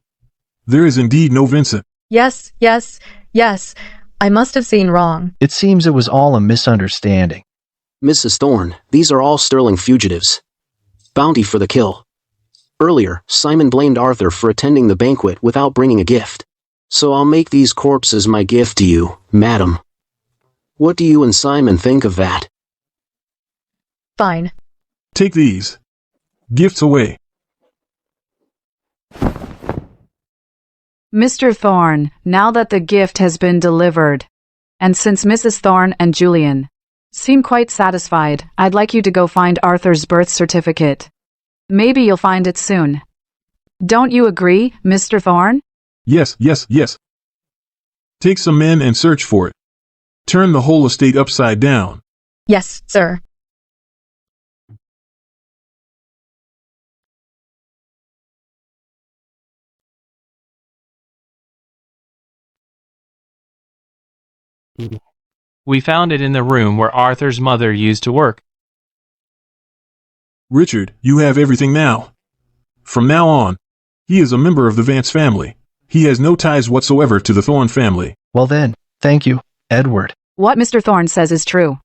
There is indeed no Vincent. Yes. I must have seen wrong. It seems it was all a misunderstanding. Mrs. Thorne, these are all Sterling fugitives. Bounty for the kill. Earlier, Simon blamed Arthur for attending the banquet without bringing a gift. So I'll make these corpses my gift to you, madam. What do you and Simon think of that? Fine. Take these. Gifts away. Mr. Thorne, now that the gift has been delivered, and since Mrs. Thorne and Julian seem quite satisfied, I'd like you to go find Arthur's birth certificate. Maybe you'll find it soon. Don't you agree, Mr. Thorne? Yes. Take some men and search for it. Turn the whole estate upside down. Yes, sir. We found it in the room where Arthur's mother used to work. Richard, you have everything now. From now on, he is a member of the Vance family. He has no ties whatsoever to the Thorne family. Well then, thank you, Edward. What Mr. Thorne says is true.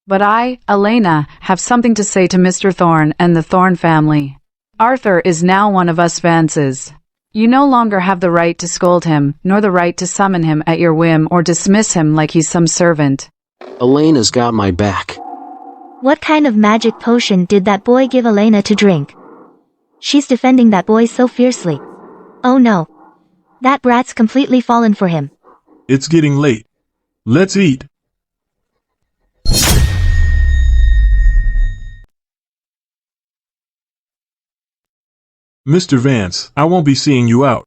But I, Elena, have something to say to Mr. Thorne and the Thorne family. Arthur is now one of us Vances. You no longer have the right to scold him, nor the right to summon him at your whim or dismiss him like he's some servant. Elena's got my back. What kind of magic potion did that boy give Elena to drink? She's defending that boy so fiercely. Oh no. That brat's completely fallen for him. It's getting late. Let's eat. Mr. Vance, I won't be seeing you out.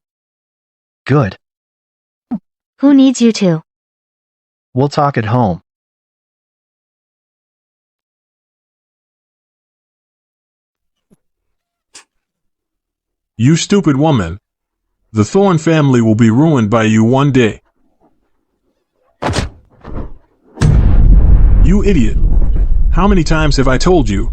Good. Who needs you to? We'll talk at home. You stupid woman. The Thorne family will be ruined by you one day. You idiot. How many times have I told you?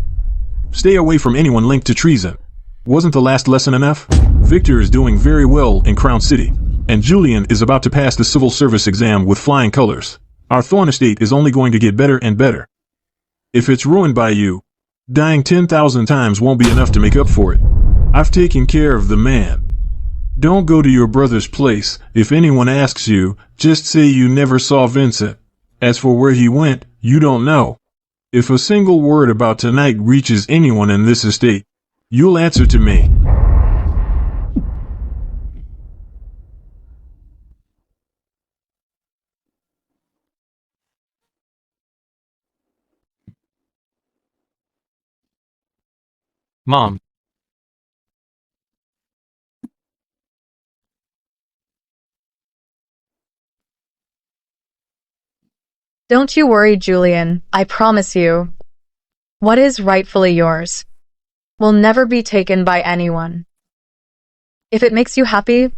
Stay away from anyone linked to treason. Wasn't the last lesson enough? Victor is doing very well in Crown City, and Julian is about to pass the civil service exam with flying colors. Our Thorn estate is only going to get better and better. If it's ruined by you, dying 10,000 times won't be enough to make up for it. I've taken care of the man. Don't go to your brother's place. If anyone asks you, just say you never saw Vincent. As for where he went, you don't know. If a single word about tonight reaches anyone in this estate, you'll answer to me. Mom. Don't you worry, Julian. I promise you. What is rightfully yours will never be taken by anyone. If it makes you happy,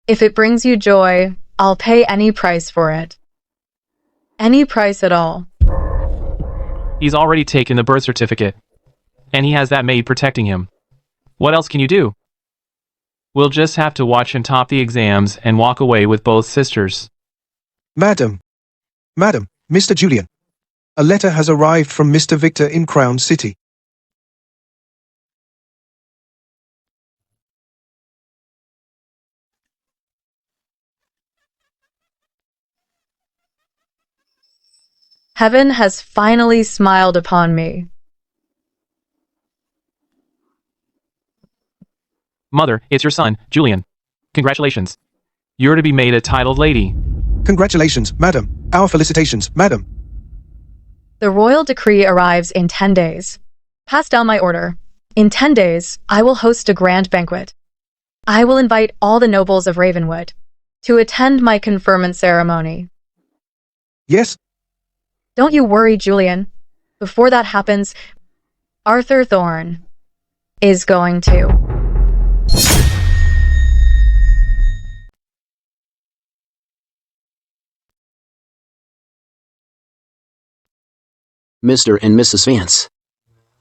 if it brings you joy, I'll pay any price for it. Any price at all. He's already taken the birth certificate. And he has that maid protecting him. What else can you do? We'll just have to watch him top the exams and walk away with both sisters. Madam, Mr. Julian. A letter has arrived from Mr. Victor in Crown City. Heaven has finally smiled upon me. Mother, it's your son, Julian. Congratulations. You're to be made a titled lady. Congratulations, madam. Our felicitations, madam. The royal decree arrives in 10 days. Pass down my order. In 10 days, I will host a grand banquet. I will invite all the nobles of Ravenwood to attend my conferment ceremony. Yes? Don't you worry, Julian. Before that happens, Arthur Thorne is going to. Mr. and Mrs. Vance.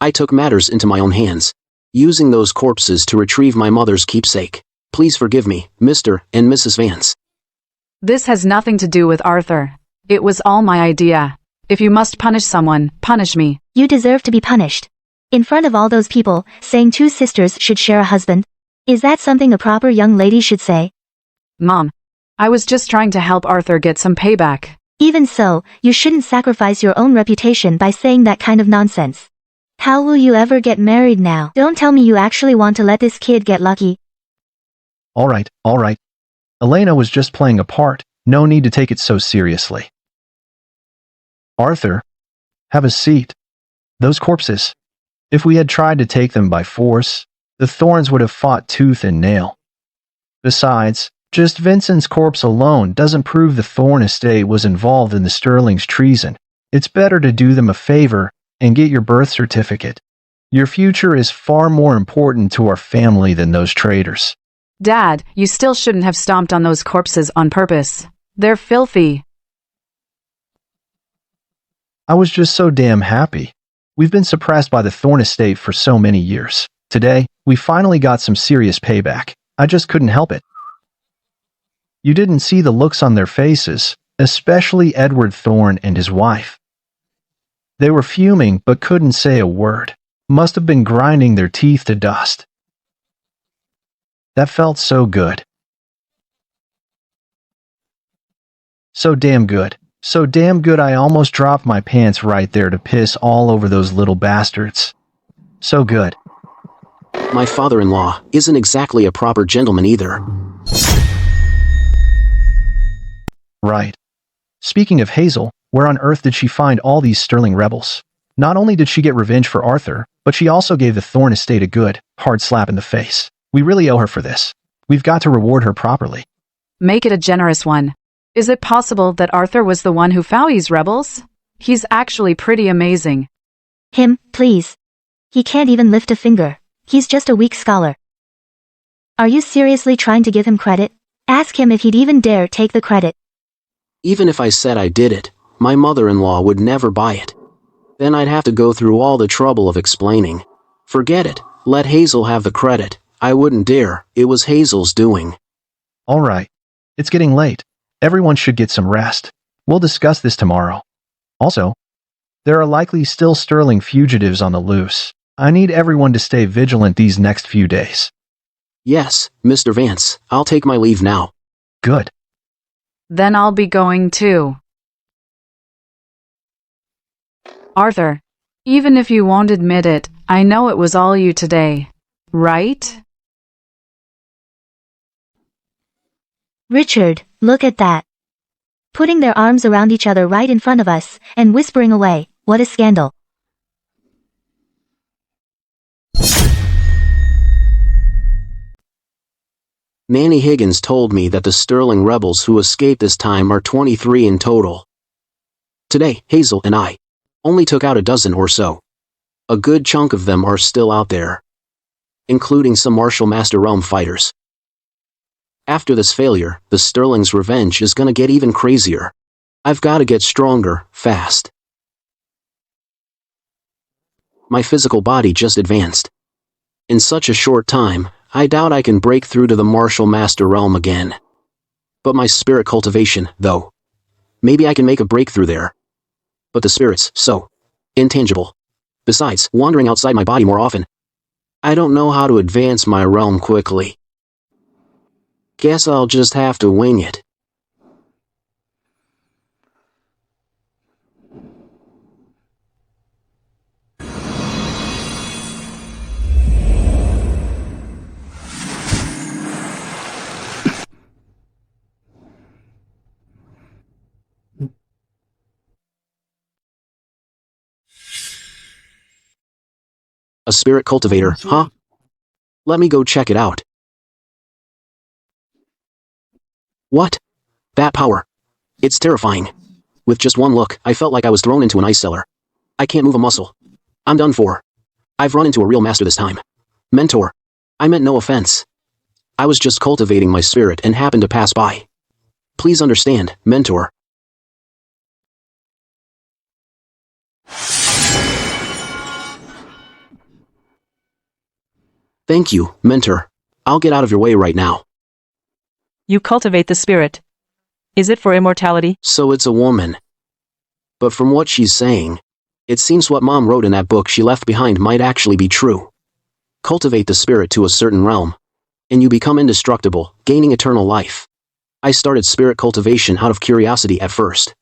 I took matters into my own hands, using those corpses to retrieve my mother's keepsake. Please forgive me, Mr. and Mrs. Vance. This has nothing to do with Arthur. It was all my idea. If you must punish someone, punish me. You deserve to be punished. In front of all those people, saying two sisters should share a husband? Is that something a proper young lady should say? Mom, I was just trying to help Arthur get some payback. Even so, you shouldn't sacrifice your own reputation by saying that kind of nonsense. How will you ever get married now? Don't tell me you actually want to let this kid get lucky. All right. Elena was just playing a part. No need to take it so seriously. Arthur, have a seat. Those corpses. If we had tried to take them by force, the Thorns would have fought tooth and nail. Besides, just Vincent's corpse alone doesn't prove the Thorn estate was involved in the Sterling's treason. It's better to do them a favor and get your birth certificate. Your future is far more important to our family than those traitors. Dad, you still shouldn't have stomped on those corpses on purpose. They're filthy. I was just so damn happy. We've been suppressed by the Thorn estate for so many years. Today, we finally got some serious payback. I just couldn't help it. You didn't see the looks on their faces, especially Edward Thorne and his wife. They were fuming but couldn't say a word. Must have been grinding their teeth to dust. That felt so good. So damn good. So damn good I almost dropped my pants right there to piss all over those little bastards. So good. My father-in-law isn't exactly a proper gentleman either. Right. Speaking of Hazel, where on earth did she find all these Sterling rebels? Not only did she get revenge for Arthur, but she also gave the Thorn estate a good, hard slap in the face. We really owe her for this. We've got to reward her properly. Make it a generous one. Is it possible that Arthur was the one who found these rebels? He's actually pretty amazing. Him, please. He can't even lift a finger. He's just a weak scholar. Are you seriously trying to give him credit? Ask him if he'd even dare take the credit. Even if I said I did it, my mother-in-law would never buy it. Then I'd have to go through all the trouble of explaining. Forget it. Let Hazel have the credit. I wouldn't dare. It was Hazel's doing. All right. It's getting late. Everyone should get some rest. We'll discuss this tomorrow. Also, there are likely still Sterling fugitives on the loose. I need everyone to stay vigilant these next few days. Yes, Mr. Vance. I'll take my leave now. Good. Then I'll be going too. Arthur, even if you won't admit it, I know it was all you today, right? Richard, look at that. Putting their arms around each other right in front of us, and whispering away, what a scandal. Manny Higgins told me that the Sterling rebels who escaped this time are 23 in total. Today, Hazel and I only took out a dozen or so. A good chunk of them are still out there, including some Martial Master Realm fighters. After this failure, the Sterling's revenge is gonna get even crazier. I've gotta get stronger, fast. My physical body just advanced. In such a short time, I doubt I can break through to the Martial Master Realm again. But my spirit cultivation, though. Maybe I can make a breakthrough there. But the spirit's so intangible. Besides, wandering outside my body more often. I don't know how to advance my realm quickly. Guess I'll just have to wing it. A spirit cultivator, huh? Let me go check it out. What? That power. It's terrifying. With just one look, I felt like I was thrown into an ice cellar. I can't move a muscle. I'm done for. I've run into a real master this time. Mentor. I meant no offense. I was just cultivating my spirit and happened to pass by. Please understand, Mentor. Thank you, Mentor. I'll get out of your way right now. You cultivate the spirit. Is it for immortality? So it's a woman. But from what she's saying, it seems what Mom wrote in that book she left behind might actually be true. Cultivate the spirit to a certain realm, and you become indestructible, gaining eternal life. I started spirit cultivation out of curiosity at first.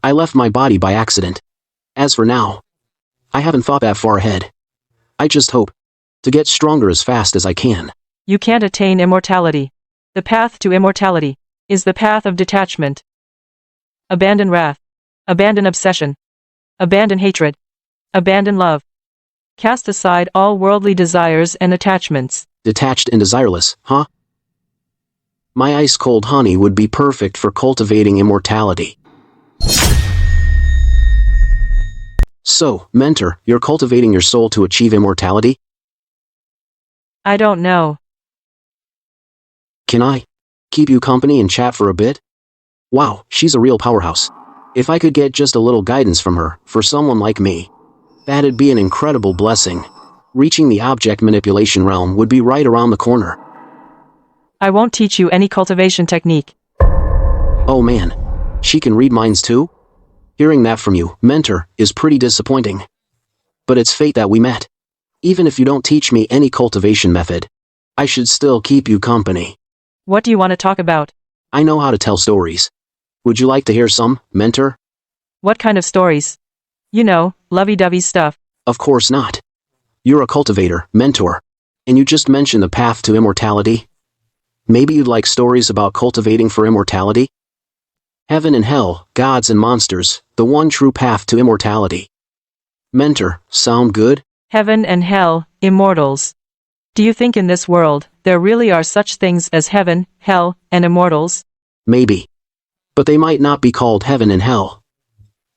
I left my body by accident. As for now, I haven't thought that far ahead. I just hope to get stronger as fast as I can. You can't attain immortality. The path to immortality is the path of detachment. Abandon wrath. Abandon obsession. Abandon hatred. Abandon love. Cast aside all worldly desires and attachments. Detached and desireless, huh? My ice-cold honey would be perfect for cultivating immortality. So, Mentor, you're cultivating your soul to achieve immortality? I don't know. Can I keep you company and chat for a bit? Wow, she's a real powerhouse. If I could get just a little guidance from her, for someone like me, that'd be an incredible blessing. Reaching the object manipulation realm would be right around the corner. I won't teach you any cultivation technique. Oh man, she can read minds too? Hearing that from you, Mentor, is pretty disappointing. But it's fate that we met. Even if you don't teach me any cultivation method, I should still keep you company. What do you want to talk about? I know how to tell stories. Would you like to hear some, Mentor? What kind of stories? You know, lovey-dovey stuff. Of course not. You're a cultivator, Mentor, and you just mentioned the path to immortality. Maybe you'd like stories about cultivating for immortality? Heaven and hell, gods and monsters, the one true path to immortality. Mentor, sound good? Heaven and hell, immortals. Do you think in this world, there really are such things as heaven, hell, and immortals? Maybe. But they might not be called heaven and hell.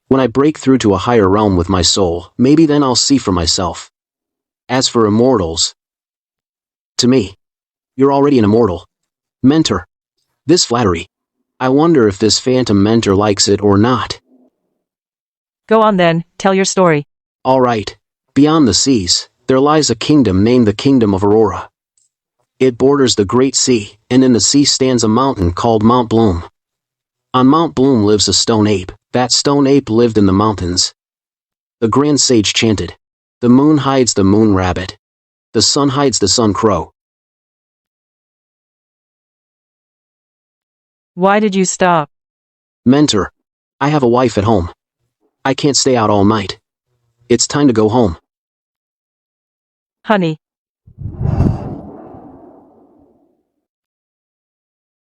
When I break through to a higher realm with my soul, maybe then I'll see for myself. As for immortals, to me, you're already an immortal. Mentor. This flattery. I wonder if this phantom mentor likes it or not. Go on then, tell your story. All right. Beyond the seas, there lies a kingdom named the Kingdom of Aurora. It borders the Great Sea, and in the sea stands a mountain called Mount Bloom. On Mount Bloom lives a stone ape. That stone ape lived in the mountains. The grand sage chanted, "The moon hides the moon rabbit. The sun hides the sun crow." Why did you stop? Mentor, I have a wife at home. I can't stay out all night. It's time to go home. Honey.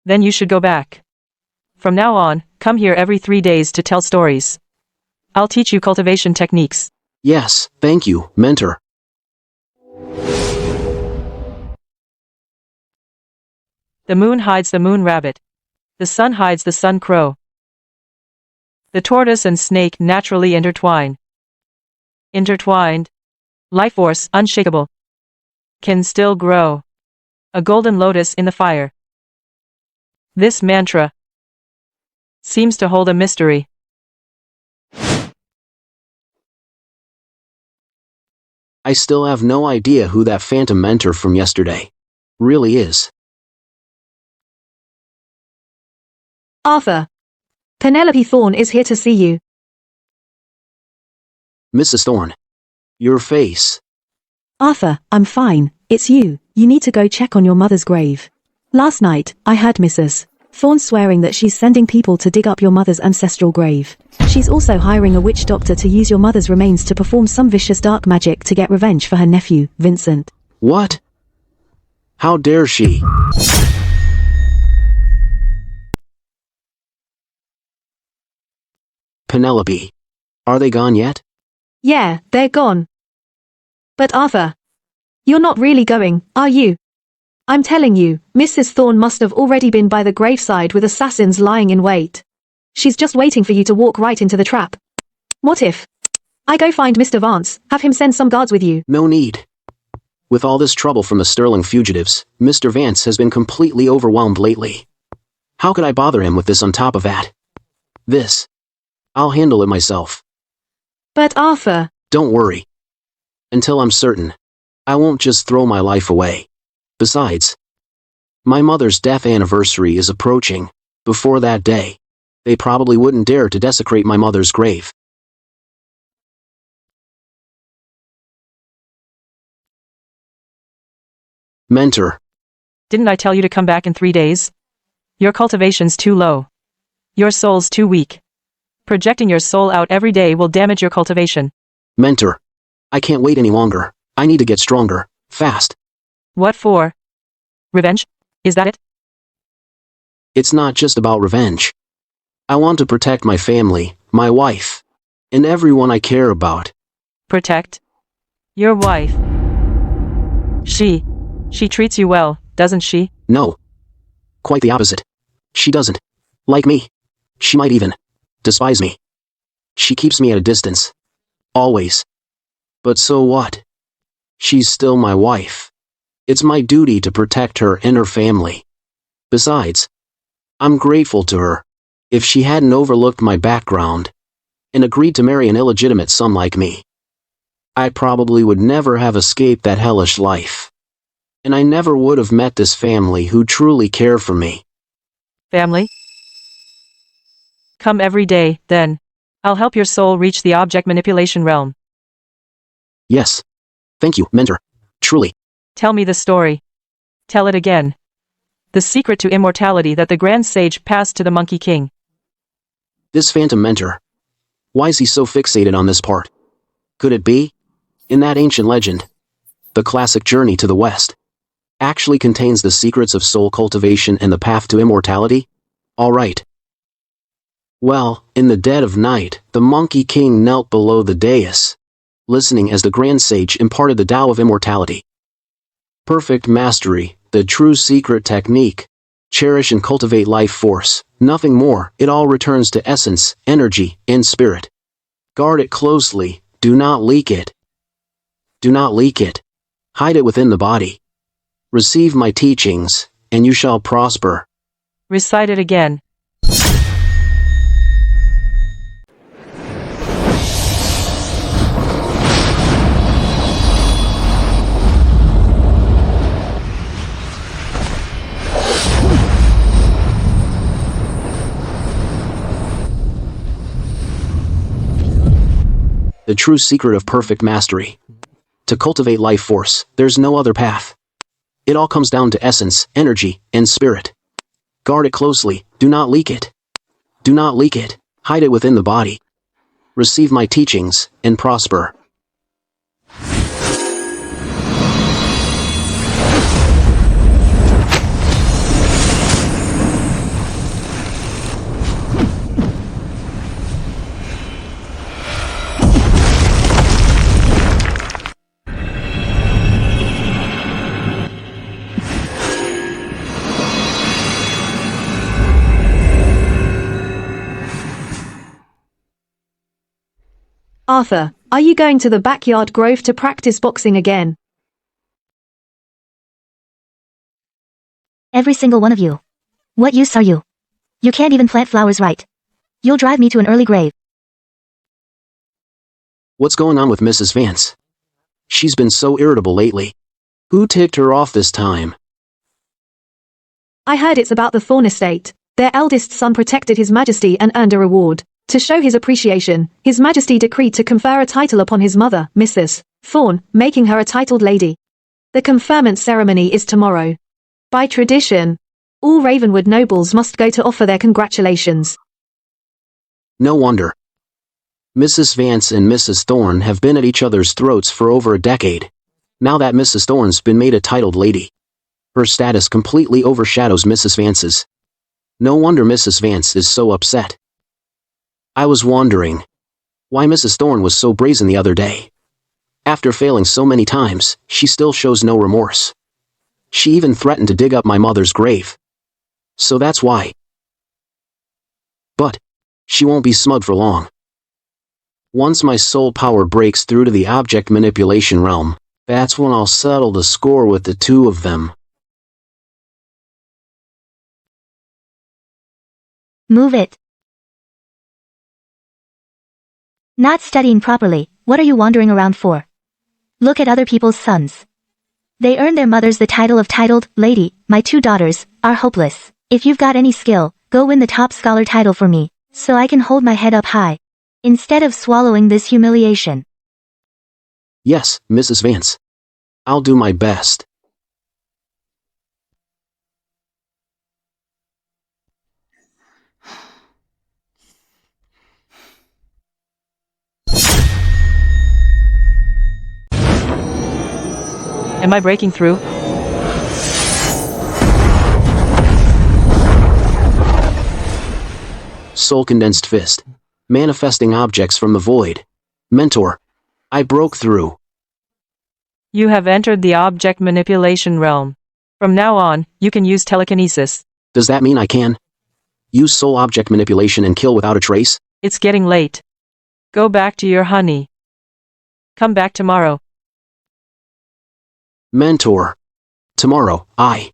Then you should go back. From now on, come here every 3 days to tell stories. I'll teach you cultivation techniques. Yes, thank you, Mentor. The moon hides the moon rabbit. The sun hides the sun crow. The tortoise and snake naturally intertwine. Intertwined. Life force unshakable. Can still grow. A golden lotus in the fire. This mantra seems to hold a mystery. I still have no idea who that phantom mentor from yesterday really is. Arthur. Penelope Thorne is here to see you. Mrs. Thorne. Your face. Arthur, I'm fine. It's you. You need to go check on your mother's grave. Last night, I heard Mrs. Thorne swearing that she's sending people to dig up your mother's ancestral grave. She's also hiring a witch doctor to use your mother's remains to perform some vicious dark magic to get revenge for her nephew, Vincent. What? How dare she? Penelope. Are they gone yet? Yeah, they're gone. But Arthur, you're not really going, are you? I'm telling you, Mrs. Thorne must have already been by the graveside with assassins lying in wait. She's just waiting for you to walk right into the trap. What if I go find Mr. Vance, have him send some guards with you? No need. With all this trouble from the Sterling fugitives, Mr. Vance has been completely overwhelmed lately. How could I bother him with this on top of that? This. I'll handle it myself. But Arthur. Don't worry. Until I'm certain, I won't just throw my life away. Besides, my mother's death anniversary is approaching. Before that day, they probably wouldn't dare to desecrate my mother's grave. Mentor. Didn't I tell you to come back in 3 days? Your cultivation's too low. Your soul's too weak. Projecting your soul out every day will damage your cultivation. Mentor. I can't wait any longer. I need to get stronger. Fast. What for? Revenge? Is that it? It's not just about revenge. I want to protect my family, my wife, and everyone I care about. Protect? Your wife. She treats you well, doesn't she? No. Quite the opposite. She doesn't like me. She might even despise me. She keeps me at a distance. Always. But so what? She's still my wife. It's my duty to protect her and her family. Besides, I'm grateful to her. If she hadn't overlooked my background and agreed to marry an illegitimate son like me, I probably would never have escaped that hellish life. And I never would have met this family who truly care for me. Family? Come every day, then. I'll help your soul reach the object manipulation realm. Yes. Thank you, Mentor. Truly. Tell me the story. Tell it again. The secret to immortality that the Grand Sage passed to the Monkey King. This phantom mentor. Why is he so fixated on this part? Could it be? In that ancient legend, the classic Journey to the West actually contains the secrets of soul cultivation and the path to immortality? All right. Well, in the dead of night, the Monkey King knelt below the dais, listening as the Grand Sage imparted the Tao of immortality. Perfect mastery, the true secret technique. Cherish and cultivate life force, nothing more. It all returns to essence, energy, and spirit. Guard it closely, do not leak it. Do not leak it. Hide it within the body. Receive my teachings, and you shall prosper. Recite it again. The true secret of perfect mastery. To cultivate life force, there's no other path. It all comes down to essence, energy, and spirit. Guard it closely, do not leak it. Do not leak it, hide it within the body. Receive my teachings, and prosper. Arthur, are you going to the backyard grove to practice boxing again? Every single one of you. What use are you? You can't even plant flowers right. You'll drive me to an early grave. What's going on with Mrs. Vance? She's been so irritable lately. Who ticked her off this time? I heard it's about the Thorn estate. Their eldest son protected His Majesty and earned a reward. To show his appreciation, His Majesty decreed to confer a title upon his mother, Mrs. Thorn, making her a titled lady. The conferment ceremony is tomorrow. By tradition, all Ravenwood nobles must go to offer their congratulations. No wonder. Mrs. Vance and Mrs. Thorn have been at each other's throats for over a decade. Now that Mrs. Thorn's been made a titled lady, her status completely overshadows Mrs. Vance's. No wonder Mrs. Vance is so upset. I was wondering why Mrs. Thorn was so brazen the other day. After failing so many times, she still shows no remorse. She even threatened to dig up my mother's grave. So that's why. But she won't be smug for long. Once my soul power breaks through to the object manipulation realm, that's when I'll settle the score with the two of them. Move it. Not studying properly, what are you wandering around for? Look at other people's sons. They earn their mothers the title of titled lady. My two daughters are hopeless. If you've got any skill, go win the top scholar title for me, so I can hold my head up high, instead of swallowing this humiliation. Yes, Mrs. Vance. I'll do my best. Am I breaking through? Soul condensed fist. Manifesting objects from the void. Mentor. I broke through. You have entered the object manipulation realm. From now on, you can use telekinesis. Does that mean I can use soul object manipulation and kill without a trace? It's getting late. Go back to your honey. Come back tomorrow. Mentor. Tomorrow, I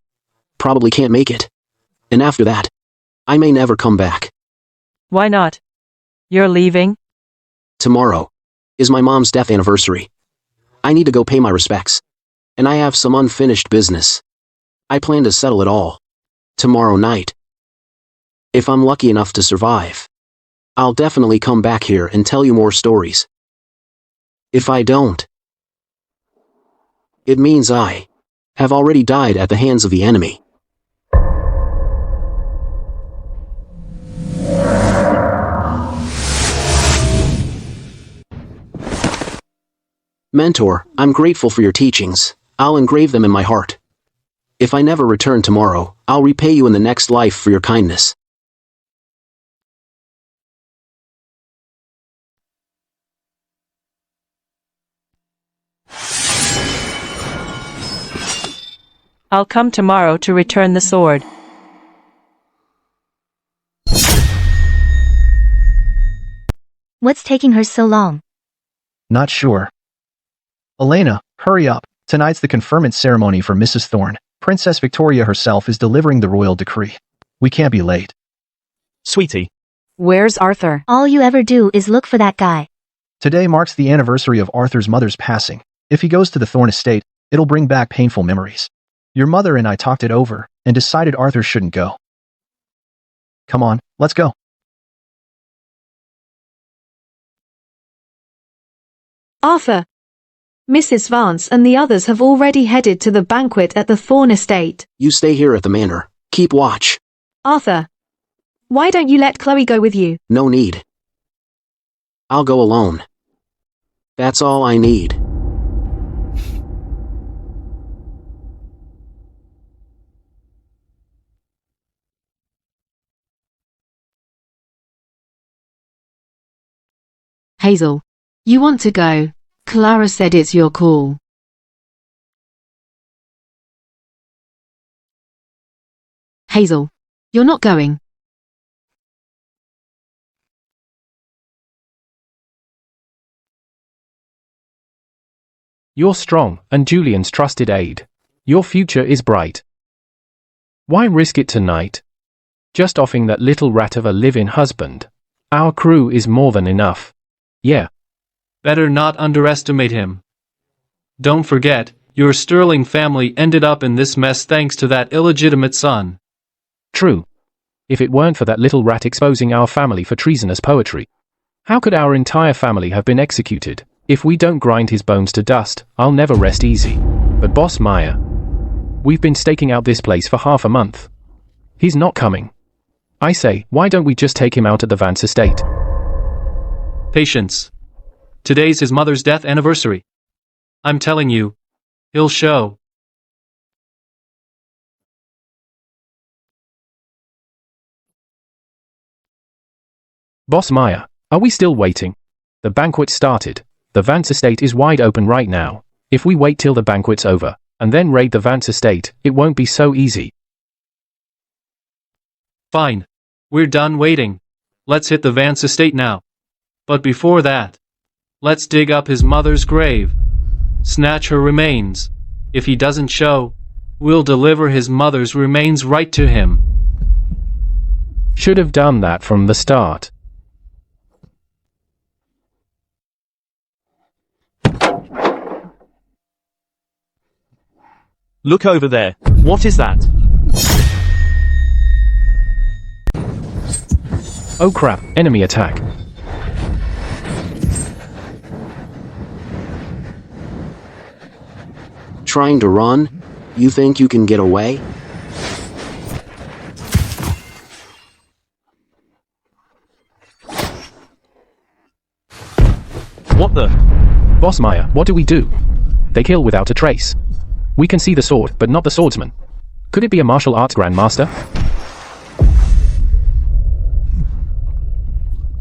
probably can't make it. And after that, I may never come back. Why not? You're leaving? Tomorrow is my mom's death anniversary. I need to go pay my respects. And I have some unfinished business. I plan to settle it all tomorrow night. If I'm lucky enough to survive, I'll definitely come back here and tell you more stories. If I don't, it means I have already died at the hands of the enemy. Mentor, I'm grateful for your teachings. I'll engrave them in my heart. If I never return tomorrow, I'll repay you in the next life for your kindness. I'll come tomorrow to return the sword. What's taking her so long? Not sure. Elena, hurry up. Tonight's the conferment ceremony for Mrs. Thorn. Princess Victoria herself is delivering the royal decree. We can't be late. Sweetie. Where's Arthur? All you ever do is look for that guy. Today marks the anniversary of Arthur's mother's passing. If he goes to the Thorn estate, it'll bring back painful memories. Your mother and I talked it over and decided Arthur shouldn't go. Come on, let's go. Arthur. Mrs. Vance and the others have already headed to the banquet at the Thorn estate. You stay here at the manor. Keep watch. Arthur. Why don't you let Chloe go with you? No need. I'll go alone. That's all I need. Hazel. You want to go. Clara said it's your call. Hazel. You're not going. You're strong and Julian's trusted aide. Your future is bright. Why risk it tonight? Just offing that little rat of a live-in husband. Our crew is more than enough. Yeah. Better not underestimate him. Don't forget, your Sterling family ended up in this mess thanks to that illegitimate son. True. If it weren't for that little rat exposing our family for treasonous poetry, how could our entire family have been executed? If we don't grind his bones to dust, I'll never rest easy. But Boss Meyer, we've been staking out this place for half a month. He's not coming. I say, why don't we just take him out at the Vance estate? Patience. Today's his mother's death anniversary. I'm telling you, he'll show. Boss Meyer, are we still waiting? The banquet started. The Vance estate is wide open right now. If we wait till the banquet's over, and then raid the Vance estate, it won't be so easy. Fine. We're done waiting. Let's hit the Vance estate now. But before that, let's dig up his mother's grave. Snatch her remains. If he doesn't show, we'll deliver his mother's remains right to him. Should have done that from the start. Look over there. What is that? Oh crap, enemy attack. Trying to run? You think you can get away? What the? Boss Meyer, what do we do? They kill without a trace. We can see the sword, but not the swordsman. Could it be a martial arts grandmaster?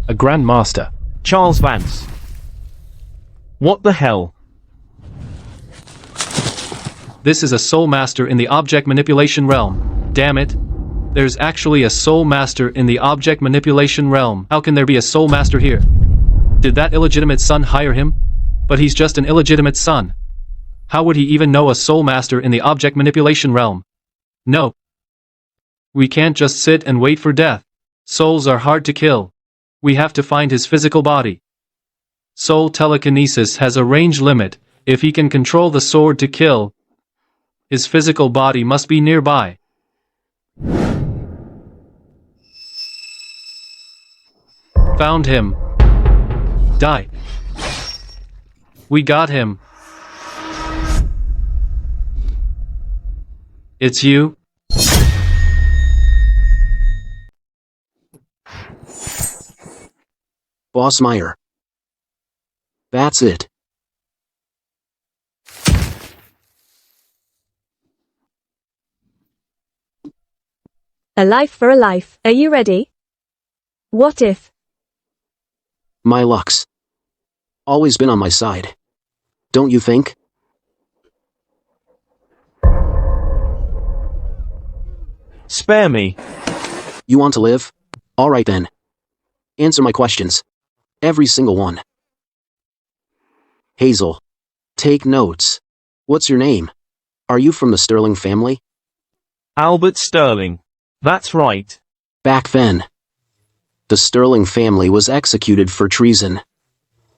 A grandmaster. Charles Vance. What the hell? This is a soul master in the object manipulation realm. Damn it. There's actually a soul master in the object manipulation realm. How can there be a soul master here? Did that illegitimate son hire him? But he's just an illegitimate son. How would he even know a soul master in the object manipulation realm? No. We can't just sit and wait for death. Souls are hard to kill. We have to find his physical body. Soul telekinesis has a range limit. If he can control the sword to kill, his physical body must be nearby. Found him. Die. We got him. It's you? Boss Meyer. That's it. A life for a life. Are you ready? What if? My luck's always been on my side. Don't you think? Spare me. You want to live? All right then. Answer my questions. Every single one. Hazel. Take notes. What's your name? Are you from the Sterling family? Albert Sterling. That's right. Back then, the Sterling family was executed for treason.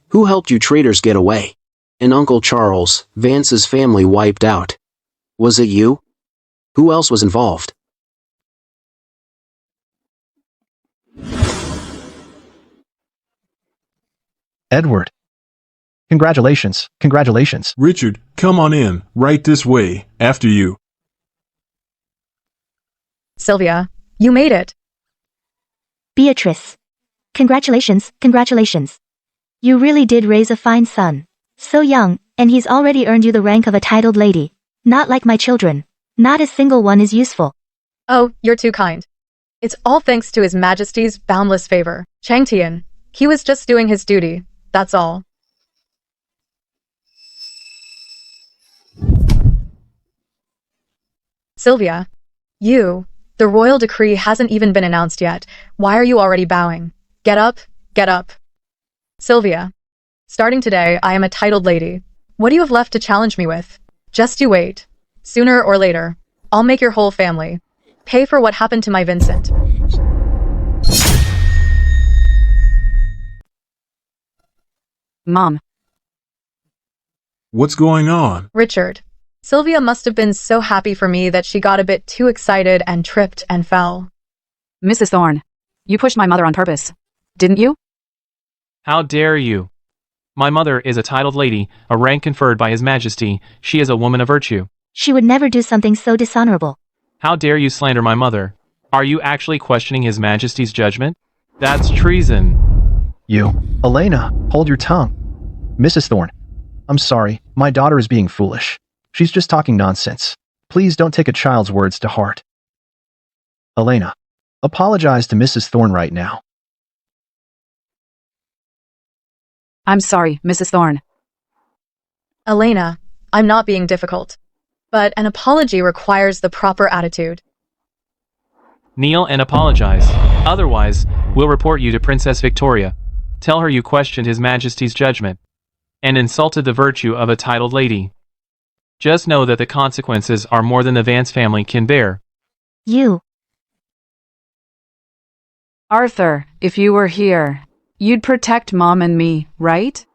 Who helped you traitors get away? And Uncle Charles, Vance's family wiped out. Was it you? Who else was involved? Edward. Congratulations, congratulations. Richard, come on in, right this way, after you. Sylvia, you made it. Beatrice. Congratulations, congratulations. You really did raise a fine son. So young, and he's already earned you the rank of a titled lady. Not like my children. Not a single one is useful. Oh, you're too kind. It's all thanks to His Majesty's boundless favor. Chang Tian. He was just doing his duty. That's all. Sylvia. The royal decree hasn't even been announced yet. Why are you already bowing? Get up, get up. Sylvia. Starting today, I am a titled lady. What do you have left to challenge me with? Just you wait. Sooner or later, I'll make your whole family pay for what happened to my Vincent. Mom. What's going on? Richard. Sylvia must have been so happy for me that she got a bit too excited and tripped and fell. Mrs. Thorne, you pushed my mother on purpose, didn't you? How dare you? My mother is a titled lady, a rank conferred by His Majesty. She is a woman of virtue. She would never do something so dishonorable. How dare you slander my mother? Are you actually questioning His Majesty's judgment? That's treason. You. Elena, hold your tongue. Mrs. Thorne, I'm sorry, my daughter is being foolish. She's just talking nonsense. Please don't take a child's words to heart. Elena, apologize to Mrs. Thorne right now. I'm sorry, Mrs. Thorne. Elena, I'm not being difficult. But an apology requires the proper attitude. Kneel and apologize. Otherwise, we'll report you to Princess Victoria. Tell her you questioned His Majesty's judgment and insulted the virtue of a titled lady. Just know that the consequences are more than the Vance family can bear. You. Arthur, if you were here, you'd protect Mom and me, right?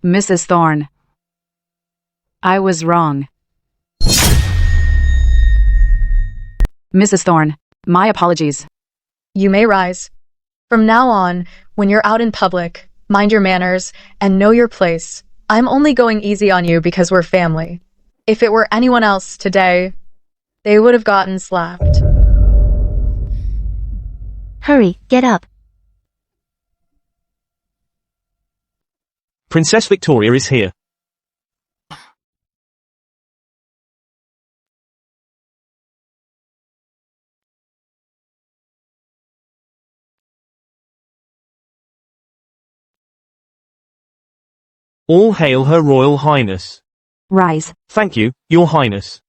Mrs. Thorne. I was wrong. Mrs. Thorne, my apologies. You may rise. From now on, when you're out in public, mind your manners and know your place. I'm only going easy on you because we're family. If it were anyone else today, they would have gotten slapped. Hurry, get up. Princess Victoria is here. All hail Her Royal Highness. Rise. Thank you, Your Highness.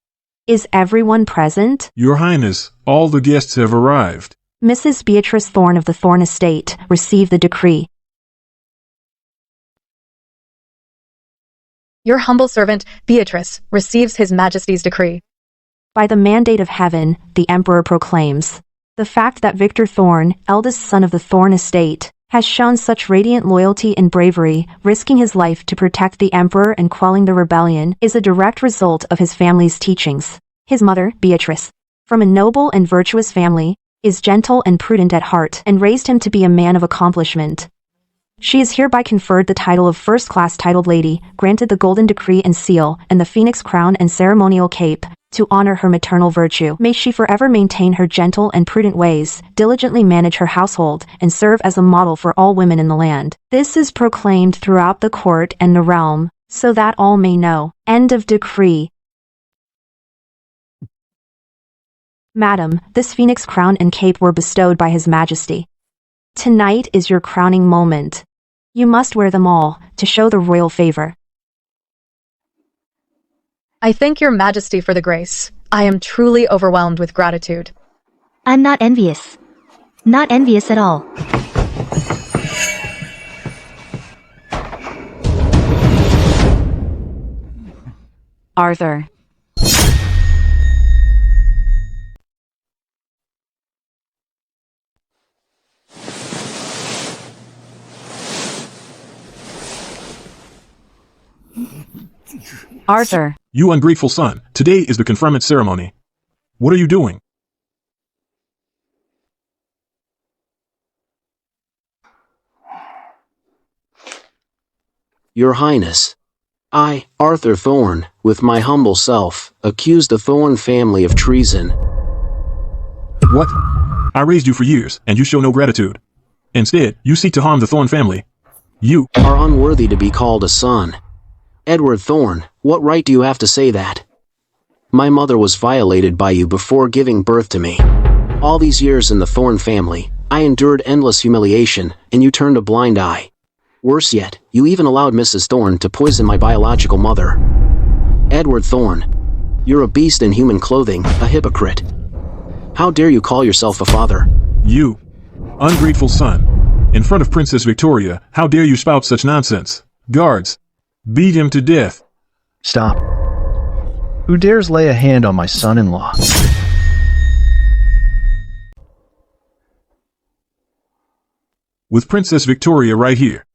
Is everyone present? Your Highness, all the guests have arrived. Mrs. Beatrice Thorne of the Thorne Estate, receive the decree. Your humble servant, Beatrice, receives His Majesty's decree. By the mandate of heaven, the Emperor proclaims, the fact that Victor Thorne, eldest son of the Thorne Estate, has shown such radiant loyalty and bravery, risking his life to protect the Emperor and quelling the rebellion, is a direct result of his family's teachings. His mother, Beatrice, from a noble and virtuous family, is gentle and prudent at heart and raised him to be a man of accomplishment. She is hereby conferred the title of first-class titled lady, granted the golden decree and seal, and the phoenix crown and ceremonial cape, to honor her maternal virtue. May she forever maintain her gentle and prudent ways, diligently manage her household, and serve as a model for all women in the land. This is proclaimed throughout the court and the realm, so that all may know. End of decree. Madam, this phoenix crown and cape were bestowed by His Majesty. Tonight is your crowning moment. You must wear them all, to show the royal favor. I thank Your Majesty for the grace. I am truly overwhelmed with gratitude. I'm not envious. Not envious at all. Arthur. Arthur. You ungrateful son, today is the conferment ceremony. What are you doing? Your Highness, I, Arthur Thorne, with my humble self, accuse the Thorne family of treason. What? I raised you for years, and you show no gratitude. Instead, you seek to harm the Thorne family. You are unworthy to be called a son. Edward Thorne, what right do you have to say that? My mother was violated by you before giving birth to me. All these years in the Thorne family, I endured endless humiliation, and you turned a blind eye. Worse yet, you even allowed Mrs. Thorne to poison my biological mother. Edward Thorne, you're a beast in human clothing, a hypocrite. How dare you call yourself a father? You, ungrateful son, in front of Princess Victoria, how dare you spout such nonsense? Guards, beat him to death. Stop. Who dares lay a hand on my son-in-law? With Princess Victoria right here,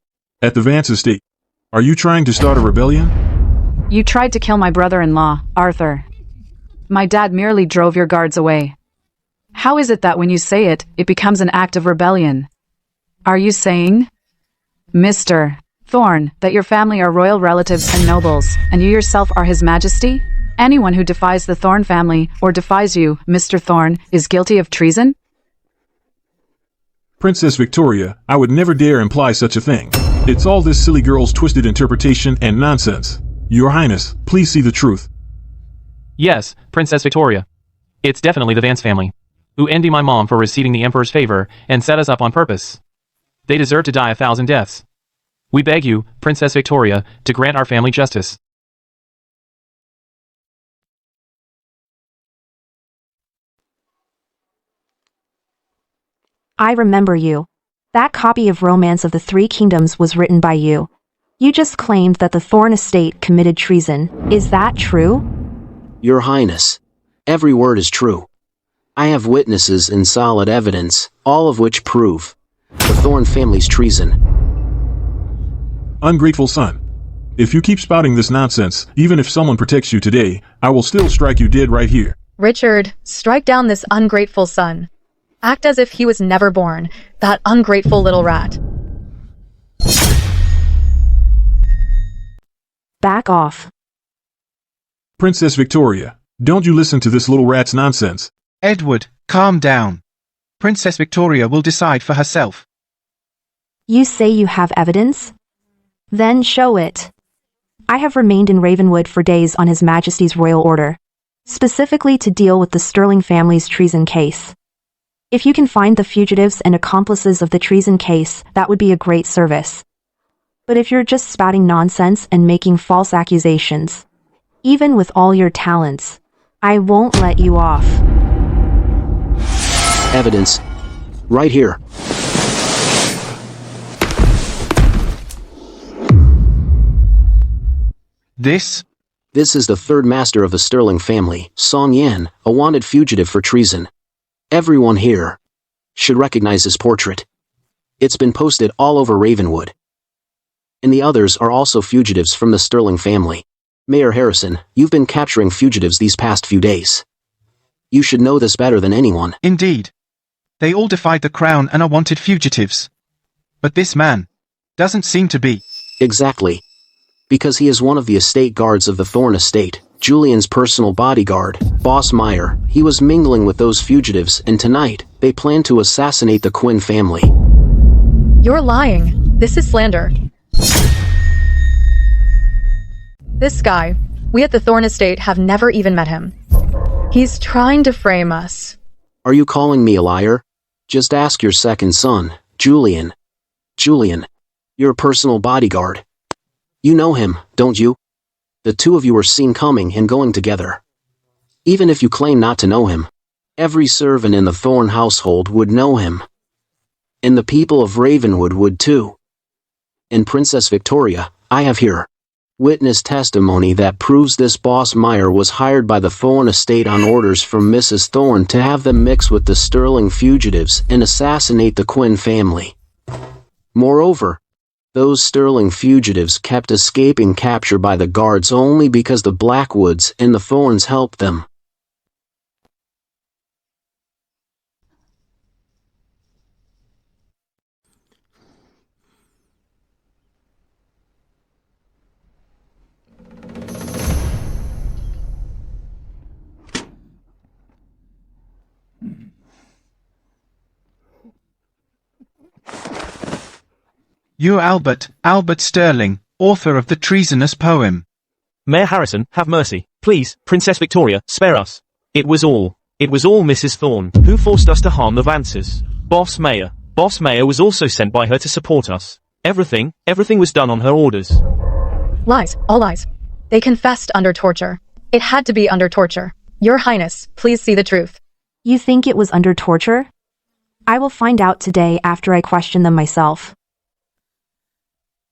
at the Vance estate, are you trying to start a rebellion? You tried to kill my brother-in-law, Arthur. My dad merely drove your guards away. How is it that when you say it, it becomes an act of rebellion? Are you saying, Mr. Thorne, that your family are royal relatives and nobles, and you yourself are His Majesty? Anyone who defies the Thorne family, or defies you, Mr. Thorne, is guilty of treason? Princess Victoria, I would never dare imply such a thing. It's all this silly girl's twisted interpretation and nonsense. Your Highness, please see the truth. Yes, Princess Victoria. It's definitely the Vance family, who envy my mom for receiving the Emperor's favor and set us up on purpose. They deserve to die 1,000 deaths. We beg you, Princess Victoria, to grant our family justice. I remember you. That copy of Romance of the Three Kingdoms was written by you. You just claimed that the Thorne estate committed treason. Is that true? Your Highness, every word is true. I have witnesses and solid evidence, all of which prove the Thorne family's treason. Ungrateful son. If you keep spouting this nonsense, even if someone protects you today, I will still strike you dead right here. Richard, strike down this ungrateful son. Act as if he was never born, that ungrateful little rat. Back off. Princess Victoria, don't you listen to this little rat's nonsense. Edward, calm down. Princess Victoria will decide for herself. You say you have evidence? Then show it. I have remained in Ravenwood for days on His Majesty's royal order, specifically to deal with the Sterling family's treason case. If you can find the fugitives and accomplices of the treason case, that would be a great service. But if you're just spouting nonsense and making false accusations, even with all your talents, I won't let you off. Evidence. Right here. This is the third master of the Sterling family, Song Yan, a wanted fugitive for treason. Everyone here should recognize his portrait. It's been posted all over Ravenwood. And the others are also fugitives from the Sterling family. Mayor Harrison, you've been capturing fugitives these past few days. You should know this better than anyone. Indeed. They all defied the crown and are wanted fugitives. But this man doesn't seem to be. Exactly. Because he is one of the estate guards of the Thorne estate, Julian's personal bodyguard, Boss Meyer. He was mingling with those fugitives, and tonight, they plan to assassinate the Quinn family. You're lying. This is slander. This guy, we at the Thorne estate have never even met him. He's trying to frame us. Are you calling me a liar? Just ask your second son, Julian. Julian, your personal bodyguard. You know him, don't you? The two of you were seen coming and going together. Even if you claim not to know him, every servant in the Thorne household would know him. And the people of Ravenwood would too. And Princess Victoria, I have here witness testimony that proves this Boss Meyer was hired by the Thorne estate on orders from Mrs. Thorne to have them mix with the Sterling fugitives and assassinate the Quinn family. Moreover, Those sterling fugitives kept escaping capture by the guards only because the Blackwoods and the Thorns helped them. You Albert Sterling, author of the treasonous poem. Mayor Harrison, have mercy. Please, Princess Victoria, spare us. It was all Mrs. Thorne, who forced us to harm the Vances. Boss Mayor was also sent by her to support us. Everything was done on her orders. Lies, all lies. They confessed under torture. It had to be under torture. Your Highness, please see the truth. You think it was under torture? I will find out today after I question them myself.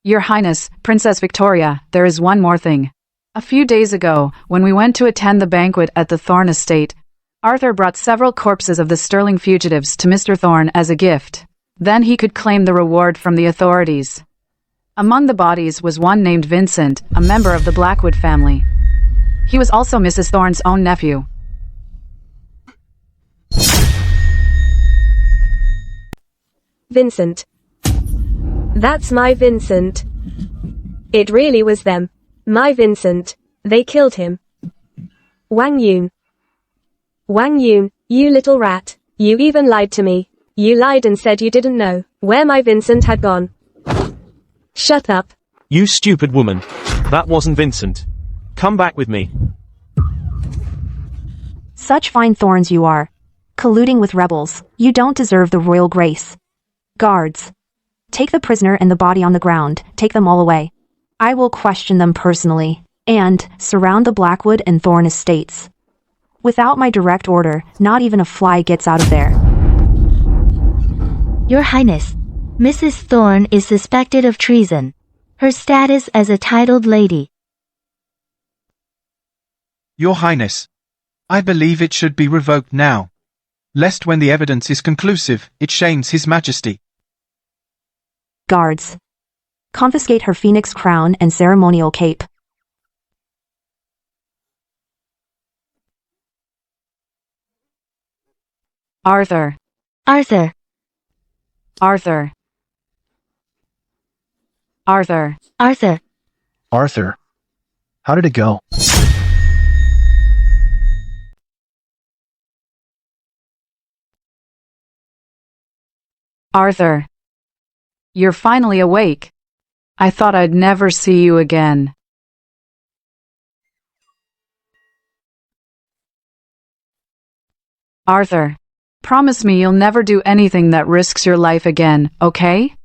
Your Highness, Princess Victoria, there is one more thing. A few days ago, when we went to attend the banquet at the Thorne estate, Arthur brought several corpses of the sterling fugitives to Mr. Thorne as a gift. Then he could claim the reward from the authorities. Among the bodies was one named Vincent, a member of the Blackwood family. He was also Mrs. Thorne's own nephew. Vincent. That's my Vincent. It really was them. My Vincent. They killed him. Wang Yun. Wang Yun, you little rat. You even lied to me. You lied and said you didn't know where my Vincent had gone. Shut up. You stupid woman. That wasn't Vincent. Come back with me. Such fine thorns you are. Colluding with rebels, you don't deserve the royal grace. Guards. Take the prisoner and the body on the ground, take them all away. I will question them personally, and surround the Blackwood and Thorne estates. Without my direct order, not even a fly gets out of there. Your Highness, Mrs. Thorne is suspected of treason. Her status as a titled lady. Your Highness, I believe it should be revoked now, lest when the evidence is conclusive, it shames His Majesty. Guards. Confiscate her phoenix crown and ceremonial cape. Arthur. Arthur. Arthur. Arthur. Arthur. Arthur. How did it go? Arthur. You're finally awake. I thought I'd never see you again. Arthur. Promise me you'll never do anything that risks your life again, okay?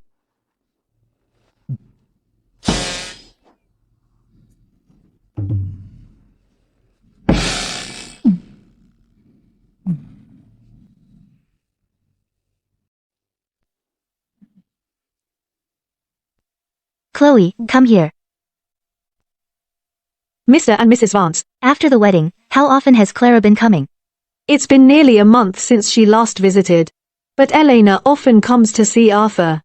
Chloe, come here. Mr. and Mrs. Vance. After the wedding, how often has Clara been coming? It's been nearly a month since she last visited. But Elena often comes to see Arthur.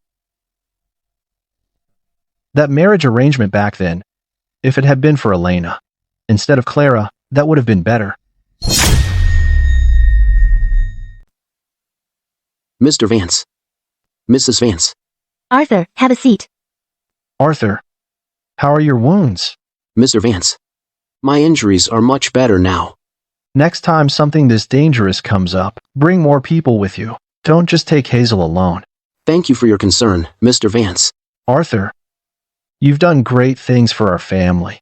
That marriage arrangement back then, if it had been for Elena, instead of Clara, that would have been better. Mr. Vance. Mrs. Vance. Arthur, have a seat. Arthur, how are your wounds? Mr. Vance. My injuries are much better now. Next time something this dangerous comes up, bring more people with you. Don't just take Hazel alone. Thank you for your concern, Mr. Vance. Arthur, you've done great things for our family.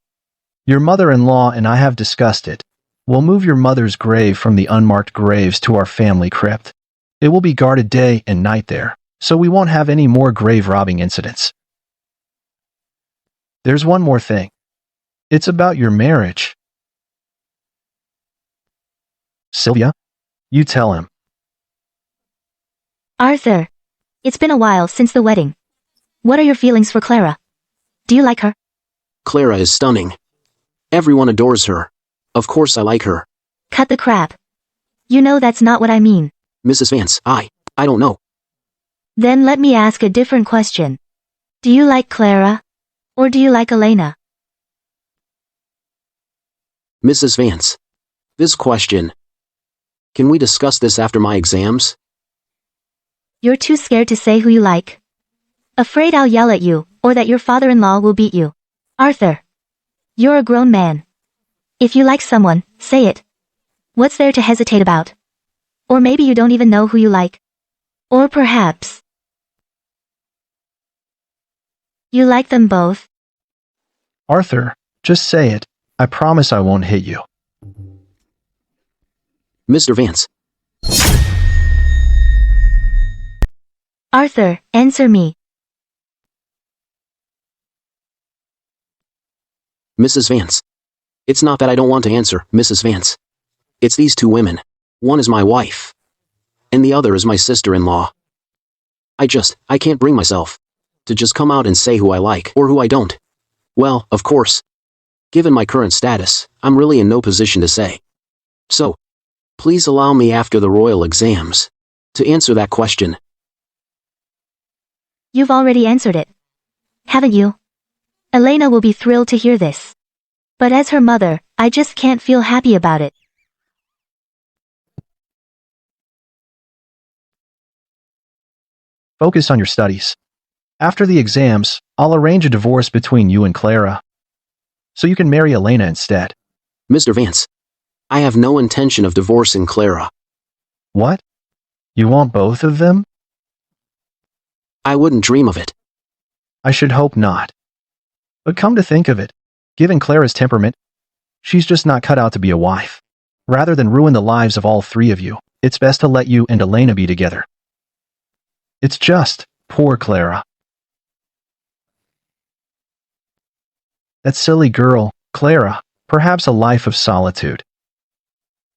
Your mother-in-law and I have discussed it. We'll move your mother's grave from the unmarked graves to our family crypt. It will be guarded day and night there, so we won't have any more grave robbing incidents. There's one more thing. It's about your marriage. Sylvia, you tell him. Arthur, it's been a while since the wedding. What are your feelings for Clara? Do you like her? Clara is stunning. Everyone adores her. Of course I like her. Cut the crap. You know that's not what I mean. Mrs. Vance, I don't know. Then let me ask a different question. Do you like Clara? Or do you like Elena? Mrs. Vance. This question. Can we discuss this after my exams? You're too scared to say who you like. Afraid I'll yell at you, or that your father-in-law will beat you. Arthur. You're a grown man. If you like someone, say it. What's there to hesitate about? Or maybe you don't even know who you like. Or perhaps you like them both. Arthur, just say it. I promise I won't hit you. Mr. Vance. Arthur, answer me. Mrs. Vance. It's not that I don't want to answer, Mrs. Vance. It's these two women. One is my wife. And the other is my sister-in-law. I can't bring myself to just come out and say who I like or who I don't. Well, of course. Given my current status, I'm really in no position to say. So, please allow me after the royal exams to answer that question. You've already answered it. Haven't you? Elena will be thrilled to hear this. But as her mother, I just can't feel happy about it. Focus on your studies. After the exams, I'll arrange a divorce between you and Clara. So you can marry Elena instead. Mr. Vance. I have no intention of divorcing Clara. What? You want both of them? I wouldn't dream of it. I should hope not. But come to think of it, given Clara's temperament, she's just not cut out to be a wife. Rather than ruin the lives of all three of you, it's best to let you and Elena be together. It's just, poor Clara. That silly girl, Clara, perhaps a life of solitude,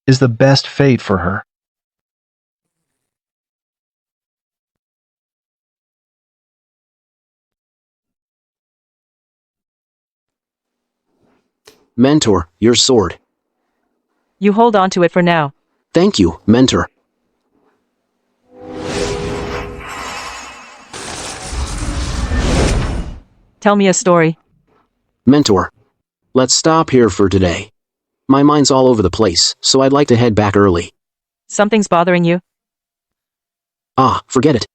is the best fate for her. Mentor, your sword. You hold on to it for now. Thank you, Mentor. Tell me a story. Mentor. Let's stop here for today. My mind's all over the place, so I'd like to head back early. Something's bothering you? Forget it.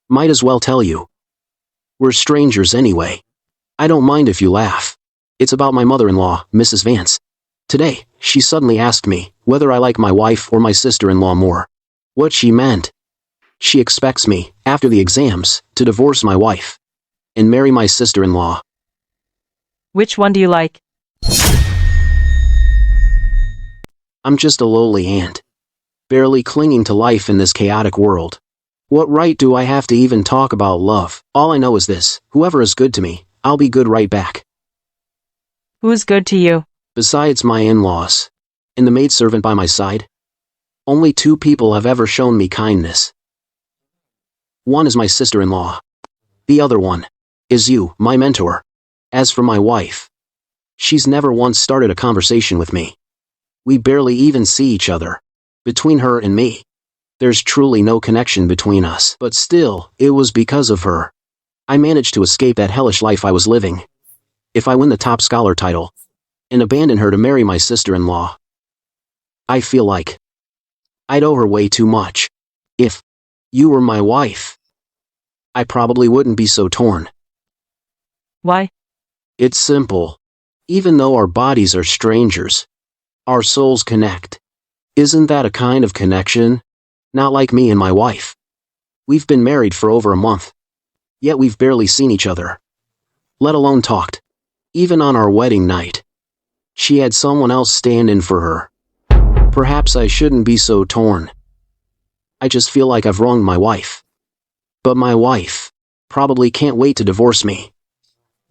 Might as well tell you. We're strangers anyway. I don't mind if you laugh. It's about my mother-in-law, Mrs. Vance. Today, she suddenly asked me whether I like my wife or my sister-in-law more. What she meant. She expects me, after the exams, to divorce my wife and marry my sister-in-law. Which one do you like? I'm just a lowly ant, barely clinging to life in this chaotic world. What right do I have to even talk about love? All I know is this: whoever is good to me, I'll be good right back. Who's good to you? Besides my in-laws and the maidservant by my side, only two people have ever shown me kindness. One is my sister-in-law. The other one is you, my mentor. As for my wife, she's never once started a conversation with me. We barely even see each other. Between her and me, there's truly no connection between us. But still, it was because of her I managed to escape that hellish life I was living. If I win the top scholar title and abandon her to marry my sister-in-law, I feel like I'd owe her way too much. If you were my wife, I probably wouldn't be so torn. Why? It's simple. Even though our bodies are strangers, our souls connect. Isn't that a kind of connection? Not like me and my wife. We've been married for over a month, yet we've barely seen each other, let alone talked. Even on our wedding night, she had someone else stand in for her. Perhaps I shouldn't be so torn. I just feel like I've wronged my wife. But my wife probably can't wait to divorce me.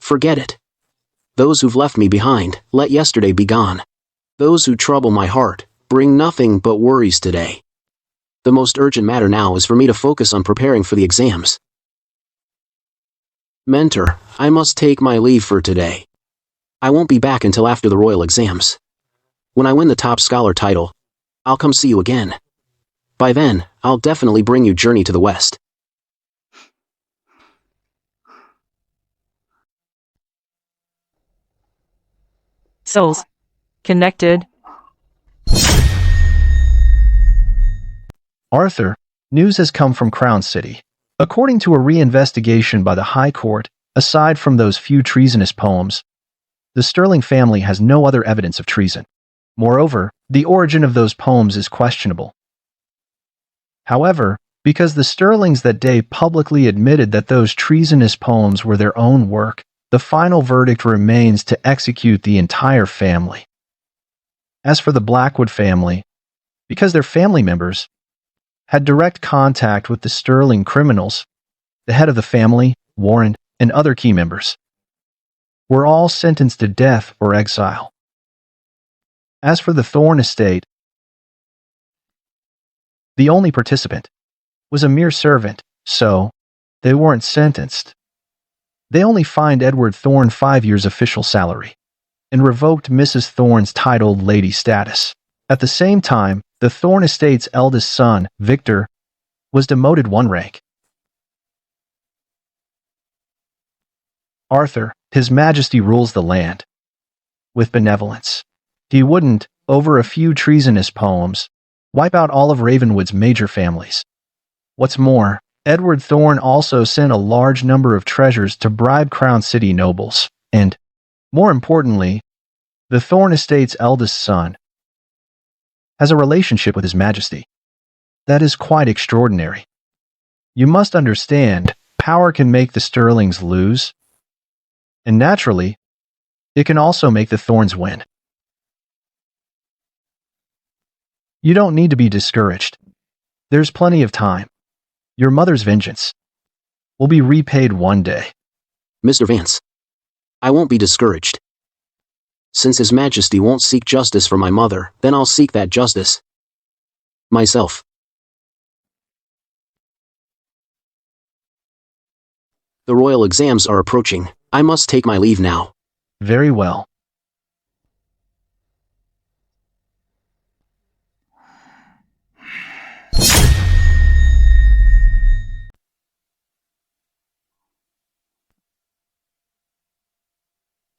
Forget it. Those who've left me behind, let yesterday be gone. Those who trouble my heart, bring nothing but worries today. The most urgent matter now is for me to focus on preparing for the exams. Mentor, I must take my leave for today. I won't be back until after the royal exams. When I win the top scholar title, I'll come see you again. By then, I'll definitely bring you Journey to the West. Souls. Connected. Arthur, news has come from Crown City. According to a reinvestigation by the High Court, aside from those few treasonous poems, the Sterling family has no other evidence of treason. Moreover, the origin of those poems is questionable. However, because the Sterlings that day publicly admitted that those treasonous poems were their own work, the final verdict remains to execute the entire family. As for the Blackwood family, because their family members had direct contact with the Sterling criminals, the head of the family, Warren, and other key members were all sentenced to death or exile. As for the Thorne estate, the only participant was a mere servant, so they weren't sentenced. They only fined Edward Thorne 5 years' official salary and revoked Mrs. Thorne's titled lady status. At the same time, the Thorne estate's eldest son, Victor, was demoted 1 rank. Arthur, His Majesty rules the land with benevolence. He wouldn't, over a few treasonous poems, wipe out all of Ravenwood's major families. What's more, Edward Thorne also sent a large number of treasures to bribe Crown City nobles, and, more importantly, the Thorne estate's eldest son has a relationship with His Majesty. That is quite extraordinary. You must understand, power can make the Sterlings lose, and naturally, it can also make the Thornes win. You don't need to be discouraged. There's plenty of time. Your mother's vengeance will be repaid one day. Mr. Vance, I won't be discouraged. Since His Majesty won't seek justice for my mother, then I'll seek that justice myself. The royal exams are approaching. I must take my leave now. Very well.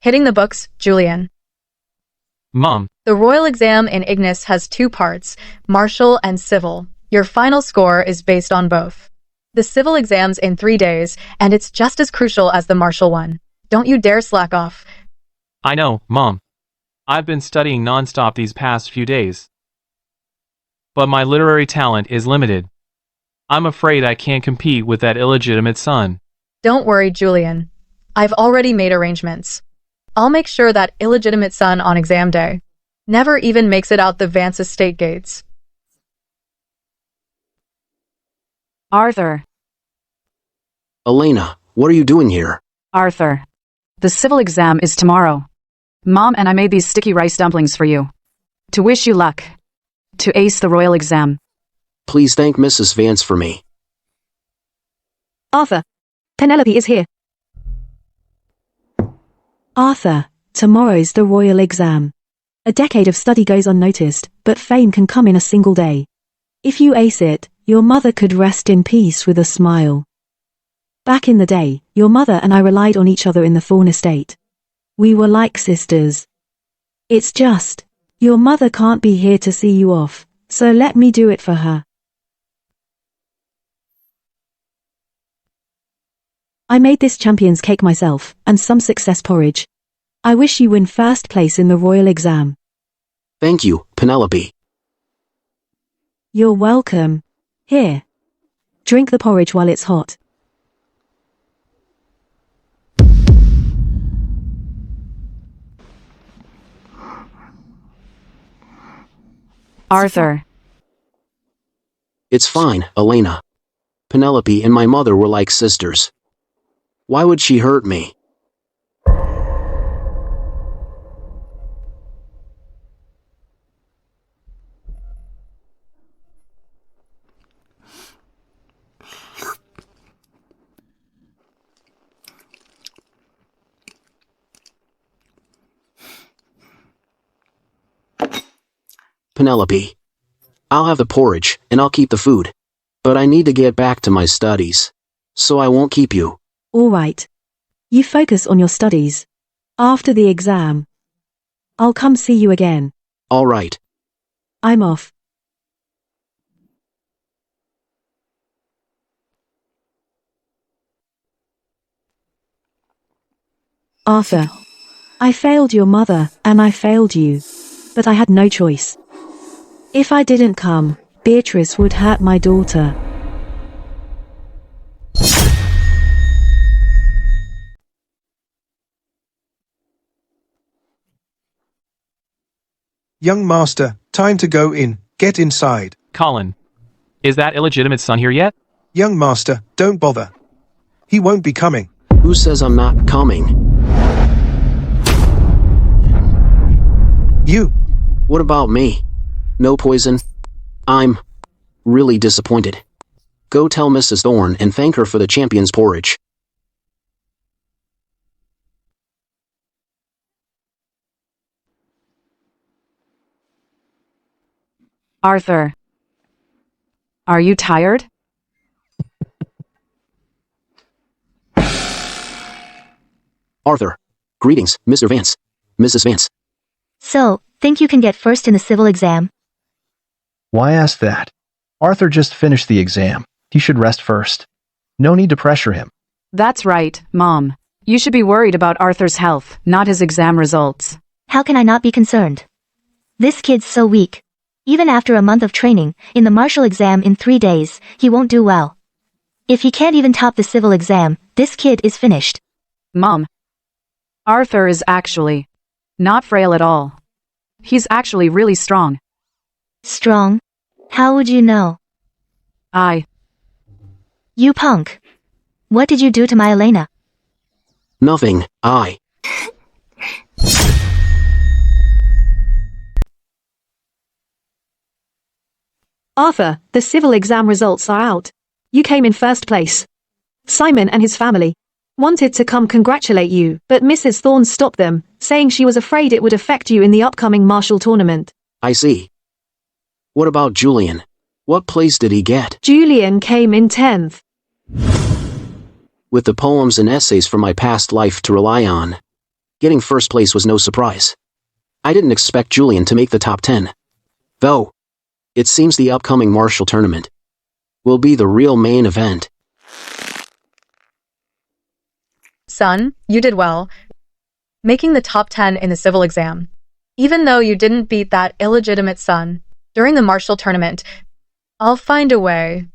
Hitting the books, Julian. Mom. The royal exam in Ignis has 2 parts, martial and civil. Your final score is based on both. The civil exam's in 3 days, and it's just as crucial as the martial one. Don't you dare slack off. I know, Mom. I've been studying nonstop these past few days. But my literary talent is limited. I'm afraid I can't compete with that illegitimate son. Don't worry, Julian. I've already made arrangements. I'll make sure that illegitimate son on exam day never even makes it out the Vance estate gates. Arthur. Elena, what are you doing here? Arthur. The civil exam is tomorrow. Mom and I made these sticky rice dumplings for you. To wish you luck. To ace the royal exam. Please thank Mrs. Vance for me. Arthur. Penelope is here. Arthur, tomorrow's the royal exam. A decade of study goes unnoticed, but fame can come in a single day. If you ace it, your mother could rest in peace with a smile. Back in the day, your mother and I relied on each other in the Thorne estate. We were like sisters. It's just, your mother can't be here to see you off, so let me do it for her. I made this champion's cake myself, and some success porridge. I wish you win first place in the royal exam. Thank you, Penelope. You're welcome. Here. Drink the porridge while it's hot. Arthur. It's fine, Elena. Penelope and my mother were like sisters. Why would she hurt me? Penelope, I'll have the porridge, and I'll keep the food. But I need to get back to my studies, so I won't keep you. All right. You focus on your studies. After the exam, I'll come see you again. All right. I'm off. Arthur, I failed your mother, and I failed you. But I had no choice. If I didn't come, Beatrice would hurt my daughter. Young master, time to go in. Get inside. Colin. Is that illegitimate son here yet? Young master, don't bother. He won't be coming. Who says I'm not coming? You. What about me? No poison? I'm really disappointed. Go tell Mrs. Thorne and thank her for the champion's porridge. Arthur. Are you tired? Arthur. Greetings, Mr. Vance. Mrs. Vance. So, think you can get first in the civil exam? Why ask that? Arthur just finished the exam. He should rest first. No need to pressure him. That's right, Mom. You should be worried about Arthur's health, not his exam results. How can I not be concerned? This kid's so weak. Even after a month of training, in the martial exam in 3 days, he won't do well. If he can't even top the civil exam, this kid is finished. Mom. Arthur is actually not frail at all. He's actually really strong. Strong? How would you know? You punk. What did you do to my Elena? Nothing, Arthur, the civil exam results are out. You came in first place. Simon and his family wanted to come congratulate you, but Mrs. Thorne stopped them, saying she was afraid it would affect you in the upcoming martial tournament. I see. What about Julian? What place did he get? Julian came in 10th. With the poems and essays from my past life to rely on, getting first place was no surprise. I didn't expect Julian to make the top 10. Though, it seems the upcoming martial tournament will be the real main event. Son, you did well, making the top 10 in the civil exam. Even though you didn't beat that illegitimate son during the martial tournament, I'll find a way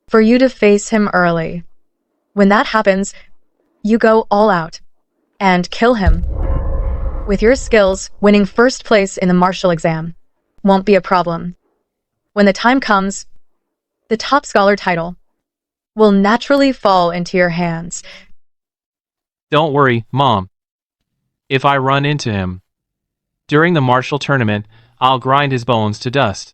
for you to face him early. When that happens, you go all out and kill him. With your skills, winning first place in the martial exam won't be a problem. When the time comes, the top scholar title will naturally fall into your hands. Don't worry, Mom. If I run into him during the martial tournament, I'll grind his bones to dust.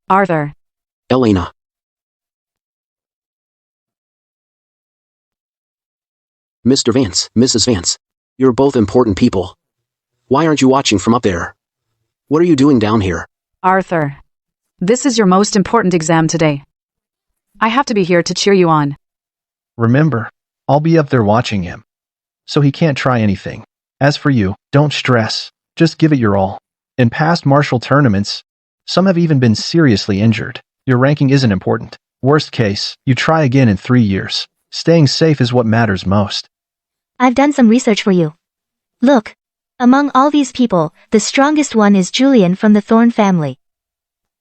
Arthur. Elena. Mr. Vance, Mrs. Vance. You're both important people. Why aren't you watching from up there? What are you doing down here? Arthur. This is your most important exam today. I have to be here to cheer you on. Remember, I'll be up there watching him. So he can't try anything. As for you, don't stress. Just give it your all. In past martial tournaments, some have even been seriously injured. Your ranking isn't important. Worst case, you try again in 3 years. Staying safe is what matters most. I've done some research for you. Look. Among all these people, the strongest one is Julian from the Thorne family.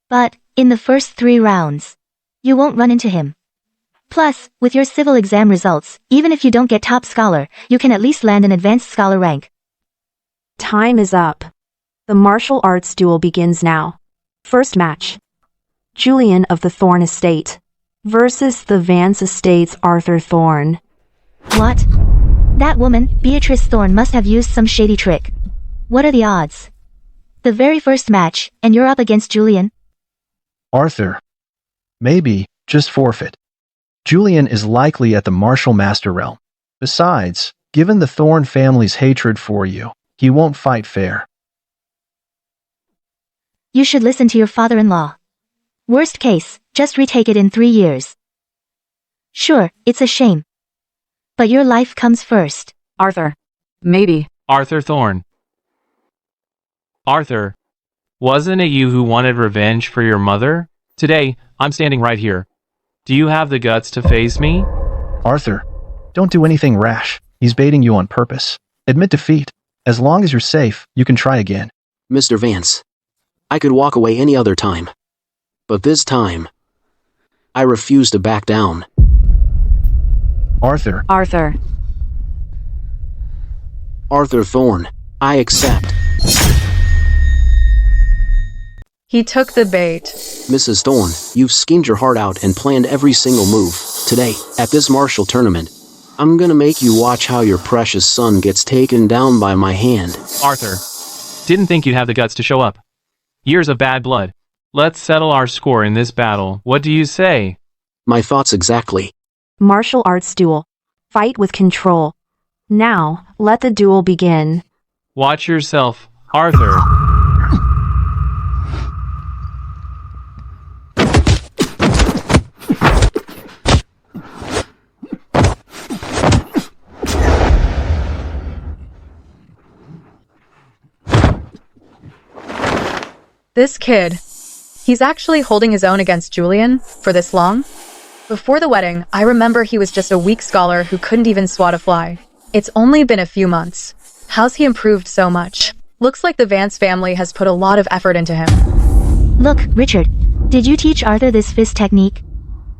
But, in the first 3 rounds, you won't run into him. Plus, with your civil exam results, even if you don't get top scholar, you can at least land an advanced scholar rank. Time is up. The martial arts duel begins now. First match. Julian of the Thorne Estate versus the Vance Estate's Arthur Thorne. What? That woman, Beatrice Thorne, must have used some shady trick. What are the odds? The very first match, and you're up against Julian? Arthur. Maybe, just forfeit. Julian is likely at the martial master realm. Besides, given the Thorne family's hatred for you, he won't fight fair. You should listen to your father-in-law. Worst case, just retake it in 3 years. Sure, it's a shame. But your life comes first. Arthur. Maybe. Arthur Thorne. Arthur, wasn't it you who wanted revenge for your mother? Today, I'm standing right here. Do you have the guts to face me? Arthur, don't do anything rash. He's baiting you on purpose. Admit defeat. As long as you're safe, you can try again. Mr. Vance, I could walk away any other time. But this time, I refuse to back down. Arthur. Arthur. Arthur Thorne, I accept. He took the bait. Mrs. Thorne, you've schemed your heart out and planned every single move. Today, at this martial tournament, I'm gonna make you watch how your precious son gets taken down by my hand. Arthur, didn't think you'd have the guts to show up. Years of bad blood. Let's settle our score in this battle. What do you say? My thoughts exactly. Martial arts duel. Fight with control. Now, let the duel begin. Watch yourself, Arthur. This kid, he's actually holding his own against Julian for this long? Before the wedding, I remember he was just a weak scholar who couldn't even swat a fly. It's only been a few months. How's he improved so much? Looks like the Vance family has put a lot of effort into him. Look, Richard, did you teach Arthur this fist technique?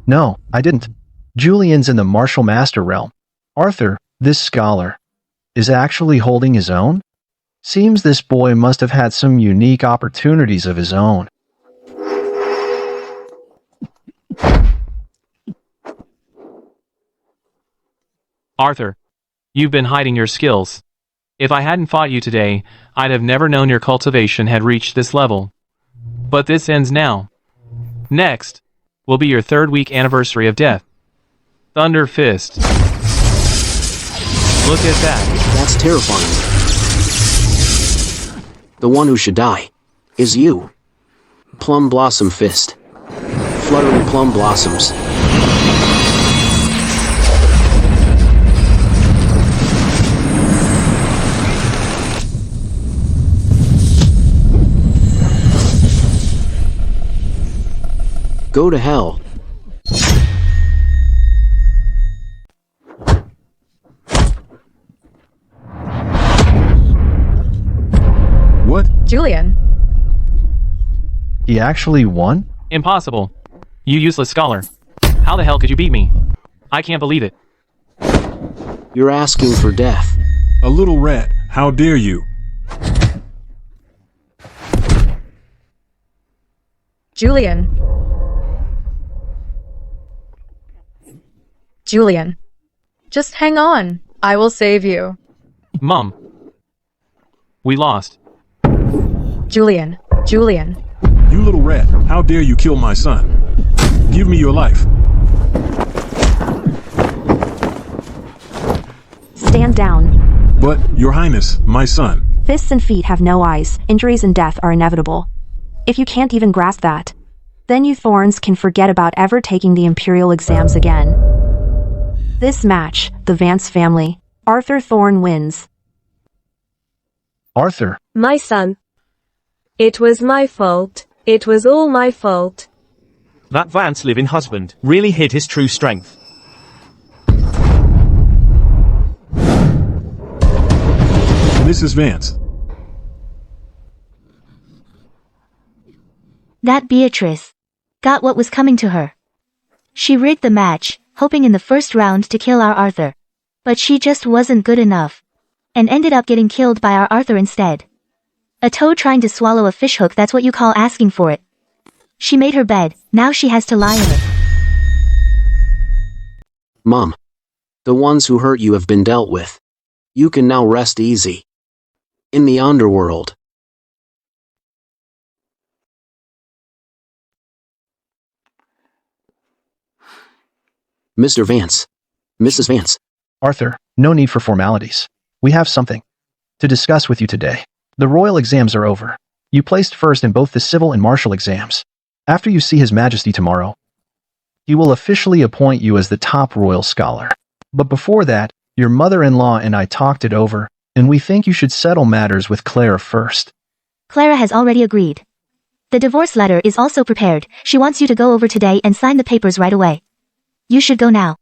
No, I didn't. Julian's in the martial master realm. Arthur, this scholar, is actually holding his own? Seems this boy must have had some unique opportunities of his own. Arthur, you've been hiding your skills. If I hadn't fought you today, I'd have never known your cultivation had reached this level. But this ends now. Next will be your 3rd week anniversary of death. Thunder Fist. Look at that. That's terrifying. The one who should die is you. Plum Blossom Fist. Fluttering plum blossoms. Go to hell. What? Julian. He actually won? Impossible. You useless scholar. How the hell could you beat me? I can't believe it. You're asking for death. A little rat, how dare you? Julian. Julian. Just hang on. I will save you. Mom. We lost. Julian. Julian. You little rat, how dare you kill my son? Give me your life. Stand down. But, Your Highness, my son. Fists and feet have no eyes. Injuries and death are inevitable. If you can't even grasp that, then you Thorns can forget about ever taking the Imperial exams again. This match, the Vance family, Arthur Thorne wins. Arthur. My son. It was my fault. It was all my fault. That Vance living husband really hid his true strength. Mrs. Vance. That Beatrice got what was coming to her. She rigged the match, hoping in the first round to kill our Arthur. But she just wasn't good enough. And ended up getting killed by our Arthur instead. A toad trying to swallow a fishhook, that's what you call asking for it. She made her bed, now she has to lie in it. Mom. The ones who hurt you have been dealt with. You can now rest easy. In the underworld. Mr. Vance. Mrs. Vance. Arthur, no need for formalities. We have something to discuss with you today. The royal exams are over. You placed first in both the civil and martial exams. After you see His Majesty tomorrow, He will officially appoint you as the top royal scholar. But before that, your mother-in-law and I talked it over, and we think you should settle matters with Clara first. Clara has already agreed. The divorce letter is also prepared. She wants you to go over today and sign the papers right away. You should go now.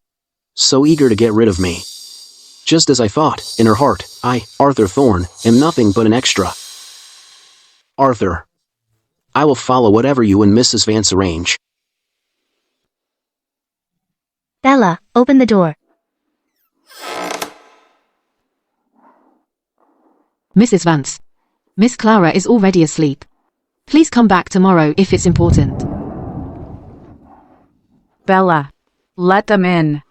So eager to get rid of me. Just as I thought, in her heart, I, Arthur Thorne, am nothing but an extra. Arthur. I will follow whatever you and Mrs. Vance arrange. Bella, open the door. Mrs. Vance. Miss Clara is already asleep. Please come back tomorrow if it's important. Bella, let them in.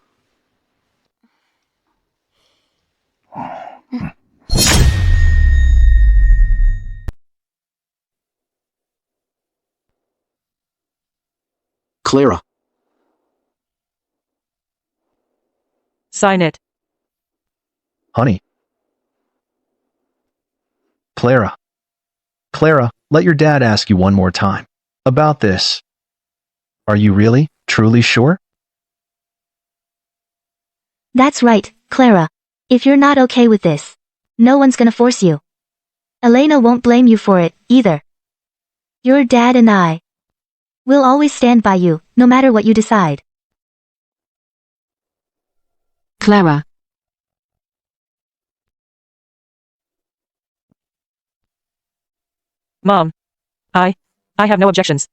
Clara. Sign it. Honey. Clara. Clara, let your dad ask you one more time. About this. Are you really, truly sure? That's right, Clara. If you're not okay with this, no one's gonna force you. Elena won't blame you for it, either. Your dad and I will always stand by you, no matter what you decide. Clara. Mom. I have no objections.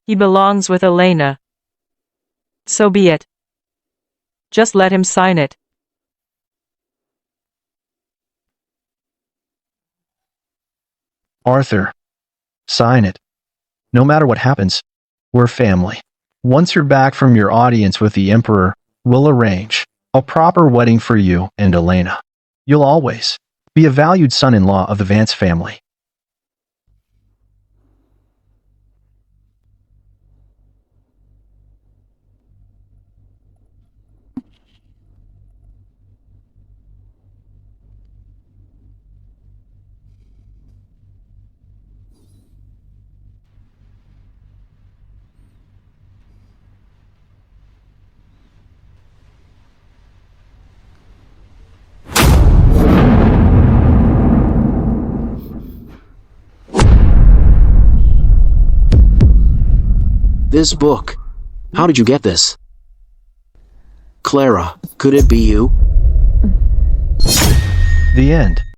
He belongs with Elena. So be it. Just let him sign it. Arthur. Sign it. No matter what happens, we're family. Once you're back from your audience with the Emperor, we'll arrange a proper wedding for you and Elena. You'll always be a valued son-in-law of the Vance family. This book. How did you get this? Clara, could it be you? The end.